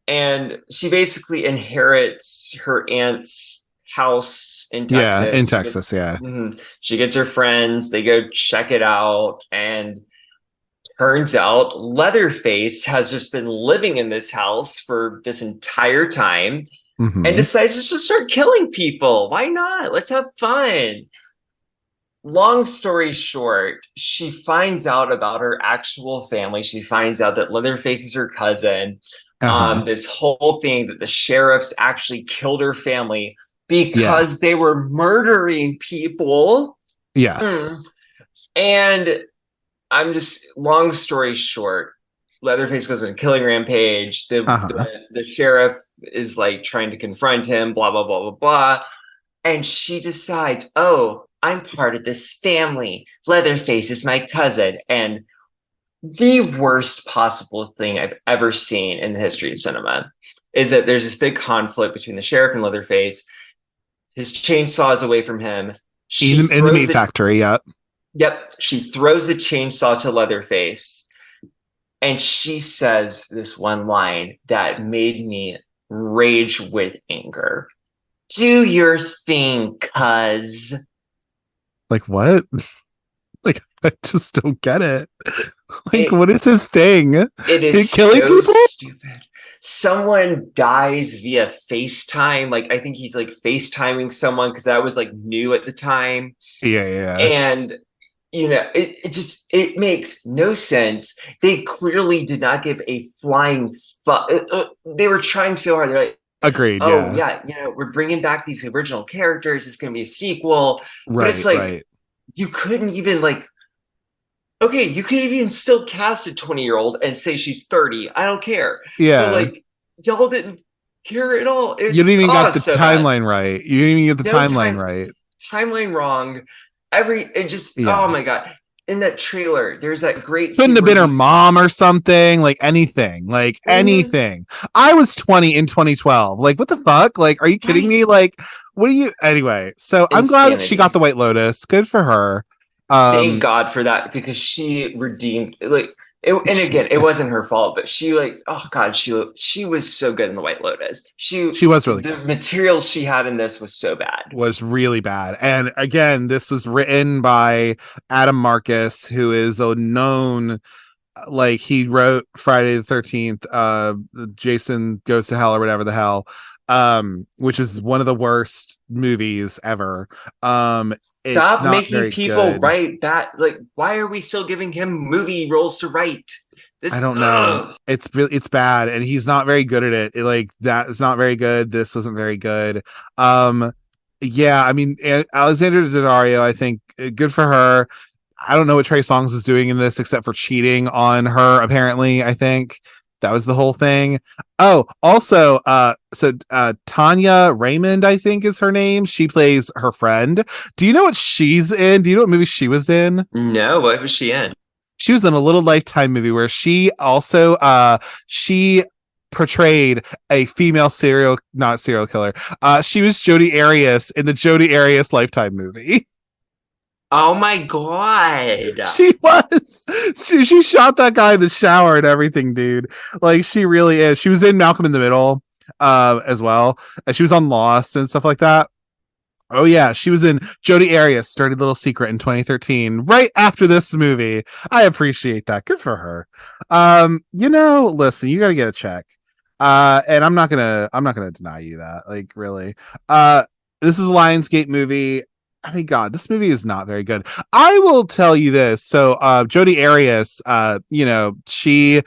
And she basically inherits her aunt's house in Yeah, in Texas. Texas, yeah. She gets her friends. They go check it out. And turns out Leatherface has just been living in this house for this entire time and Hmm. decides just to start killing people. Why not? Let's have fun. Long story short, she finds out about her actual family. She finds out that Leatherface is her cousin. Uh-huh. This whole thing that the sheriffs actually killed her family Yeah. because they were murdering people. Yes. Mm. And long story short, Leatherface goes on a killing rampage. Uh-huh. The sheriff is like trying to confront him, blah, blah, blah, blah, blah. And she decides, oh, I'm part of this family. Leatherface is my cousin. And the worst possible thing I've ever seen in the history of cinema is that there's this big conflict between the sheriff and Leatherface. His chainsaw is away from him. She In the throws meat it. factory, yeah. Yep. She throws the chainsaw to Leatherface. And she says this one line that made me rage with anger. Do your thing, cuz. Like what? Like I just don't get it. Like It what is his thing? it is Killing so people? stupid. Someone dies via FaceTime. Like I think he's like FaceTiming someone because that was like new at the time. Yeah, yeah. And it makes no sense. They clearly did not give a flying fuck. They were trying so hard. They're like, Agreed. Oh Yeah. yeah, we're bringing back these original characters. It's going to be a sequel, but it's Right. like Right. you couldn't even like. Okay, you could even still cast a 20-year-old and say she's 30. I don't care. But Yeah. like y'all didn't care at all. You didn't It's even got it's the so bad. timeline right. You didn't even get the No timeline time right. timeline wrong. It just oh Yeah. my god. In that trailer, there's that great Couldn't scene have where been her you mom or something, like anything, like mhm, anything. I was 20 in 2012. Like, what the fuck? Like, are you kidding right me? Like, what are you anyway? So I'm glad that she got insanity. the White Lotus. Good for her. Thank Um, God for that because she redeemed like it, and again, she, it wasn't her fault, but she like oh god, she was so good in the White Lotus. she was really The good. material she had in this was so bad. Was really bad. And again, this was written by Adam Marcus, who is a known, like, he wrote Friday the 13th, Jason Goes to Hell or whatever the hell, which is one of the worst movies ever. It's Stop not making very people good. write that. Like, why are we still giving him movie roles to write? I This don't know. It's really, it's bad, and he's not very good at it. Like, that is not very good. This wasn't very good. Um, yeah, I mean, Alexandra Daddario, I think, good for her. I don't know what Trey Songz was doing in this except for cheating on her, apparently. I think that was the whole thing. Oh, also, Tanya Raymond, I think is her name. She plays her friend. Do you know what she's in? Do you know what movie she was in? no, what was she in? She was in a little Lifetime movie where she also she portrayed a female serial, not serial killer. She was Jodi Arias in the Jodi Arias Lifetime movie. Oh my god. She was. She shot that guy in the shower and everything, dude. Like, she really is. She was in Malcolm in the Middle as well. She was on Lost and stuff like that. Oh yeah, she was in Jodi Arias' Dirty Little Secret in 2013, right after this movie. I appreciate that. Good for her. Listen, you got to get a check. And I'm not gonna deny you that. Like, really. This is a Lionsgate movie. I mean, God, this movie is not very good. I will tell you this. So, Jodi Arias, she,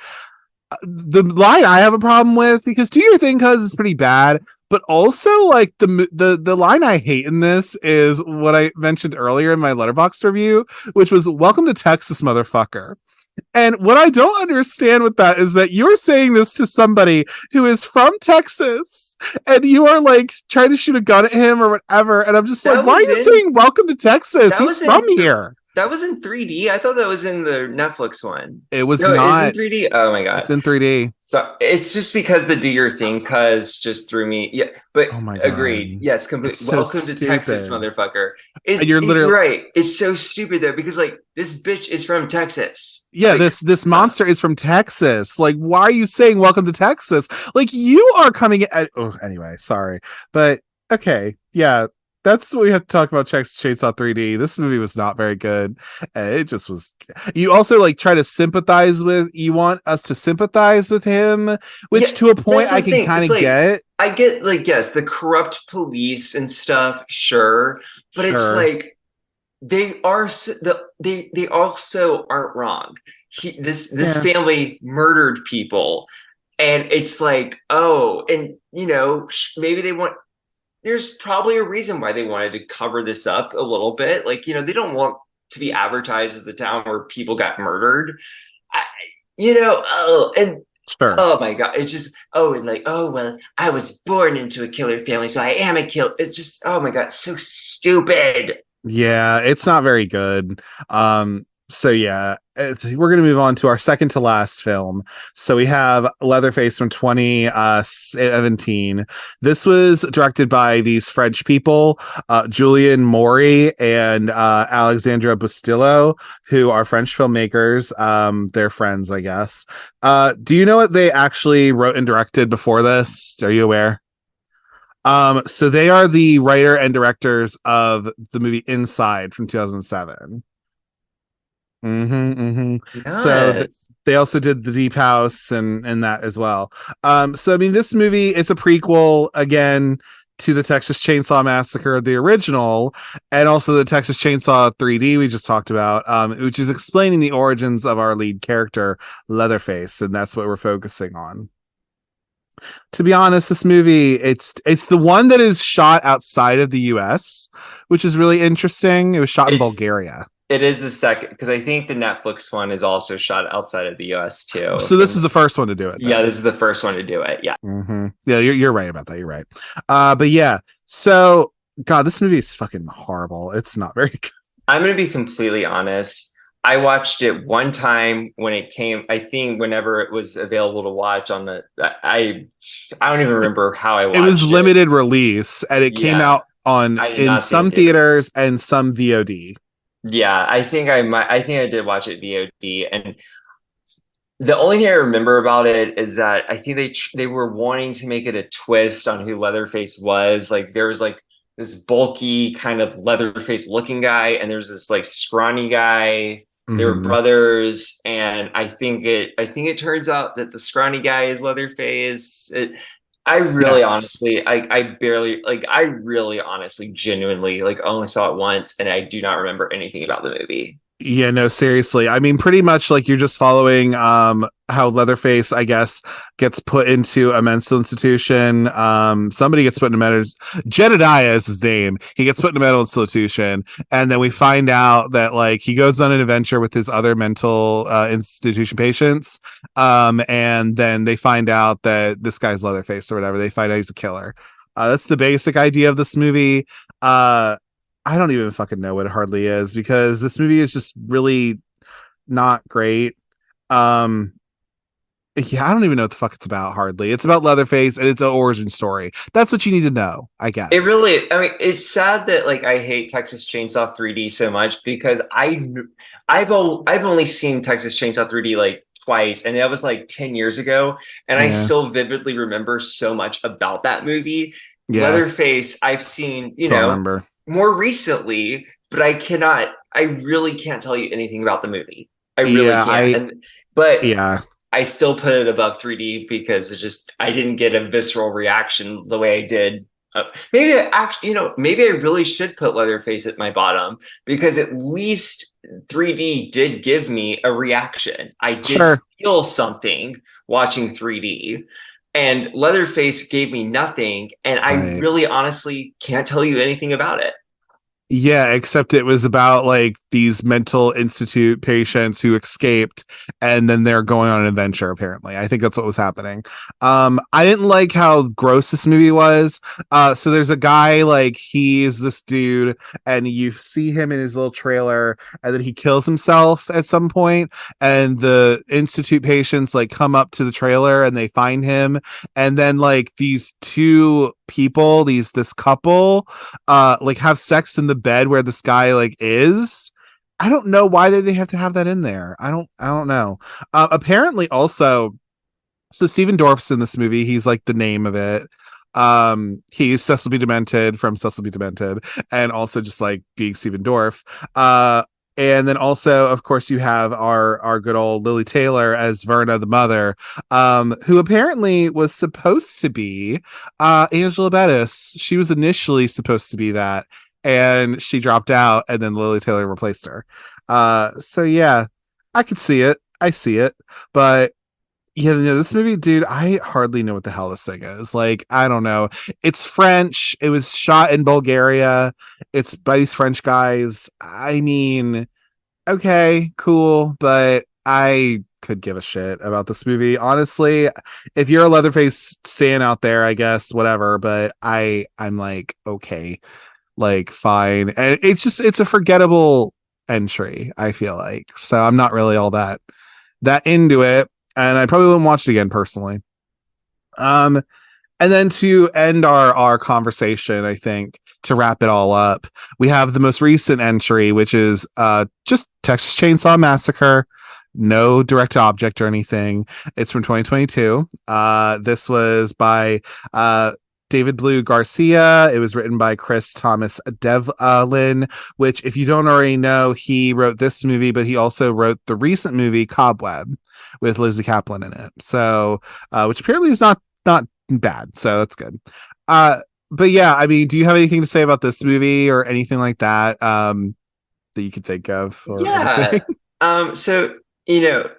the line I have a problem with, because Do Your Thing Cuz is pretty bad, but also, like, the line I hate in this is what I mentioned earlier in my Letterboxd review, which was "Welcome to Texas, motherfucker." And what I don't understand with that is that you're saying this to somebody who is from Texas, and you are like trying to shoot a gun at him or whatever. And I'm just like, That why are was you in saying "Welcome to Texas"? that He's was from in here. that was in 3D. I thought that was in the Netflix one. It was No, it is in not. 3D. Oh my It's god. in 3D. So it's just because the Do Your Thing cuz just threw me. Yeah, but Oh my agreed. God. Yes, It's complete. so Welcome to Texas, stupid. motherfucker. And Is you're you're literally, right. It's so stupid though because like this bitch is from Texas. yeah, Like, this monster is from Texas. Like, why are you saying "Welcome to Texas"? Like, you are coming at, oh, anyway, sorry. But okay, yeah, that's what we have to talk about. Texas Chainsaw 3D. This movie was not very good. It just was. You also, like, try to sympathize with, you want us to sympathize with him, which yeah, to a point that's I the can thing. kind It's of like get. I get like yes, the corrupt police and stuff, sure, but it's Sure. like they are they also aren't wrong. This Yeah. family murdered people, and it's like oh, and maybe they want. There's probably a reason why they wanted to cover this up a little bit. Like they don't want to be advertised as the town where people got murdered. I, oh, and Sure. oh my god, it's just and like well, I was born into a killer family, so I am a killer. It's just oh my god, so stupid. Yeah, it's not very good. So yeah, we're gonna move on to our second to last film. So we have Leatherface from 2017. This was directed by these French people, Julian Maury and Alexandra Bustillo, who are French filmmakers. They're friends, I guess. Do you know what they actually wrote and directed before this? Are you aware? So they are the writer and directors of the movie Inside from 2007. So Yes. they also did the Deep House and that as well. So I mean, this movie, it's a prequel again to the Texas Chainsaw Massacre, the original, and also the Texas Chainsaw 3D we just talked about, which is explaining the origins of our lead character Leatherface, and that's what we're focusing on. To be honest, this movie, it's the one that is shot outside of the US, which is really interesting. It was shot in It's Bulgaria. it is the second because I think the Netflix one is also shot outside of the US too. So this is And the first one to do it yeah, then. this is the first one to do it. Yeah. Yeah, you're right about that. You're right. But yeah, so God, this movie is fucking horrible. It's not very good. I'm going to be completely honest. I watched it one time when it came, I think whenever it was available to watch on the I don't even remember how I It was watched it. limited release and it came Yeah, out on I did in not see it in some theater. theaters and some VOD. Yeah, I think I did watch it VOD, and the only thing I remember about it is that I think they were wanting to make it a twist on who Leatherface was. Like there was like this bulky kind of Leatherface looking guy, and there's this like scrawny guy. They were Mm-hmm. brothers, and I think it turns out that the scrawny guy is Leatherface. I really Yes. honestly, I really honestly, genuinely, like only saw it once, and I do not remember anything about the movie. Yeah, no, seriously. I mean, pretty much like you're just following how Leatherface, I guess, gets put into a mental institution. Somebody gets put in a mental Jedediah is his name. He gets put in a mental institution, and then we find out that like he goes on an adventure with his other mental institution patients. And then they find out that this guy's Leatherface or whatever. They find out he's a killer. That's the basic idea of this movie. Uh I don't even fucking know what it hardly is because this movie is just really not great. Um, yeah, I don't even know what the fuck it's about hardly. It's about Leatherface and it's an origin story. That's what you need to know, I It guess. really, I mean, it's sad that like I hate Texas Chainsaw 3D so much because I've only seen Texas Chainsaw 3D like twice, and that was like 10 years ago, and I Yeah, still vividly remember so much about that movie. yeah, Leatherface, I've seen, don't remember. more recently, but I really can't tell you anything about the movie. I really Yeah, can't. But yeah, I still put it above 3D because it's just I didn't get a visceral reaction the way I did. Maybe I actually, maybe I really should put Leatherface at my bottom because at least 3D did give me a reaction. I did sure. feel something watching 3D, and Leatherface gave me nothing. And I Right. really honestly can't tell you anything about it. Yeah, except it was about like these mental institute patients who escaped and then they're going on an adventure apparently. I think that's what was happening. I didn't like how gross this movie was. So there's a guy like he's this dude and you see him in his little trailer and then he kills himself at some point and the institute patients like come up to the trailer and they find him and then like these two people, this couple like have sex in the bed where this guy like is. I don't know why they have to have that in there. I don't know. Apparently also, so Steven Dorff's in this movie. He's like the name of it. He's Cecil B. Demented from Cecil B. Demented, and also just like being Steven Dorff. And then also, of course, you have our good old Lily Taylor as Verna, the mother, who apparently was supposed to be Angela Bettis. She was initially supposed to be that, and she dropped out, and then Lily Taylor replaced her. So yeah, I could see it. I see it, but yeah, this movie, dude, I hardly know what the hell this thing is. Like, I don't know. It's French. It was shot in Bulgaria. It's by these French guys. I mean, okay, cool, but I could give a shit about this movie. Honestly, if you're a Leatherface stan out there, I guess whatever, but I'm like, okay, like fine. And it's a forgettable entry, I feel like. So I'm not really all that into it, and I probably wouldn't watch it again personally. Um, and then to end our conversation, I think to wrap it all up, we have the most recent entry, which is just Texas Chainsaw Massacre. No direct object or anything. It's from 2022. This was by David Blue Garcia. It was written by Chris Thomas Devlin, which, if you don't already know, he wrote this movie, but he also wrote the recent movie Cobweb with Lizzie Kaplan in it. So, which apparently is not bad. So that's good. But yeah, I mean, do you have anything to say about this movie or anything like that that you could think of or anything? Yeah. So, you know,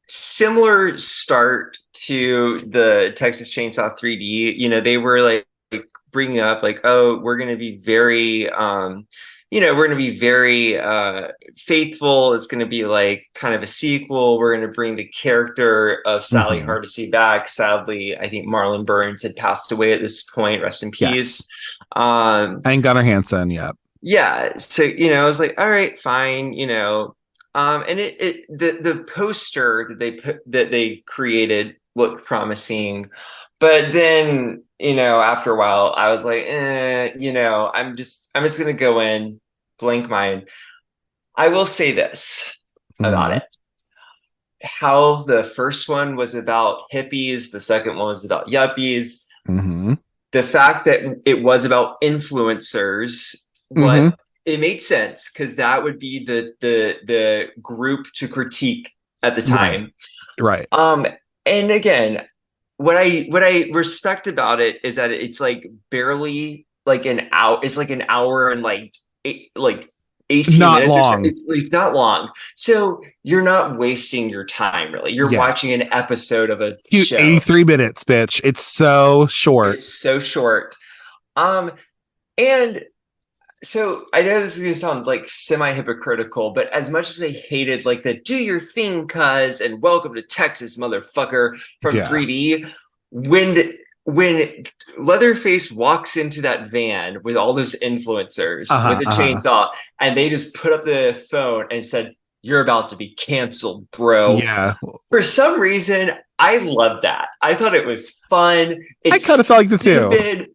similar start to the Texas Chainsaw 3D. They were like bringing up like, oh, we're going to be very, we're going to be very faithful. It's going to be like kind of a sequel. We're going to bring the character of Sally Mm-hmm. Hardesty back. Sadly, I think Marlon Burns had passed away at this point. Rest in Yes. peace. Um, And Gunnar Hansen. Yeah. yeah, so I was like, all right, fine. And the poster that they created looked promising, but then after a while I was like, I'm just gonna go in blank mind. I will say this about Mm-hmm. it: how the first one was about hippies, the second one was about yuppies. Mm-hmm. The fact that it was about influencers, Mm-hmm. what it made sense, because that would be the group to critique at the Right. time. Right. And again, what I respect about it is that it's like barely like an hour. It's like an hour and like 18 Not minutes or so. long. It's not long. So you're not wasting your time really. You're Yeah. watching an episode of a Cute show. 83 minutes, bitch. It's so short. It's so short. Um, and so I know this is gonna sound like semi-hypocritical, but as much as they hated like the "do your thing, cuz" and "welcome to Texas, motherfucker" from Yeah. 3D, when Leatherface walks into that van with all those influencers with Uh-huh. a Uh-huh. chainsaw, and they just put up the phone and said, "You're about to be canceled, bro." Yeah. For some reason, I love that. I thought it was fun. I It's kind of felt like the two. stupid.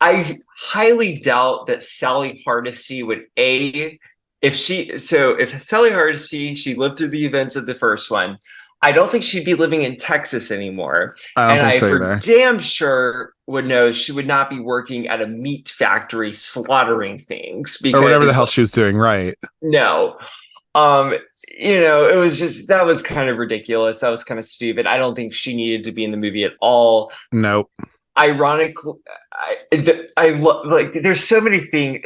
I highly doubt that Sally Hardesty would if Sally Hardesty, she lived through the events of the first one. I don't think she'd be living in Texas anymore. I don't And think I so for either. damn sure would know she would not be working at a meat factory slaughtering things, Or whatever the because hell she was doing, right? no. Um, it was just that was kind of ridiculous. That was kind of stupid. I don't think she needed to be in the movie at all. Nope. Ironically, I love like there's so many things.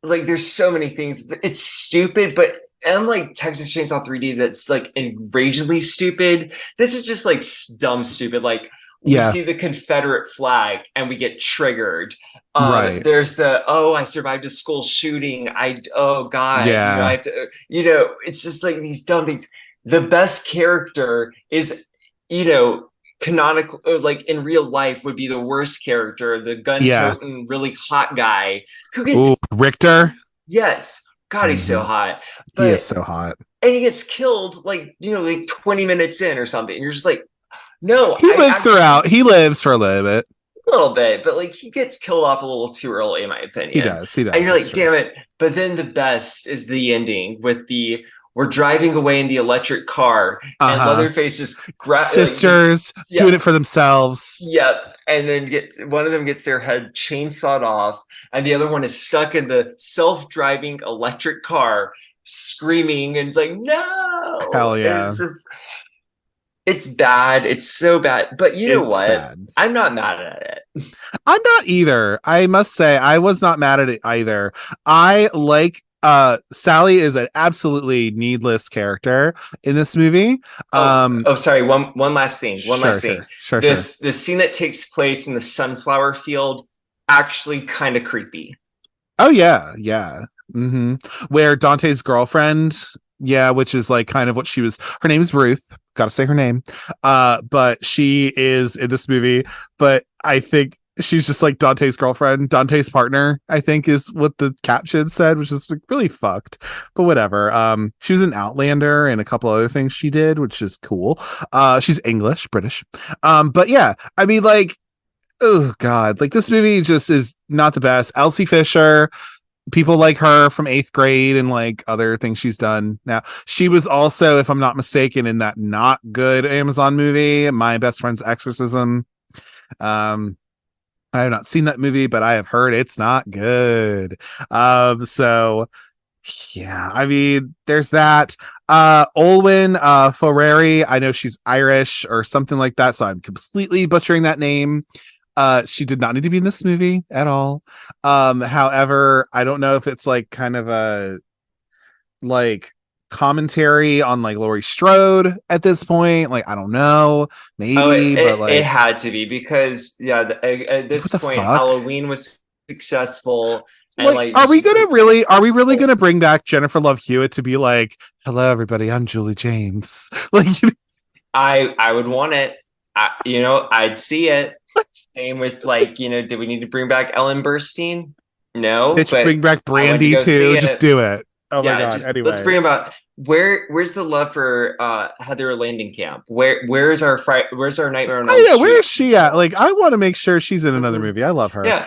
Like there's so many things. It's stupid, but unlike Texas Chainsaw 3D, that's like enragingly stupid. This is just like dumb stupid. Like we Yeah. see the Confederate flag and we get triggered. Right. There's the I survived a school shooting. Oh God, I Yeah. have to. It's just like these dumb things. The best character is you know canonical, like in real life, would be the worst character, the Yeah. gun-toting really hot guy who Ooh, gets, Richter. yes, God, he's so Hmm. hot. He is But so hot. and he gets killed like like 20 minutes in or something, and you're just like, no, He I lives actually throughout. He lives for a little bit. a little bit, but like he gets killed off a little too early in my He opinion. does. He And does. you're That's like, true. damn it. But then the best is the ending with the we're driving away in the electric car, and Uh-huh. Leatherface just just Sisters yeah. doing it for themselves. Yep. And then one of them gets their head chainsawed off, and the other one is stuck in the self-driving electric car, screaming and like, no. Hell yeah. It's bad. It's so bad. But you know It's what? bad. I'm not mad at it. I'm not either. I must say, I was not mad at it either. I like Sally is an absolutely needless character in this movie. Sorry. One last thing. One Sure, last thing. sure, sure, sure. This scene that takes place in the sunflower field, actually kind of creepy. Oh yeah, yeah. Mm-hmm. Where Dante's girlfriend, yeah, which is like kind of what she was. Her name is Ruth. Gotta say her name. But she is in this movie. But I think she's just like Dante's girlfriend, Dante's partner. I think is what the caption said, which is like really fucked. But whatever. She was in Outlander and a couple other things she did, which is cool. She's English, British. But yeah, I mean, like, oh god, like this movie just is not the best. Elsie Fisher, people like her from 8th grade and like other things she's done. Now she was also, if I'm not mistaken, in that not good Amazon movie, My Best Friend's Exorcism. um I have not seen that movie, but I have heard it's not good. So yeah, I mean, there's that. Olwen Ferrari, I know she's Irish or something like that, so I'm completely butchering that name. She did not need to be in this movie at all. However, I don't know if it's like kind of a like commentary on like Laurie Strode at this point. Like, I don't know, Oh, maybe, but it like, had to be because yeah, at what this the point, fuck? Halloween was successful and Like, like just are we really gonna pulse. bring back Jennifer Love Hewitt to be like, hello everybody, I'm Julie James? Like, I would want it. I'd see it. Same with like, did we need to bring back Ellen Burstyn? No, bitch, but bring back I went to Brandy go see too. Just it. do it. Oh my Yeah, god. just let's Anyway. bring about where's the love for Heather Landing Camp? Where's our Nightmare on Elm I know, where Street is she at? people? Like, I want to make sure she's in another Mhm. movie. I love her. Yeah.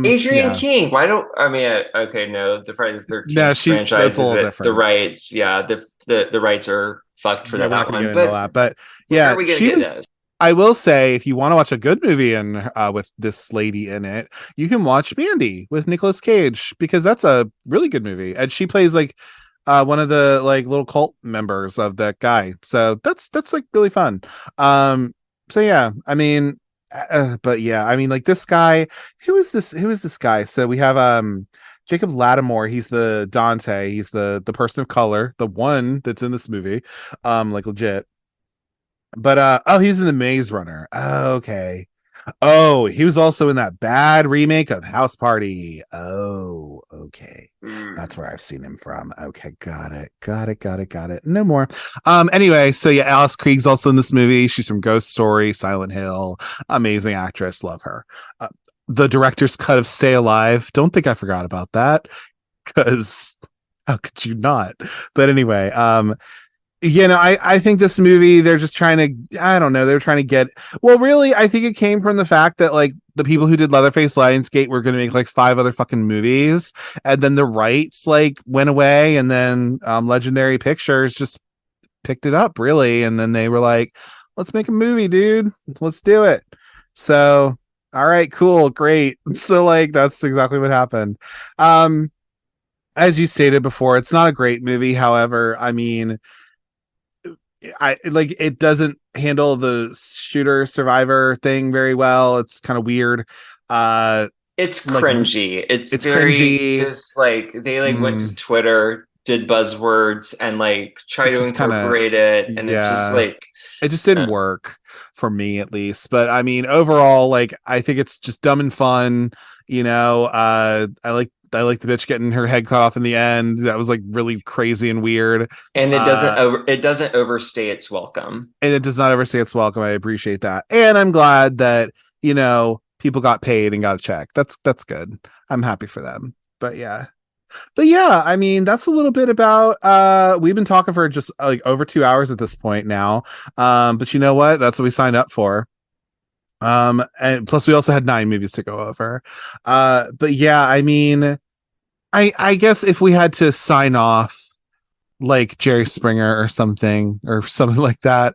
Adrian Yeah. King. Why don't I mean okay, no, the Friday the No, 13th that's franchise a is little that the different. rights, yeah, the rights are fucked for Yeah, we're not that gonna one. get into But that. But when yeah, are we gonna she get was those? I will say, if you want to watch a good movie and with this lady in it, you can watch Mandy with Nicolas Cage because that's a really good movie, and she plays like one of the like little cult members of that guy. So that's like really fun. Um, so yeah, I mean, but yeah, I mean, like this guy, who is this? Who is this guy? So we have Jacob Lattimore. He's the Dante. He's the person of color, the one that's in this movie, like legit. But oh, he's in the Maze Runner. Oh, okay. Oh, he was also in that bad remake of House Party. Oh, okay. That's Mm. where I've seen him from. Okay, got it. Got it. Got it. Got it. No more. Anyway, so yeah, Alice Krieg's also in this movie. She's from Ghost Story, Silent Hill. Amazing actress. Love her. The director's cut of Stay Alive. Don't think I forgot about that because how could you not? But anyway, I think this movie, they're just trying to, I don't know, they're trying to get, well, really, I think it came from the fact that like the people who did Leatherface Lionsgate were going to make like five other fucking movies. And then the rights like went away. And then Legendary Pictures just picked it up, really. And then they were like, let's make a movie, dude. Let's do it. So, all right, cool, great. So, like, that's exactly what happened. Um, as you stated before, it's not a great movie. However, I mean, I like it doesn't handle the shooter survivor thing very well. It's kind of weird. Uh It's like cringy. It's it's very cringy. just like they like went to Mm, Twitter, did buzzwords, and like try it's to just kind of incorporate it, and it's just yeah. like It just didn't uh, work for me at least. But I mean, overall, like I think it's just dumb and fun. I like the bitch getting her head cut off in the end. That was like really crazy and weird. and Uh it doesn't overstay its welcome. and it does not ever say it's welcome. I appreciate that. And I'm glad that, people got paid and got a check. That's good. I'm happy for them. But yeah. But yeah, I mean, that's a little bit about we've been talking for just like over 2 hours at this point now. But you know what? That's what we signed up for. And plus we also had 9 movies to go over. But yeah, I mean, I guess if we had to sign off like Jerry Springer or something like that.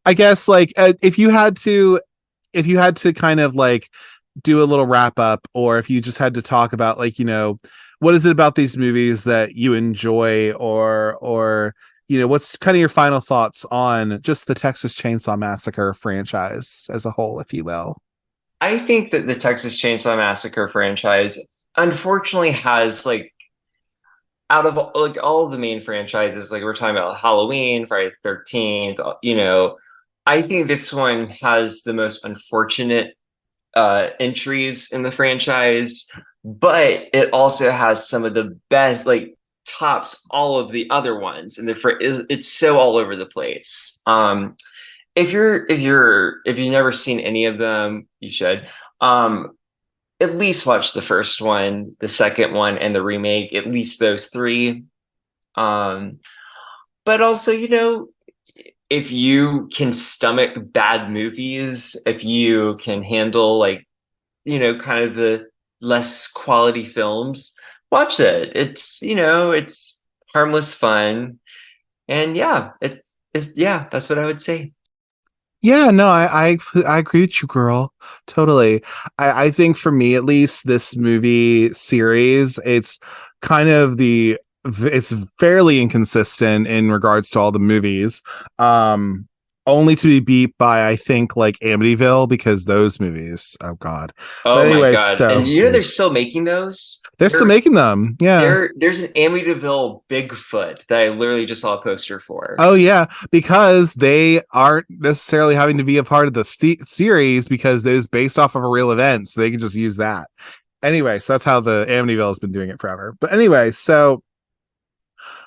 I guess like if you had to kind of like do a little wrap up, or if you just had to talk about like, what is it about these movies that you enjoy, or what's kind of your final thoughts on just the Texas Chainsaw Massacre franchise as a whole, if you will. I think that the Texas Chainsaw Massacre franchise unfortunately has like out of like all of the main franchises, like we're talking about Halloween, Friday the 13th, I think this one has the most unfortunate entries in the franchise, but it also has some of the best, like tops all of the other ones, and it's so all over the place. If you've never seen any of them, you should. At least watch the first one, the second one, and the remake. At least those three. Um, but also, if you can stomach bad movies, if you can handle like, kind of the less quality films, watch it. It's harmless fun. And yeah, yeah, that's what I would say. Yeah, no, I agree with you, girl. Totally. I think for me at least, this movie series, kind of it's fairly inconsistent in regards to all the movies. Um only to be beat by I think like Amityville because those movies, oh god. But Oh my anyway, God. And so you know they're still making those? they're still making them. Yeah. There's an Amityville Bigfoot that I literally just saw a poster for. Oh yeah, because they aren't necessarily having to be a part of the series because it was based off of a real event, so they can just use that. Anyway, so that's how the Amityville has been doing it forever. But anyway, so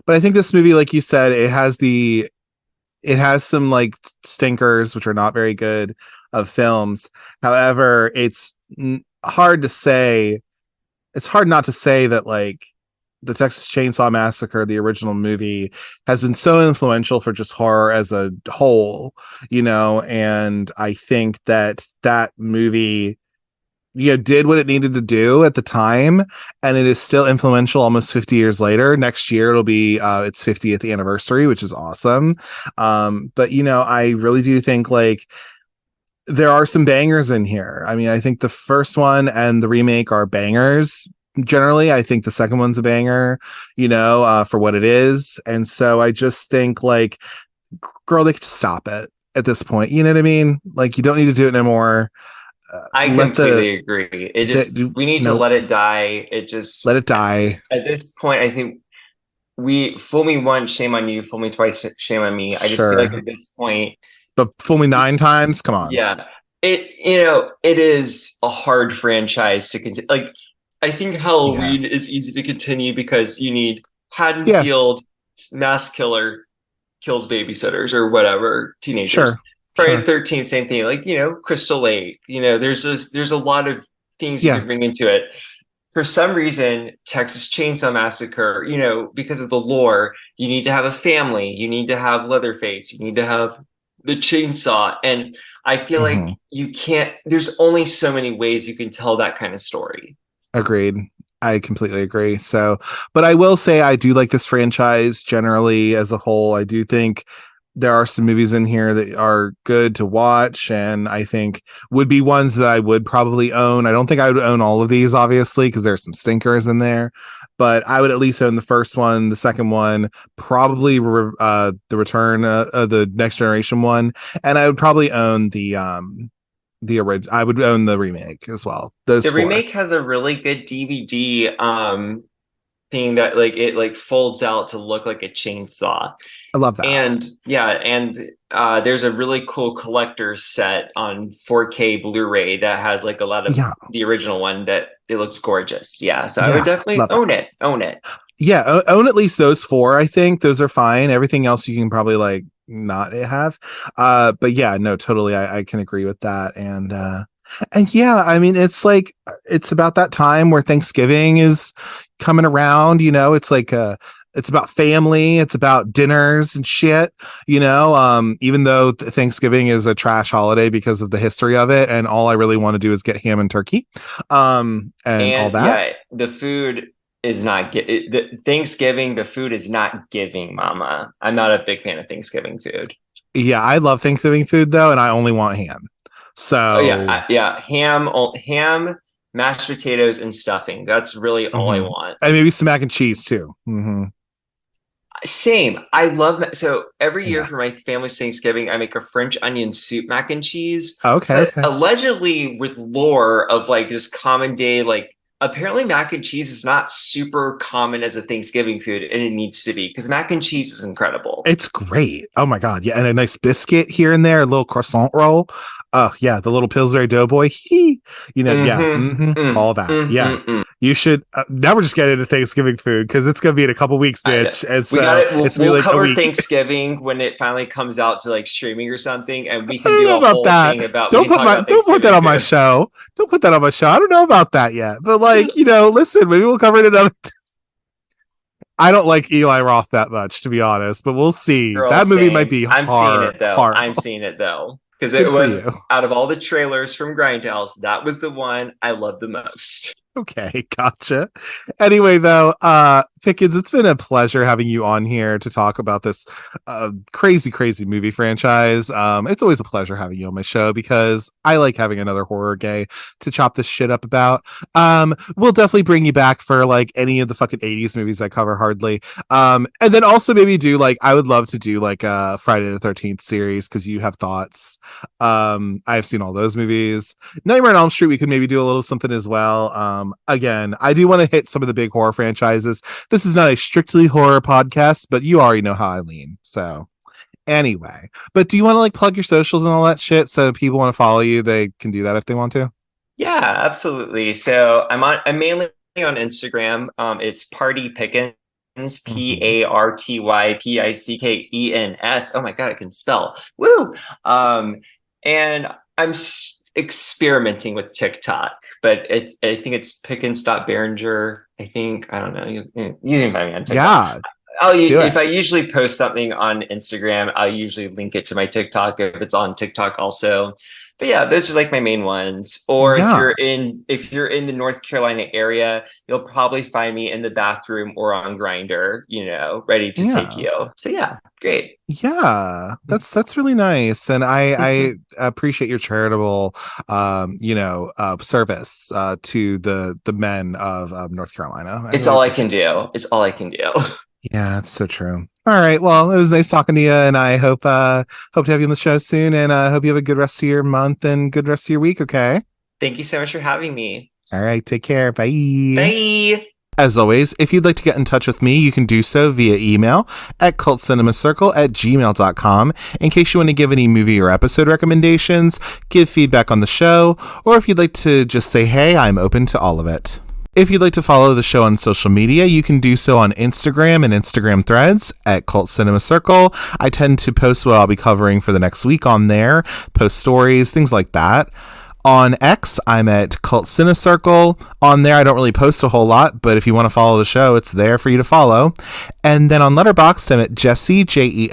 but I think this movie, like you said, it has some like stinkers which are not very good of films. However, hard to say. It's hard not to say that like the Texas Chainsaw Massacre, the original movie, has been so influential for just horror as a whole, and I think that that movie, did what it needed to do at the time, and it is still influential almost 50 years later. Next year it'll be its 50th anniversary, which is awesome. But I really do think like there are some bangers in here. I mean, I think the first one and the remake are bangers. Generally, I think the second one's a banger, for what it is. And so I just think like, girl, they could just stop it at this point. You know what I mean? Like, you don't need to do it anymore. I completely agree. We need to nope, let it die. It just, let it die. at this point, I think we fool me once, shame on you, fool me twice, shame on me. I just feel like Sure. at this point, But fool me 9 times? Come on. yeah, it is a hard franchise to continue. Like, I think Yeah. Halloween is easy to continue because you need Yeah. Haddonfield, mass killer, kills babysitters or whatever, teenagers. Sure. Friday the Sure. 13th, same thing. Like, Crystal Lake, there's a lot of things you Yeah. could bring into it. For some reason, Texas Chainsaw Massacre, because of the lore, you need to have a family, you need to have Leatherface, you need to have the chainsaw. And I feel like Mm-hmm. you can't, there's only so many ways you can tell that kind of story. Agreed. I completely agree. So, but I will say I do like this franchise generally as a whole. I do think there are some movies in here that are good to watch, and I think would be ones that I would probably own. I don't think I would own all of these, obviously, because there's some stinkers in there, but I would at least own the first one, the second one, probably the return of the next generation one, and I would probably own the original. I would own the remake as well. Those The four. remake has a really good DVD thing that like it like folds out to look like a chainsaw. I love that. And yeah, and there's a really cool collector's set on 4K Blu-ray that has like a lot of Yeah. the original one that it looks gorgeous. Yeah, so I would Yeah. definitely Love that. own it. Yeah. Own at least those four. I think those are fine. Everything else you can probably like not have. But yeah, no, totally. I can agree with that. And yeah, I mean, it's like, it's about that time where Thanksgiving is coming around, it's like, it's about family, it's about dinners and shit, even though Thanksgiving is a trash holiday because of the history of it. And all I really want to do is get ham and turkey, and all And that. yeah, the food is not the Thanksgiving, the food is not giving, mama. I'm not a big fan of Thanksgiving food. Yeah, I love Thanksgiving food though, and I only want ham. Oh yeah, So, yeah, ham, mashed potatoes, and stuffing. That's really all I mhm. want. And maybe some mac and cheese too. Same. I love that. So every year Yeah. for my family's Thanksgiving, I make a French onion soup mac and cheese. Okay. But Okay. allegedly, with lore of like just common day, like apparently mac and cheese is not super common as a Thanksgiving food, and it needs to be because mac and cheese is incredible. It's great. Oh my god. Yeah, and a nice biscuit here and there, a little croissant roll. Oh yeah, the little Pillsbury Doughboy. Yeah. All that. Yeah. Mm. You should. Now we're just getting into Thanksgiving food because it's gonna be in a couple weeks, I know. bitch. And We got so it. We'll, it's gonna be we'll like a cover week. Thanksgiving when it finally comes out to like streaming or something, and we I can don't do know a about whole that. thing about. We can talk about Don't put that Thanksgiving on my food. show. Don't put that on my show. I don't know about that yet. But like, listen, maybe we'll cover it another. I don't like Eli Roth that much, to be honest, but we'll see. Girl, That movie might same. be I'm seeing it though. I'm horrible. seeing it though. Because Good it for was you. out of all the trailers from Grindhouse, that was the one I loved the most. Okay, gotcha. Anyway, though, Pickens, it's been a pleasure having you on here to talk about this crazy movie franchise. It's always a pleasure having you on my show because I like having another horror gay to chop this shit up about. We'll definitely bring you back for like any of the fucking 80s movies I cover hardly. And then also maybe do like, I would love to do like a Friday the 13th series because you have thoughts. I've seen all those movies. Nightmare on Elm Street, we could maybe do a little something as well. Again, I do want to hit some of the big horror franchises. This is not a strictly horror podcast, but you already know how I lean. So anyway, but do you want to like plug your socials and all that shit so people want to follow you? They can do that if they want to. Yeah, absolutely. So I'm mainly on Instagram. It's Party Pickens, PARTYPICKENS. Oh my God, I can spell. Woo! And I'm experimenting with TikTok, but I think it's Pickens.Barringer. I don't know. You can find me on TikTok. Yeah, If I usually post something on Instagram, I'll usually link it to my TikTok if it's on TikTok also. But yeah, those are like my main ones. Or if you're in the North Carolina area, you'll probably find me in the bathroom or on Grindr, ready to take you. So yeah, great. Yeah, that's really nice, and I appreciate your charitable service to the men of North Carolina. It's all I can do. It's all I can do. Yeah, that's so true. All right, well, it was nice talking to you, and I hope to have you on the show soon, and hope you have a good rest of your month and good rest of your week. Okay. Thank you so much for having me. All right, take care. Bye. Bye. As always, if you'd like to get in touch with me, you can do so via email at cultcinemacircle@gmail.com in case you want to give any movie or episode recommendations, give feedback on the show, or if you'd like to just say, hey, I'm open to all of it. If you'd like to follow the show on social media, you can do so on Instagram and Instagram threads at Cult Cinema Circle. I tend to post what I'll be covering for the next week on there, post stories, things like that. On X, I'm at Cult Cine Circle. On there, I don't really post a whole lot, but if you want to follow the show, it's there for you to follow. And then on Letterboxd, I'm at Jesse, Jesse,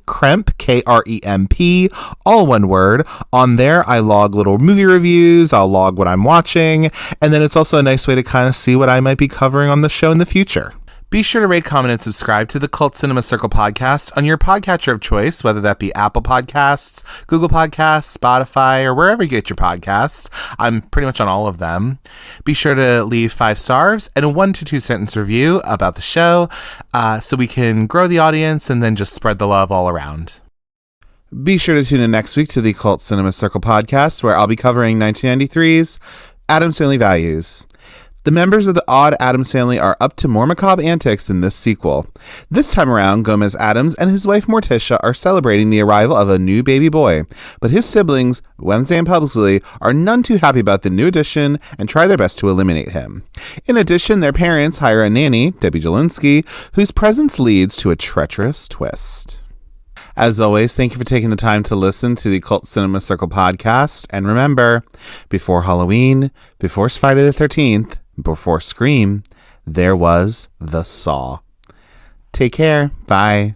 Kremp, Kremp, all one word. On there, I log little movie reviews, I'll log what I'm watching, and then it's also a nice way to kind of see what I might be covering on the show in the future. Be sure to rate, comment, and subscribe to the Cult Cinema Circle podcast on your podcatcher of choice, whether that be Apple Podcasts, Google Podcasts, Spotify, or wherever you get your podcasts. I'm pretty much on all of them. Be sure to leave 5 stars and a 1 to 2 sentence review about the show so we can grow the audience and then just spread the love all around. Be sure to tune in next week to the Cult Cinema Circle podcast, where I'll be covering 1993's Addams Family Values. The members of the odd Addams family are up to more macabre antics in this sequel. This time around, Gomez Addams and his wife Morticia are celebrating the arrival of a new baby boy, but his siblings, Wednesday and Pugsley, are none too happy about the new addition and try their best to eliminate him. In addition, their parents hire a nanny, Debbie Jelinski, whose presence leads to a treacherous twist. As always, thank you for taking the time to listen to the Cult Cinema Circle podcast, and remember, before Halloween, before Friday the 13th, before Scream, there was The Saw. Take care. Bye.